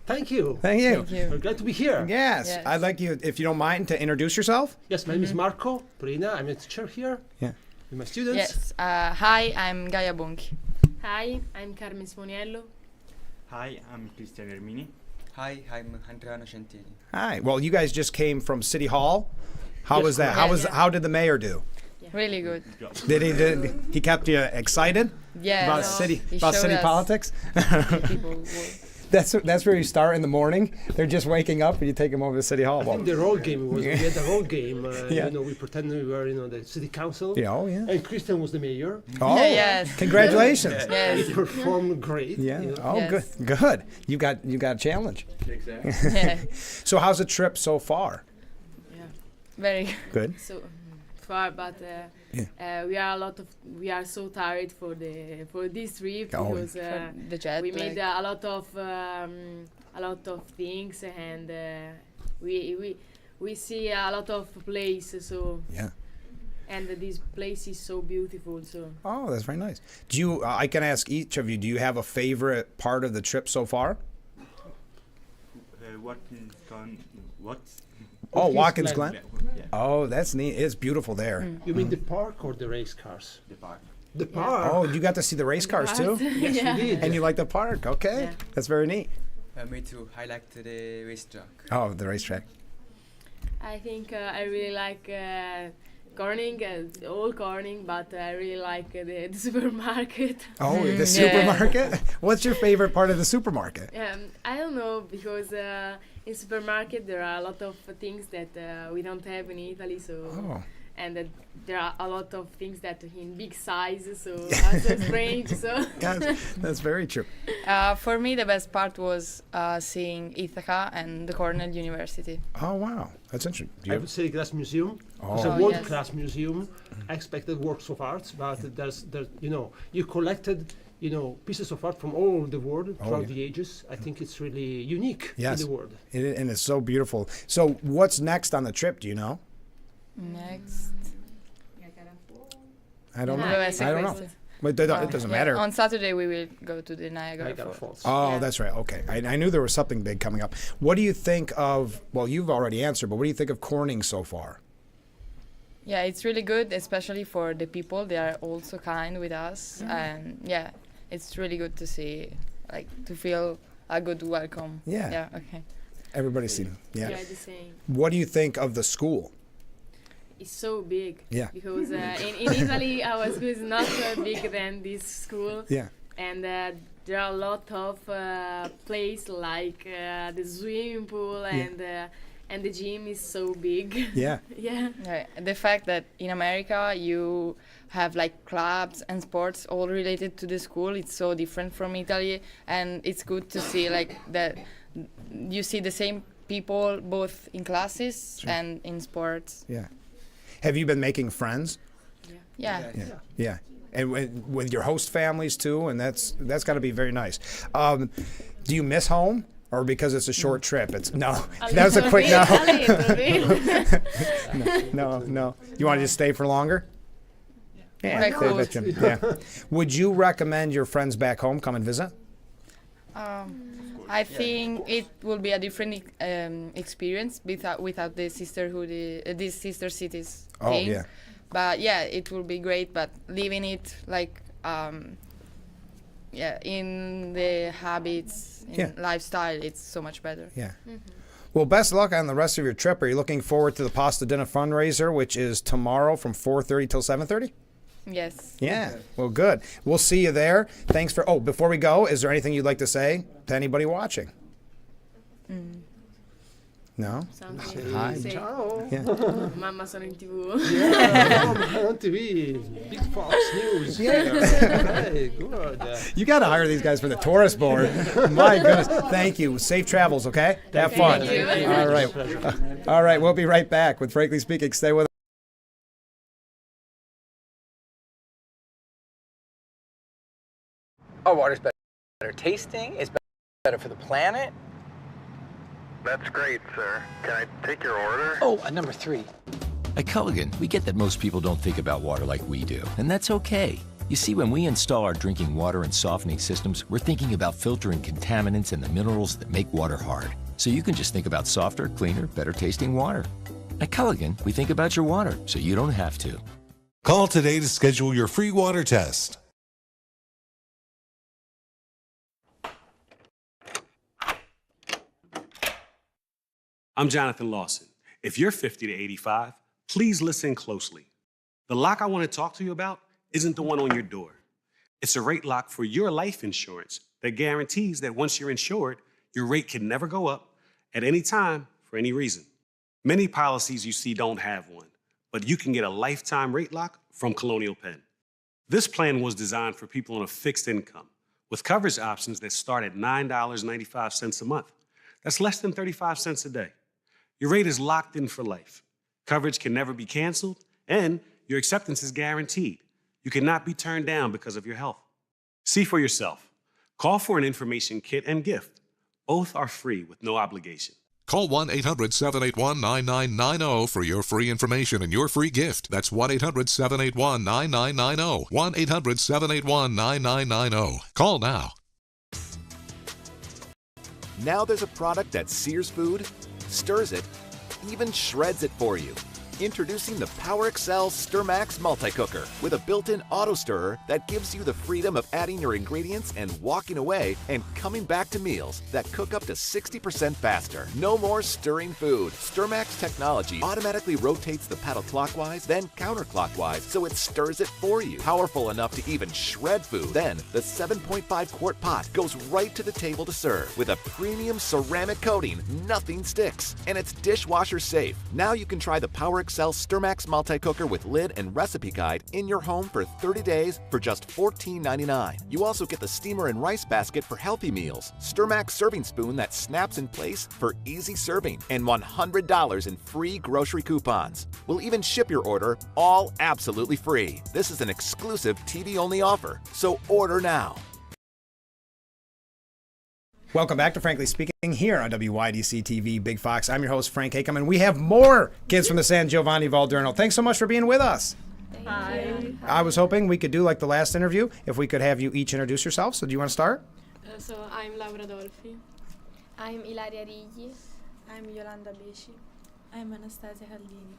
Speaker 17: Thank you.
Speaker 1: Thank you.
Speaker 17: Thank you. We're glad to be here.
Speaker 1: Yes. I'd like you, if you don't mind, to introduce yourself.
Speaker 17: Yes, my name is Marco Prina. I'm a teacher here.
Speaker 1: Yeah.
Speaker 17: With my students.
Speaker 18: Yes. Hi, I'm Gaia Bonchi.
Speaker 20: Hi, I'm Carmen Sponiello.
Speaker 27: Hi, I'm Cristian Ermini.
Speaker 28: Hi, I'm Andreano Gentili.
Speaker 1: Hi. Well, you guys just came from City Hall. How
Speaker 17: Yes,
Speaker 1: was that? How did the mayor do?
Speaker 18: Really good.
Speaker 1: Did he kept you excited?
Speaker 18: Yeah.
Speaker 1: About city politics?
Speaker 18: People
Speaker 1: That's where you start in the morning. They're just waking up and you take them over to City Hall.
Speaker 17: I think the role game was, we had a role game.
Speaker 1: Yeah.
Speaker 17: You know, we pretended we were, the city council.
Speaker 1: Yeah, oh yeah.
Speaker 17: And Christian was the mayor.
Speaker 1: Oh,
Speaker 18: yes.
Speaker 1: Congratulations.
Speaker 18: Yes.
Speaker 17: He performed great.
Speaker 1: Yeah.
Speaker 17: You know.
Speaker 1: Oh,
Speaker 18: Yes.
Speaker 1: good. You got a challenge.
Speaker 27: Exactly.
Speaker 18: Yeah.
Speaker 1: So how's the trip so far?
Speaker 18: Very
Speaker 1: Good.
Speaker 20: So far, but we are so tired for this trip because
Speaker 18: For the jet
Speaker 20: we made
Speaker 18: lag.
Speaker 20: a lot of things and we see a lot of places. So
Speaker 1: yeah.
Speaker 20: And this place is so beautiful. So
Speaker 1: Oh, that's very nice. Do you? I can ask each of you. Do you have a favorite part of the trip so far?
Speaker 27: What?
Speaker 1: Oh, Watkins
Speaker 17: Glen.
Speaker 1: Glen.
Speaker 27: Yeah.
Speaker 1: Oh, that's neat. It's beautiful there.
Speaker 17: You mean the park or the race cars?
Speaker 27: The park.
Speaker 17: The park.
Speaker 1: Oh, you got to see the race cars too?
Speaker 17: Yes,
Speaker 20: Yeah.
Speaker 17: we did.
Speaker 1: And you like the park? Okay,
Speaker 20: Yeah.
Speaker 1: that's very neat.
Speaker 28: Me too. I liked the racetrack.
Speaker 1: Oh, the racetrack.
Speaker 20: I think I really like Corning, all Corning, but I really like the supermarket.
Speaker 1: Oh, the supermarket. What's your favorite part of the supermarket?
Speaker 20: I don't know, because in supermarket there are a lot of things that we don't have in Italy, so and there are a lot of things that in big size, so are so strange. So
Speaker 1: that's very true.
Speaker 18: For me, the best part was seeing Ithaca and the Cornell University.
Speaker 1: Oh wow, that's interesting.
Speaker 17: I would say Glass Museum. It's a world-class museum. I expected works of art, but there's you collected pieces of art from all over the world throughout the ages. I think it's really unique in the world.
Speaker 1: And it's so beautiful. So what's next on the trip? Do you know?
Speaker 18: Next.
Speaker 1: I don't know.
Speaker 18: That's a
Speaker 1: I don't know.
Speaker 18: question.
Speaker 1: But it doesn't matter.
Speaker 18: On Saturday we will go to the Niagara Falls.
Speaker 1: Oh, that's right. Okay. I knew there was something big coming up. What do you think of, well, you've already answered, but what do you think of Corning so far?
Speaker 18: Yeah, it's really good, especially for the people. They are also kind with us. And yeah, it's really good to see, to feel a good welcome.
Speaker 1: Yeah.
Speaker 18: Yeah, okay.
Speaker 1: Everybody's seen. Yeah.
Speaker 20: Yeah, the same.
Speaker 1: What do you think of the school?
Speaker 20: It's so big.
Speaker 1: Yeah.
Speaker 20: Because in Italy our school is not bigger than this school.
Speaker 1: Yeah.
Speaker 20: and there are a lot of places like the swimming pool and the gym is so big.
Speaker 1: Yeah.
Speaker 20: Yeah.
Speaker 18: Right. The fact that in America you have like clubs and sports all related to the school, it's so different from Italy, and it's good to see like that you see the same people both in classes and in sports.
Speaker 1: Yeah. Have you been making friends?
Speaker 18: Yeah.
Speaker 1: Yeah. And with your host families too, and that's got to be very nice. Do you miss home? Or because it's a short trip? It's no. That was a quick no. No. You want to just stay for longer? Yeah.
Speaker 18: Cool.
Speaker 1: Yeah. Would you recommend your friends back home come and visit?
Speaker 18: I think it will be a different experience without the sisterhood, these sister cities thing.
Speaker 1: Yeah.
Speaker 18: But yeah, it will be great. But living it like in the habits, lifestyle, it's so much better.
Speaker 1: Yeah. Well, best of luck on the rest of your trip. Are you looking forward to the Pasta Dinner fundraiser, which is tomorrow from 4:30 till 7:30?
Speaker 18: Yes.
Speaker 1: Yeah. Well, good. We'll see you there. Thanks for. Oh, before we go, is there anything you'd like to say to anybody watching? No?
Speaker 20: Something
Speaker 1: Hi.
Speaker 20: to say.
Speaker 17: Ciao.
Speaker 1: Yeah.
Speaker 20: Mamma sono in TV.
Speaker 17: Yeah, on TV. Big Fox News. Hey, good.
Speaker 1: You got to hire these guys for the tourist board. My goodness. Thank you. Safe travels, okay? Have fun.
Speaker 20: Thank you.
Speaker 1: All right. All right. We'll be right back with Frankly Speaking. Stay with us.
Speaker 2: Our water's better tasting. It's better for the planet.
Speaker 3: That's great, sir. Can I take your order?
Speaker 2: Oh, number 3.
Speaker 11: At Culligan, we get that most people don't think about water like we do, and that's okay. You see, when we install our drinking water and softening systems, we're thinking about filtering contaminants and the minerals that make water hard. So you can just think about softer, cleaner, better tasting water. At Culligan, we think about your water, so you don't have to.
Speaker 19: Call today to schedule your free water test.
Speaker 22: I'm Jonathan Lawson. If you're 50 to 85, please listen closely. The lock I want to talk to you about isn't the one on your door. It's a rate lock for your life insurance that guarantees that once you're insured, your rate can never go up at any time for any reason. Many policies you see don't have one, but you can get a lifetime rate lock from Colonial Penn. This plan was designed for people on a fixed income with coverage options that start at $9.95 a month. That's less than 35 cents a day. Your rate is locked in for life. Coverage can never be canceled, and your acceptance is guaranteed. You cannot be turned down because of your health. See for yourself. Call for an information kit and gift. Both are free with no obligation.
Speaker 23: Call 1-800-781-9990 for your free information and your free gift. That's 1-800-781-9990. 1-800-781-9990. Call now.
Speaker 24: Now there's a product that sears food, stirs it, even shreds it for you. Introducing the PowerXL StirMax Multi-Cooker with a built-in auto stirrer that gives you the freedom of adding your ingredients and walking away and coming back to meals that cook up to 60% faster. No more stirring food. StirMax technology automatically rotates the paddle clockwise, then counterclockwise, so it stirs it for you. Powerful enough to even shred food. Then the 7.5 quart pot goes right to the table to serve. With a premium ceramic coating, nothing sticks. And it's dishwasher safe. Now you can try the PowerXL StirMax Multi-Cooker with lid and recipe guide in your home for 30 days for just $14.99. You also get the steamer and rice basket for healthy meals, StirMax serving spoon that snaps in place for easy serving, and $100 in free grocery coupons. We'll even ship your order all absolutely free. This is an exclusive TV-only offer, so order now.
Speaker 1: Welcome back to Frankly Speaking here on WYDC TV Big Fox. I'm your host, Frank Hakem, and we have more kids from the San Giovanni Valderno. Thanks so much for being with us.
Speaker 20: Hi.
Speaker 1: I was hoping we could do like the last interview, if we could have you each introduce yourselves. So do you want to start?
Speaker 20: So I'm Laura Dolfi.
Speaker 25: I'm Ilaria Righi. I'm Yolanda Besci. I'm Anastasia Haldini.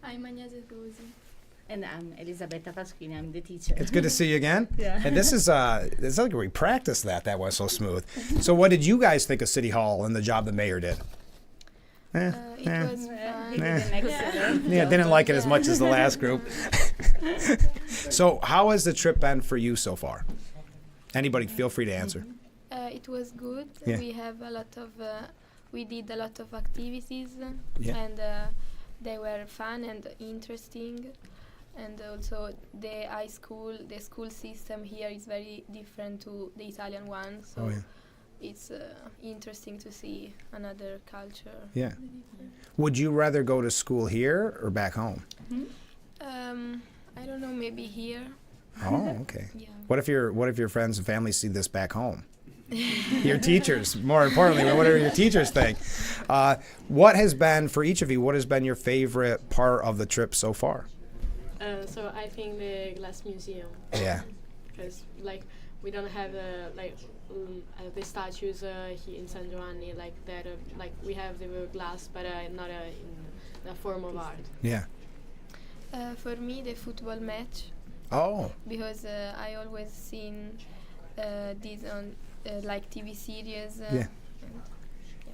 Speaker 25: I'm Agnese Rosi.
Speaker 26: And I'm Elisabetta Pasquini. I'm the teacher.
Speaker 1: It's good to see you again.
Speaker 26: Yeah.
Speaker 1: And this is it's like we practiced that. That was so smooth. So what did you guys think of City Hall and the job the mayor did?
Speaker 25: It was fun.
Speaker 1: Didn't like it as much as the last group. So how has the trip been for you so far? Anybody, feel free to answer.
Speaker 25: It was good.
Speaker 1: Yeah.
Speaker 25: We have a lot of, we did a lot of activities,
Speaker 1: Yeah.
Speaker 25: and they were fun and interesting. And also the school system here is very different to the Italian one. So it's interesting to see another culture.
Speaker 1: Yeah. Would you rather go to school here or back home?
Speaker 25: I don't know, maybe here.
Speaker 1: Oh, okay.
Speaker 25: Yeah.
Speaker 1: What if your friends and family see this back home? Your teachers, more importantly, what do your teachers think? What has been, for each of you, what has been your favorite part of the trip so far?
Speaker 20: So I think the glass museum.
Speaker 1: Yeah.
Speaker 20: Because like we don't have the statues here in San Giovanni like that. Like we have the glass, but not in the form of art.
Speaker 1: Yeah.
Speaker 25: For me, the football match.
Speaker 1: Oh.
Speaker 25: Because I always seen these on like TV series.
Speaker 1: Yeah.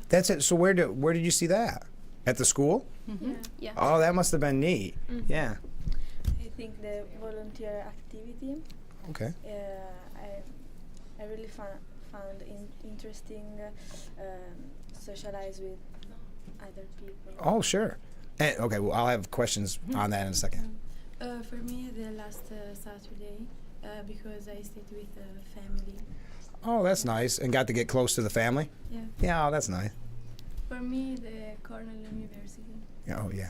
Speaker 1: That's it. So where did you see that? At the school?
Speaker 25: Mm-hmm. Yeah.
Speaker 1: Oh, that must have been neat.
Speaker 25: Mm-hmm.
Speaker 1: Yeah.
Speaker 4: I think the volunteer activity.
Speaker 1: Okay.
Speaker 4: I really found interesting socialize with other people.
Speaker 1: Oh, sure. And, okay, well, I'll have questions on that in a second.
Speaker 25: For me, the last Saturday, because I stayed with family.
Speaker 1: Oh, that's nice. And got to get close to the family?
Speaker 25: Yeah.
Speaker 1: Yeah, oh, that's nice.
Speaker 25: For me, the Cornell University.
Speaker 1: Oh, yeah.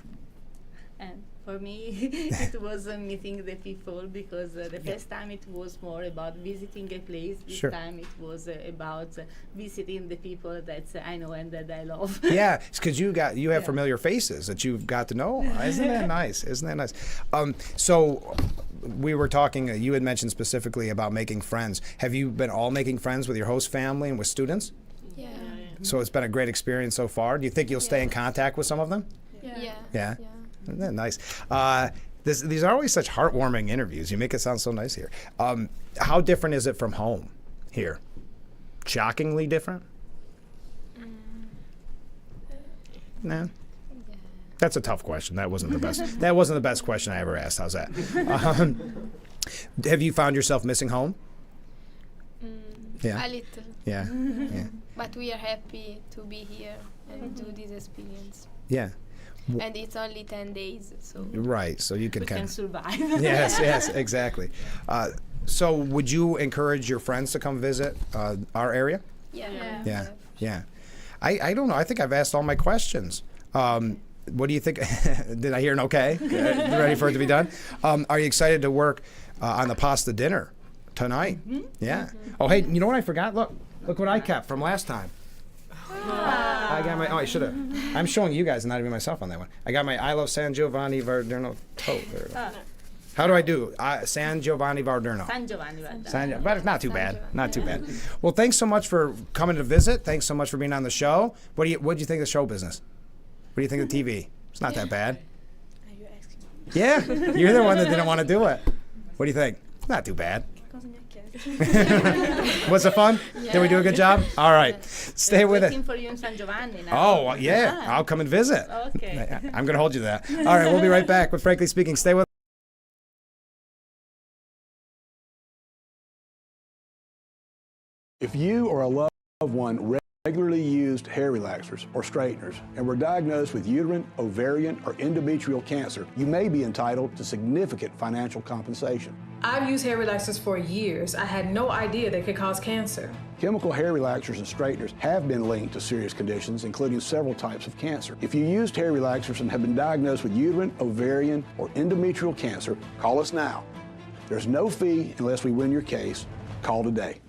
Speaker 26: And for me, it was meeting the people because the first time it was more about visiting a place. This time it was about visiting the people that I know and that I love.
Speaker 1: Yeah, it's because you have familiar faces that you've got to know. Isn't that nice? Isn't that nice? So we were talking, you had mentioned specifically about making friends. Have you been all making friends with your host family and with students?
Speaker 25: Yeah.
Speaker 1: So it's been a great experience so far. Do you think you'll stay in contact with some of them?
Speaker 25: Yeah.
Speaker 1: Yeah. Isn't that nice? These are always such heartwarming interviews. You make it sound so nice here. How different is it from home here? Shockingly different? No. That's a tough question. That wasn't the best. That wasn't the best question I ever asked. How's that? Have you found yourself missing home? Yeah.
Speaker 25: A little.
Speaker 1: Yeah. Yeah.
Speaker 25: But we are happy to be here and do this experience.
Speaker 1: Yeah.
Speaker 25: And it's only 10 days, so.
Speaker 1: Right, so you can
Speaker 26: We
Speaker 1: kind
Speaker 26: can
Speaker 1: of
Speaker 26: survive.
Speaker 1: yes, exactly. So would you encourage your friends to come visit our area?
Speaker 25: Yeah.
Speaker 1: Yeah. I don't know. I think I've asked all my questions. What do you think? Did I hear an okay? Ready for it to be done? Are you excited to work on the pasta dinner tonight? Yeah. Oh, hey, you know what I forgot? Look what I kept from last time. I got my. Oh, I should have. I'm showing you guys, not even myself on that one. I got my I Love San Giovanni Varderno tote. How do I do? San Giovanni Varderno.
Speaker 26: San Giovanni Varderno.
Speaker 1: But it's not too bad. Not too bad. Well, thanks so much for coming to visit. Thanks so much for being on the show. What do you think of the show business? What do you think of TV? It's not that bad.
Speaker 4: Are you asking?
Speaker 1: Yeah, you're the one that didn't want to do it. What do you think? It's not too bad. Was it fun? Did we do a good job? All right. Stay with it.
Speaker 26: Waiting for you in San Giovanni now.
Speaker 1: Oh, yeah. I'll come and visit.
Speaker 26: Okay.
Speaker 1: I'm going to hold you to that. All right. We'll be right back with Frankly Speaking. Stay with
Speaker 5: If you or a loved one regularly used hair relaxers or straighteners and were diagnosed with uterine, ovarian, or endometrial cancer, you may be entitled to significant financial compensation.
Speaker 6: I've used hair relaxers for years. I had no idea they could cause cancer.
Speaker 5: Chemical hair relaxers and straighteners have been linked to serious conditions, including several types of cancer. If you used hair relaxers and have been diagnosed with uterine, ovarian, or endometrial cancer, call us now. There's no fee unless we win your case. Call today.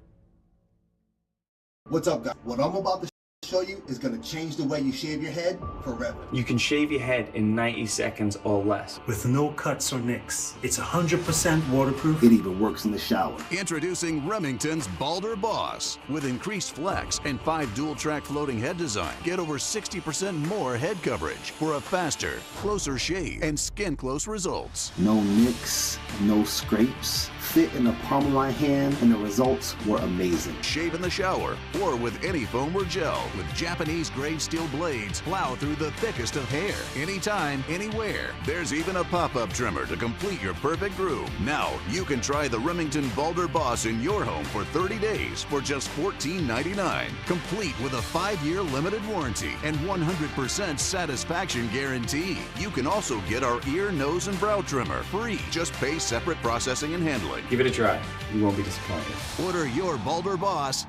Speaker 7: What's up, guys? What I'm about to show you is going to change the way you shave your head forever.
Speaker 9: You can shave your head in 90 seconds or less.
Speaker 10: With no cuts or nicks. It's 100% waterproof.
Speaker 7: It even works in the shower.
Speaker 12: Introducing Remington's Balder Boss. With increased flex and 5 dual-track floating head design, get over 60% more head coverage for a faster, closer shave and skin-close results.
Speaker 7: No nicks, no scrapes. Fit in the palm of my hand, and the results were amazing.
Speaker 12: Shave in the shower or with any foam or gel. with Japanese grade steel blades plow through the thickest of hair. Anytime, anywhere. There's even a pop-up trimmer to complete your perfect groom. Now, you can try the Remington Balder Boss in your home for 30 days for just $14.99. Complete with a 5-year limited warranty and 100% satisfaction guarantee. You can also get our ear, nose, and brow trimmer free. Just pay separate processing and handling.
Speaker 9: Give it a try. You won't be disappointed.
Speaker 12: Order your Balder Boss.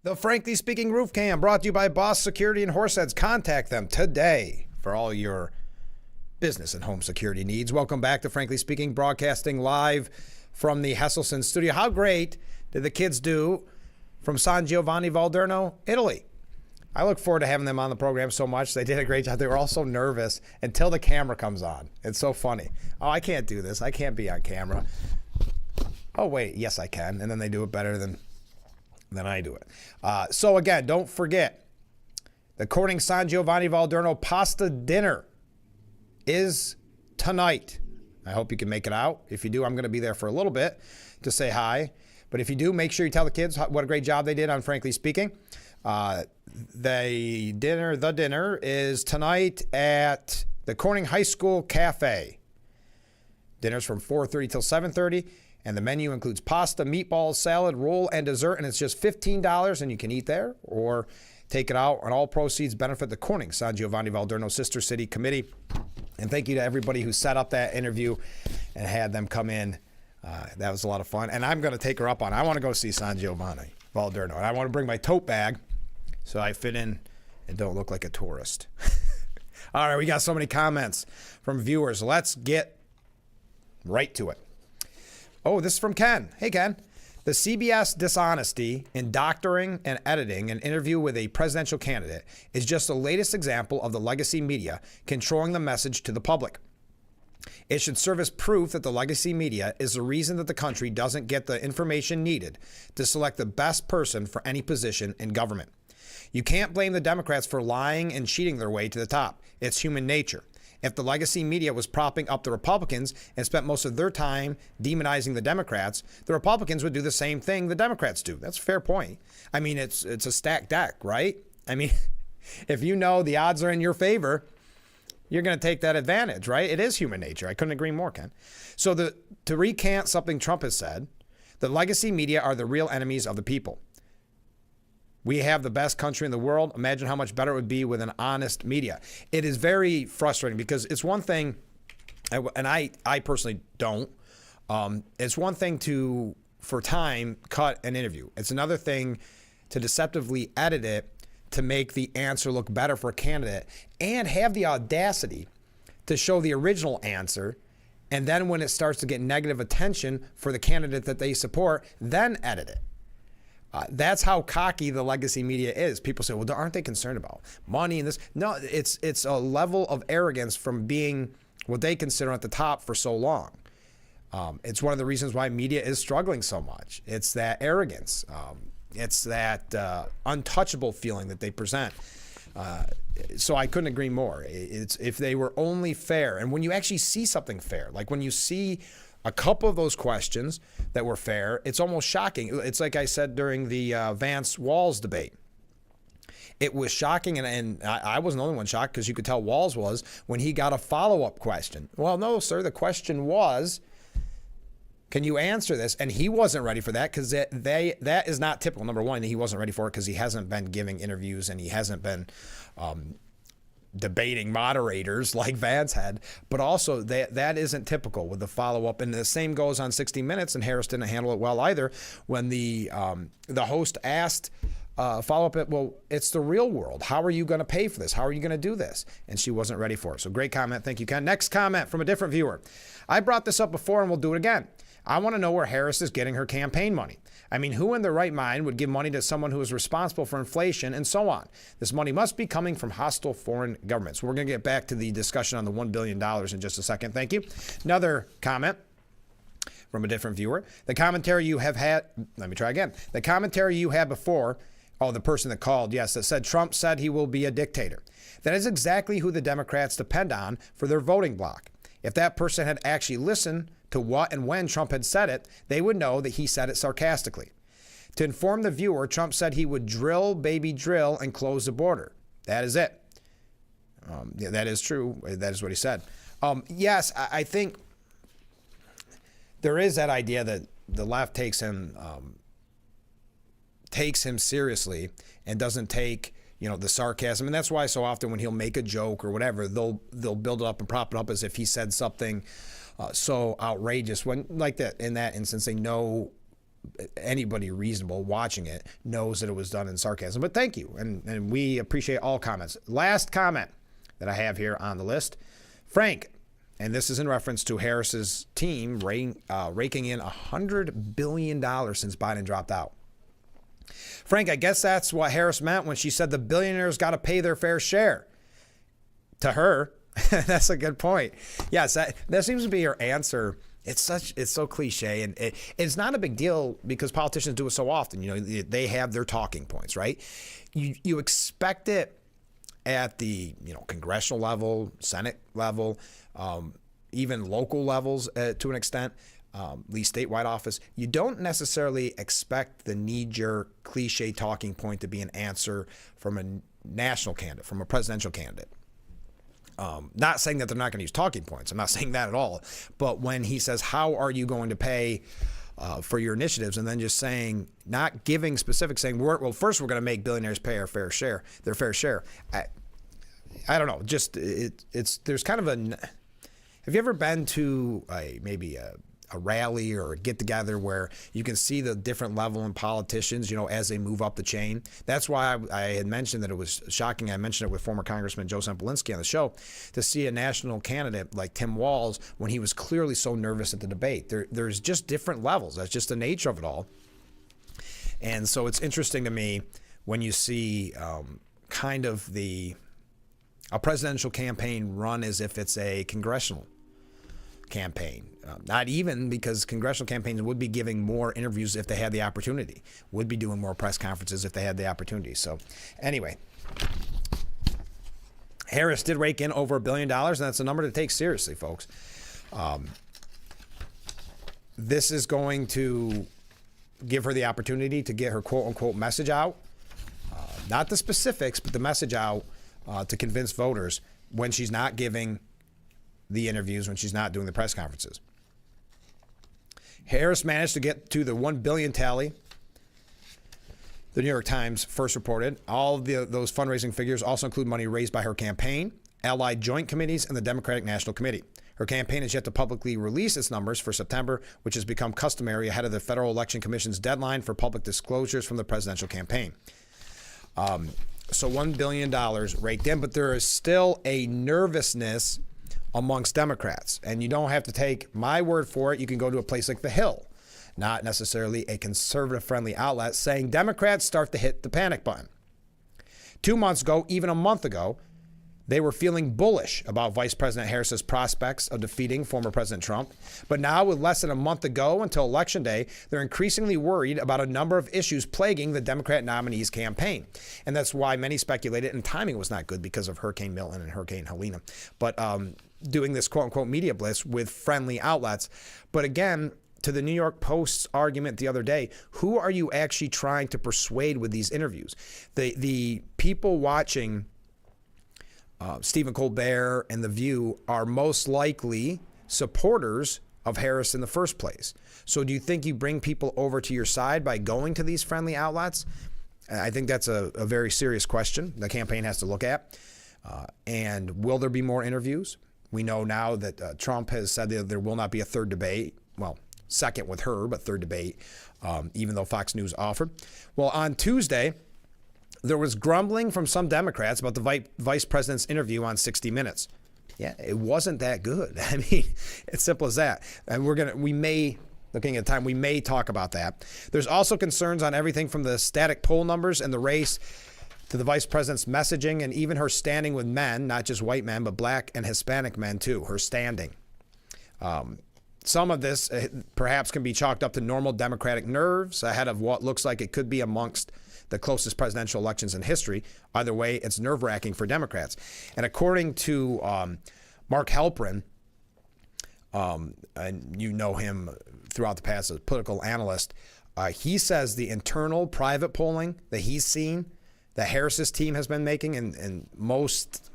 Speaker 1: The Frankly Speaking Roof Cam brought to you by Boss Security and Horseheads. Contact them today for all your business and home security needs. Welcome back to Frankly Speaking, broadcasting live from the Hesselson studio. How great did the kids do from San Giovanni Valderno, Italy? I look forward to having them on the program so much. They did a great job. They were all so nervous until the camera comes on. It's so funny. Oh, I can't do this. I can't be on camera. Oh, wait. Yes, I can. And then they do it better than I do it. So, again, don't forget, the Corning San Giovanni Valderno pasta dinner is tonight. I hope you can make it out. If you do, I'm going to be there for a little bit to say hi. But if you do, make sure you tell the kids what a great job they did on Frankly Speaking. The dinner is tonight at the Corning High School Cafe. Dinner's from 4:30 till 7:30, and the menu includes pasta, meatballs, salad, roll, and dessert, and it's just $15, and you can eat there or take it out, and all proceeds benefit the Corning San Giovanni Valderno Sister City Committee. And thank you to everybody who set up that interview and had them come in. That was a lot of fun, and I'm going to take her up on it. I want to go see San Giovanni Valderno, and I want to bring my tote bag so I fit in and don't look like a tourist. All right, we got so many comments from viewers. Let's get right to it. Oh, this is from Ken. Hey, Ken. The CBS dishonesty in doctoring and editing an interview with a presidential candidate is just the latest example of the legacy media controlling the message to the public. It should serve as proof that the legacy media is the reason that the country doesn't get the information needed to select the best person for any position in government. You can't blame the Democrats for lying and cheating their way to the top. It's human nature. If the legacy media was propping up the Republicans and spent most of their time demonizing the Democrats, the Republicans would do the same thing the Democrats do. That's a fair point. I mean, it's a stacked deck, right? I mean, if you know the odds are in your favor, you're going to take that advantage, right? It is human nature. I couldn't agree more, Ken. So to recant something Trump has said, the legacy media are the real enemies of the people. We have the best country in the world. Imagine how much better it would be with an honest media. It is very frustrating because it's one thing, and I personally don't, it's one thing to, for time, cut an interview. It's another thing to deceptively edit it to make the answer look better for a candidate and have the audacity to show the original answer. And then when it starts to get negative attention for the candidate that they support, then edit it. That's how cocky the legacy media is. People say, well, aren't they concerned about money and this? No, it's a level of arrogance from being what they consider at the top for so long. It's one of the reasons why media is struggling so much. It's that arrogance. It's that untouchable feeling that they present. So I couldn't agree more. It's if they were only fair, and when you actually see something fair, like when you see a couple of those questions that were fair, it's almost shocking. It's like I said during the Vance-Walz debate. It was shocking, and I wasn't the only one shocked because you could tell Walz was when he got a follow-up question. Well, no, sir, the question was, can you answer this? And he wasn't ready for that because that is not typical. Number one, he wasn't ready for it because he hasn't been giving interviews and he hasn't been debating moderators like Vance had. But also, that isn't typical with the follow-up. And the same goes on 60 Minutes, and Harris didn't handle it well either. When the host asked follow-up, well, it's the real world. How are you going to pay for this? How are you going to do this? And she wasn't ready for it. So great comment. Thank you, Ken. Next comment from a different viewer. I brought this up before, and we'll do it again. I want to know where Harris is getting her campaign money. I mean, who in their right mind would give money to someone who is responsible for inflation and so on? This money must be coming from hostile foreign governments. We're going to get back to the discussion on the $1 billion in just a second. Thank you. Another comment from a different viewer. The commentary you have had, let me try again. The commentary you had before, the person that called, yes, that said Trump said he will be a dictator. That is exactly who the Democrats depend on for their voting bloc. If that person had actually listened to what and when Trump had said it, they would know that he said it sarcastically. To inform the viewer, Trump said he would drill, baby, drill, and close the border. That is it. Yeah, that is true. That is what he said. Yes, I think there is that idea that the left takes him seriously and doesn't take, the sarcasm. And that's why so often when he'll make a joke or whatever, they'll build it up and prop it up as if he said something so outrageous. When like that, in that instance, they know anybody reasonable watching it knows that it was done in sarcasm. But thank you, and we appreciate all comments. Last comment that I have here on the list, Frank, and this is in reference to Harris's team raking in $100 billion since Biden dropped out. Frank, I guess that's what Harris meant when she said the billionaires got to pay their fair share. To her, that's a good point. Yes, that seems to be her answer. It's so cliche, and it's not a big deal because politicians do it so often. They have their talking points, right? You expect it at the congressional level, Senate level, even local levels to an extent, at least statewide office. You don't necessarily expect the knee-jerk cliche talking point to be an answer from a national candidate, from a presidential candidate. Not saying that they're not going to use talking points. I'm not saying that at all. But when he says, how are you going to pay for your initiatives, and then just saying, not giving specifics, saying, first we're going to make billionaires pay their fair share. I don't know. Just there's kind of have you ever been to maybe a rally or a get-together where you can see the different level in politicians, as they move up the chain? That's why I had mentioned that it was shocking. I mentioned it with former Congressman Joe Sempolinski on the show, to see a national candidate like Tim Walz when he was clearly so nervous at the debate. There's just different levels. That's just the nature of it all. And so it's interesting to me when you see kind of a presidential campaign run as if it's a congressional campaign. Not even, because congressional campaigns would be giving more interviews if they had the opportunity, would be doing more press conferences if they had the opportunity. So anyway, Harris did rake in over $1 billion, and that's a number to take seriously, folks. This is going to give her the opportunity to get her quote-unquote message out. Not the specifics, but the message out to convince voters when she's not giving the interviews, when she's not doing the press conferences. Harris managed to get to the 1 billion tally. The New York Times first reported all of those fundraising figures also include money raised by her campaign, allied joint committees, and the Democratic National Committee. Her campaign has yet to publicly release its numbers for September, which has become customary ahead of the Federal Election Commission's deadline for public disclosures from the presidential campaign. So $1 billion raked in, but there is still a nervousness amongst Democrats. And you don't have to take my word for it. You can go to a place like The Hill, not necessarily a conservative-friendly outlet, saying Democrats start to hit the panic button. 2 months ago, even a month ago, they were feeling bullish about Vice President Harris's prospects of defeating former President Trump. But now, with less than a month to go until Election Day, they're increasingly worried about a number of issues plaguing the Democrat nominee's campaign. And that's why many speculated, and timing was not good because of Hurricane Milton and Hurricane Helena, but doing this quote-unquote media blitz with friendly outlets. But again, to the New York Post's argument the other day, who are you actually trying to persuade with these interviews? The people watching Stephen Colbert and The View are most likely supporters of Harris in the first place. So do you think you bring people over to your side by going to these friendly outlets? I think that's a very serious question the campaign has to look at. And will there be more interviews? We know now that Trump has said that there will not be a third debate. Well, second with her, but third debate, even though Fox News offered. Well, on Tuesday, there was grumbling from some Democrats about the vice president's interview on 60 Minutes. Yeah, it wasn't that good. I mean, it's simple as that. And we may talk about that. There's also concerns on everything from the static poll numbers and the race to the vice president's messaging and even her standing with men, not just white men, but black and Hispanic men too, her standing. Some of this perhaps can be chalked up to normal Democratic nerves ahead of what looks like it could be amongst the closest presidential elections in history. Either way, it's nerve-wracking for Democrats. And according to Mark Halperin, and you know him throughout the past as a political analyst. He says the internal private polling that he's seen, that Harris's team has been making, and most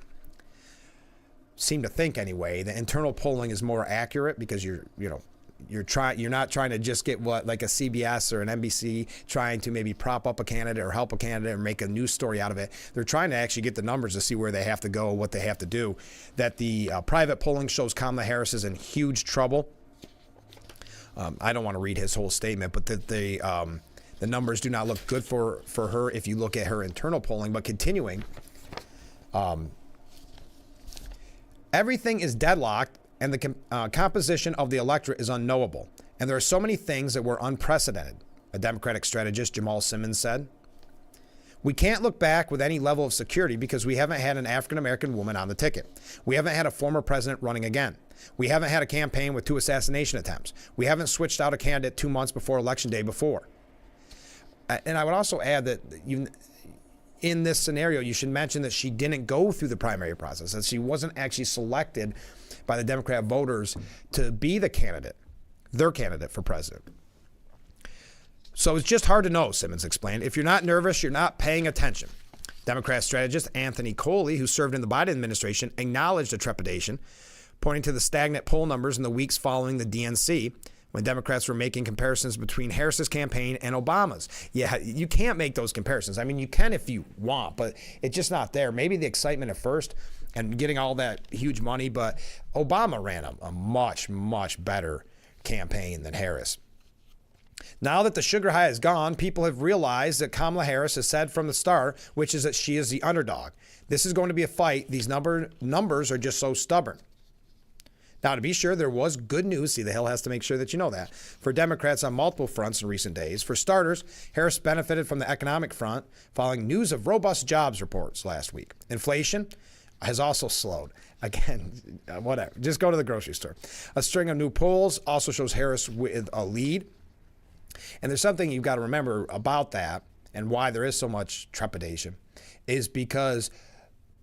Speaker 1: seem to think anyway, the internal polling is more accurate because you're not trying to just get what, like a CBS or an NBC trying to maybe prop up a candidate or help a candidate or make a news story out of it. They're trying to actually get the numbers to see where they have to go, what they have to do. That the private polling shows Kamala Harris is in huge trouble. I don't want to read his whole statement, but that the numbers do not look good for her if you look at her internal polling. But continuing, everything is deadlocked, and the composition of the electorate is unknowable. And there are so many things that were unprecedented, a Democratic strategist, Jamal Simmons, said. We can't look back with any level of security because we haven't had an African-American woman on the ticket. We haven't had a former president running again. We haven't had a campaign with 2 assassination attempts. We haven't switched out a candidate 2 months before Election Day before. And I would also add that in this scenario, you should mention that she didn't go through the primary process, that she wasn't actually selected by the Democrat voters to be the candidate, their candidate for president. So it's just hard to know, Simmons explained. If you're not nervous, you're not paying attention. Democrat strategist Anthony Coley, who served in the Biden administration, acknowledged the trepidation, pointing to the stagnant poll numbers in the weeks following the DNC, when Democrats were making comparisons between Harris's campaign and Obama's. Yeah, you can't make those comparisons. I mean, you can if you want, but it's just not there. Maybe the excitement at first and getting all that huge money, but Obama ran a much, much better campaign than Harris. Now that the sugar high is gone, people have realized that Kamala Harris has said from the start, which is that she is the underdog. This is going to be a fight. These numbers are just so stubborn. Now, to be sure, there was good news. See, the Hill has to make sure that you know that. For Democrats on multiple fronts in recent days. For starters, Harris benefited from the economic front following news of robust jobs reports last week. Inflation has also slowed. Again, whatever. Just go to the grocery store. A string of new polls also shows Harris with a lead. And there's something you've got to remember about that and why there is so much trepidation is because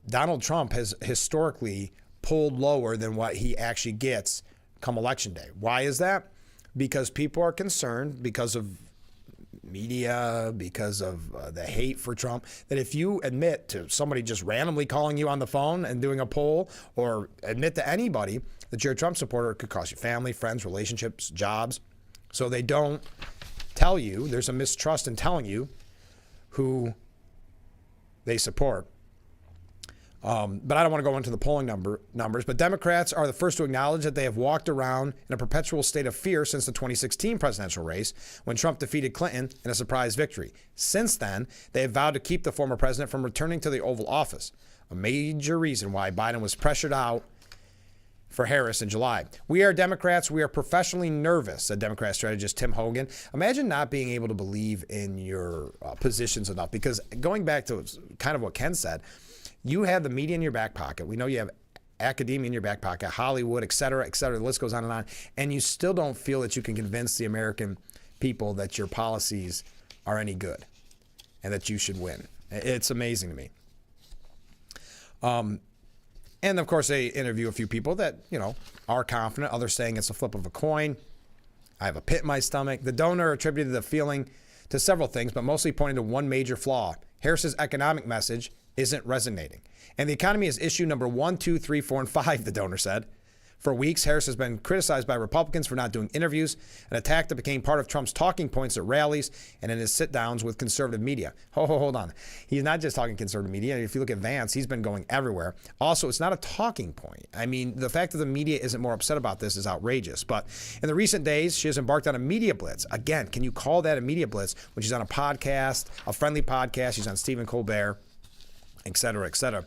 Speaker 1: Donald Trump has historically pulled lower than what he actually gets come election day. Why is that? Because people are concerned because of media, because of the hate for Trump, that if you admit to somebody just randomly calling you on the phone and doing a poll, or admit to anybody that you're a Trump supporter, it could cost you family, friends, relationships, jobs. So they don't tell you. There's a mistrust in telling you who they support. But I don't want to go into the polling numbers, but Democrats are the first to acknowledge that they have walked around in a perpetual state of fear since the 2016 presidential race when Trump defeated Clinton in a surprise victory. Since then, they have vowed to keep the former president from returning to the Oval Office, a major reason why Biden was pressured out for Harris in July. We are Democrats. We are professionally nervous, said Democrat strategist Tim Hogan. Imagine not being able to believe in your positions enough, because going back to kind of what Ken said, you have the media in your back pocket. We know you have academia in your back pocket, Hollywood, et cetera, et cetera. The list goes on, and you still don't feel that you can convince the American people that your policies are any good and that you should win. It's amazing to me. And of course, they interview a few people that, are confident. Others saying it's a flip of a coin. I have a pit in my stomach. The donor attributed the feeling to several things, but mostly pointing to one major flaw. Harris's economic message isn't resonating. And the economy is issue number 1, 2, 3, 4, and 5, the donor said. For weeks, Harris has been criticized by Republicans for not doing interviews, an attack that became part of Trump's talking points at rallies and in his sit-downs with conservative media. Hold on. He's not just talking conservative media. If you look at Vance, he's been going everywhere. Also, it's not a talking point. I mean, the fact that the media isn't more upset about this is outrageous. But in the recent days, she has embarked on a media blitz. Again, can you call that a media blitz when she's on a podcast, a friendly podcast, she's on Stephen Colbert, et cetera, et cetera.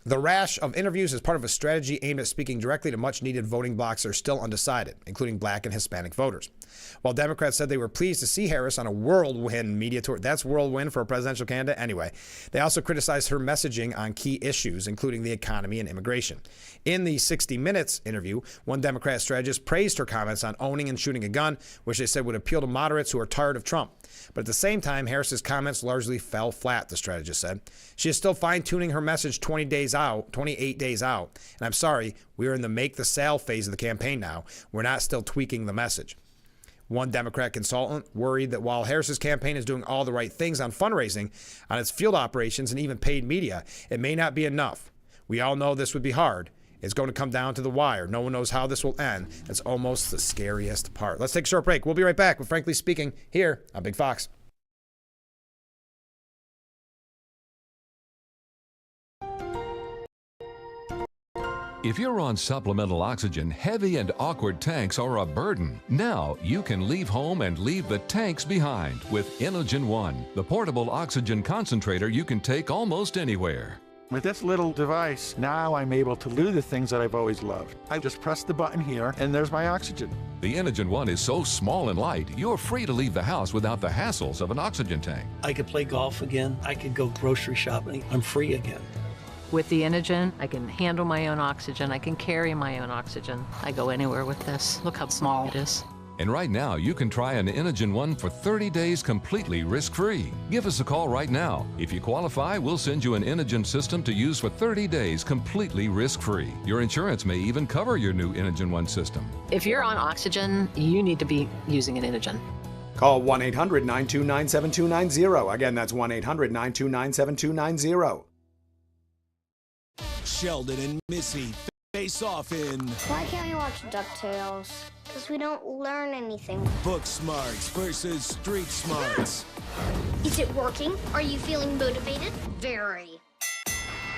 Speaker 1: The rash of interviews is part of a strategy aimed at speaking directly to much-needed voting blocs that are still undecided, including Black and Hispanic voters. While Democrats said they were pleased to see Harris on a whirlwind media tour, that's whirlwind for a presidential candidate anyway, they also criticized her messaging on key issues, including the economy and immigration. In the 60 Minutes interview, one Democrat strategist praised her comments on owning and shooting a gun, which they said would appeal to moderates who are tired of Trump. But at the same time, Harris's comments largely fell flat, the strategist said. She is still fine-tuning her message 28 days out. And I'm sorry, we are in the make the sale phase of the campaign now. We're not still tweaking the message. One Democrat consultant worried that while Harris's campaign is doing all the right things on fundraising, on its field operations, and even paid media, it may not be enough. We all know this would be hard. It's going to come down to the wire. No one knows how this will end. That's almost the scariest part. Let's take a short break. We'll be right back with Frankly Speaking here on Big Fox.
Speaker 8: If you're on supplemental oxygen, heavy and awkward tanks are a burden. Now you can leave home and leave the tanks behind with Inogen One, the portable oxygen concentrator you can take almost anywhere.
Speaker 13: With this little device, now I'm able to do the things that I've always loved. I just press the button here, and there's my oxygen.
Speaker 8: The Inogen One is so small and light, you're free to leave the house without the hassles of an oxygen tank.
Speaker 14: I could play golf again. I could go grocery shopping. I'm free again.
Speaker 15: With the Inogen, I can handle my own oxygen. I can carry my own oxygen. I go anywhere with this. Look how small it is.
Speaker 8: And right now, you can try an Inogen One for 30 days completely risk-free. Give us a call right now. If you qualify, we'll send you an Inogen system to use for 30 days completely risk-free. Your insurance may even cover your new Inogen One system.
Speaker 15: If you're on oxygen, you need to be using an Inogen.
Speaker 16: Call 1-800-929-7290. Again, that's 1-800-929-7290.
Speaker 21: Sheldon and Missy face off in...
Speaker 27: Why can't we watch DuckTales? Because we don't learn anything.
Speaker 21: Book smarts versus street smarts.
Speaker 27: Is it working? Are you feeling motivated? Very.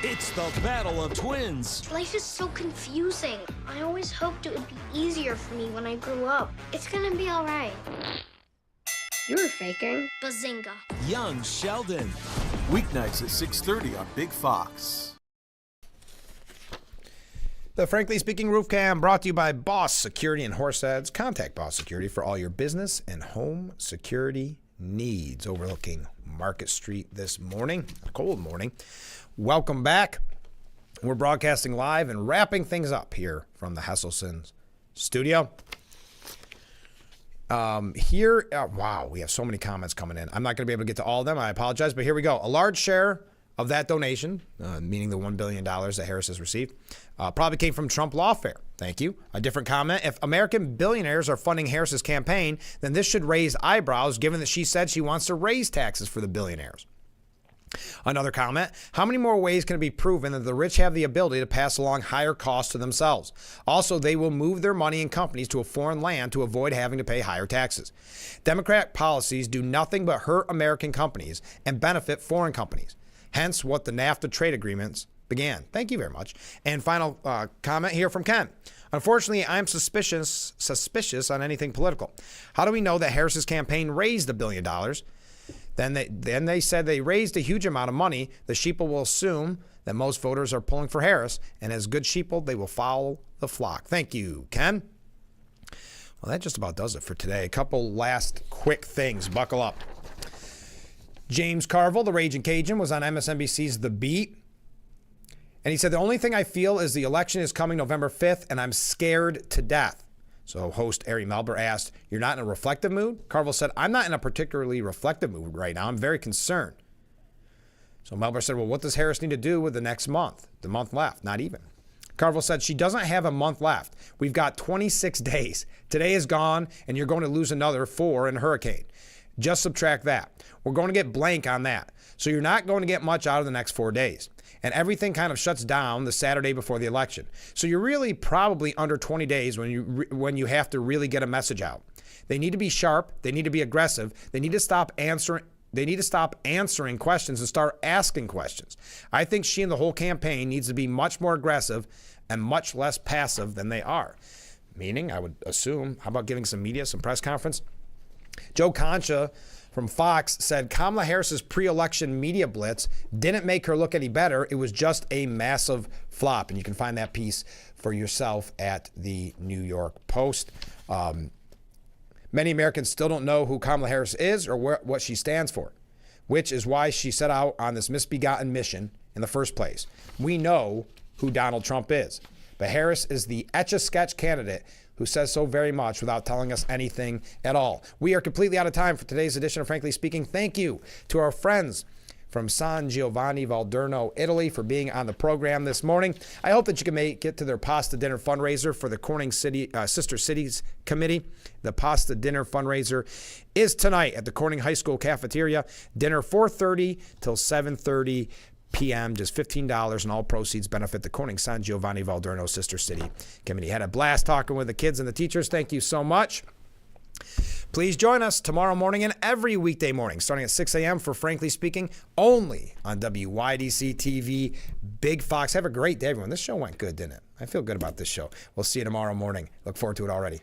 Speaker 21: It's the battle of twins.
Speaker 27: Life is so confusing. I always hoped it would be easier for me when I grew up. It's gonna be all right. You were faking. Bazinga.
Speaker 21: Young Sheldon. Weeknights at 6:30 on Big Fox.
Speaker 1: The Frankly Speaking Roof Cam brought to you by Boss Security in Horseheads. Contact Boss Security for all your business and home security needs. Overlooking Market Street this morning, a cold morning. Welcome back. We're broadcasting live and wrapping things up here from the Hesselson's studio. Wow, we have so many comments coming in. I'm not going to be able to get to all of them. I apologize, but here we go. A large share of that donation, meaning the $1 billion that Harris has received, probably came from Trump lawfare. Thank you. A different comment. If American billionaires are funding Harris's campaign, then this should raise eyebrows, given that she said she wants to raise taxes for the billionaires. Another comment. How many more ways can it be proven that the rich have the ability to pass along higher costs to themselves? Also, they will move their money and companies to a foreign land to avoid having to pay higher taxes. Democrat policies do nothing but hurt American companies and benefit foreign companies. Hence what the NAFTA trade agreements began. Thank you very much. And final comment here from Ken. Unfortunately, I'm suspicious on anything political. How do we know that Harris's campaign raised $1 billion? Then they said they raised a huge amount of money. The sheeple will assume that most voters are pulling for Harris, and as good sheeple, they will follow the flock. Thank you, Ken. Well, that just about does it for today. A couple last quick things. Buckle up. James Carville, the Raging Cajun, was on MSNBC's The Beat. And he said, the only thing I feel is the election is coming November 5th, and I'm scared to death. So host Ari Melber asked, you're not in a reflective mood? Carville said, I'm not in a particularly reflective mood right now. I'm very concerned. So Melber said, well, what does Harris need to do with the next month? The month left, not even. Carville said, she doesn't have a month left. We've got 26 days. Today is gone, and you're going to lose another 4 in a hurricane. Just subtract that. We're going to get blank on that. So you're not going to get much out of the next 4 days. And everything kind of shuts down the Saturday before the election. So you're really probably under 20 days when you have to really get a message out. They need to be sharp. They need to be aggressive. They need to stop answering questions and start asking questions. I think she and the whole campaign needs to be much more aggressive and much less passive than they are. Meaning, I would assume, how about giving some media, some press conference? Joe Concha from Fox said Kamala Harris's pre-election media blitz didn't make her look any better. It was just a massive flop. And you can find that piece for yourself at the New York Post. Many Americans still don't know who Kamala Harris is or what she stands for, which is why she set out on this misbegotten mission in the first place. We know who Donald Trump is, but Harris is the Etch-a-Sketch candidate who says so very much without telling us anything at all. We are completely out of time for today's edition of Frankly Speaking. Thank you to our friends from San Giovanni Valderno, Italy, for being on the program this morning. I hope that you can make it to their pasta dinner fundraiser for the Corning City Sister Cities Committee. The pasta dinner fundraiser is tonight at the Corning High School cafeteria. Dinner 4:30 till 7:30 p.m., just $15, and all proceeds benefit the Corning San Giovanni Valderno Sister City Committee. Had a blast talking with the kids and the teachers. Thank you so much. Please join us tomorrow morning and every weekday morning, starting at 6 a.m. for Frankly Speaking, only on WYDC TV, Big Fox. Have a great day, everyone. This show went good, didn't it? I feel good about this show. We'll see you tomorrow morning. Look forward to it already.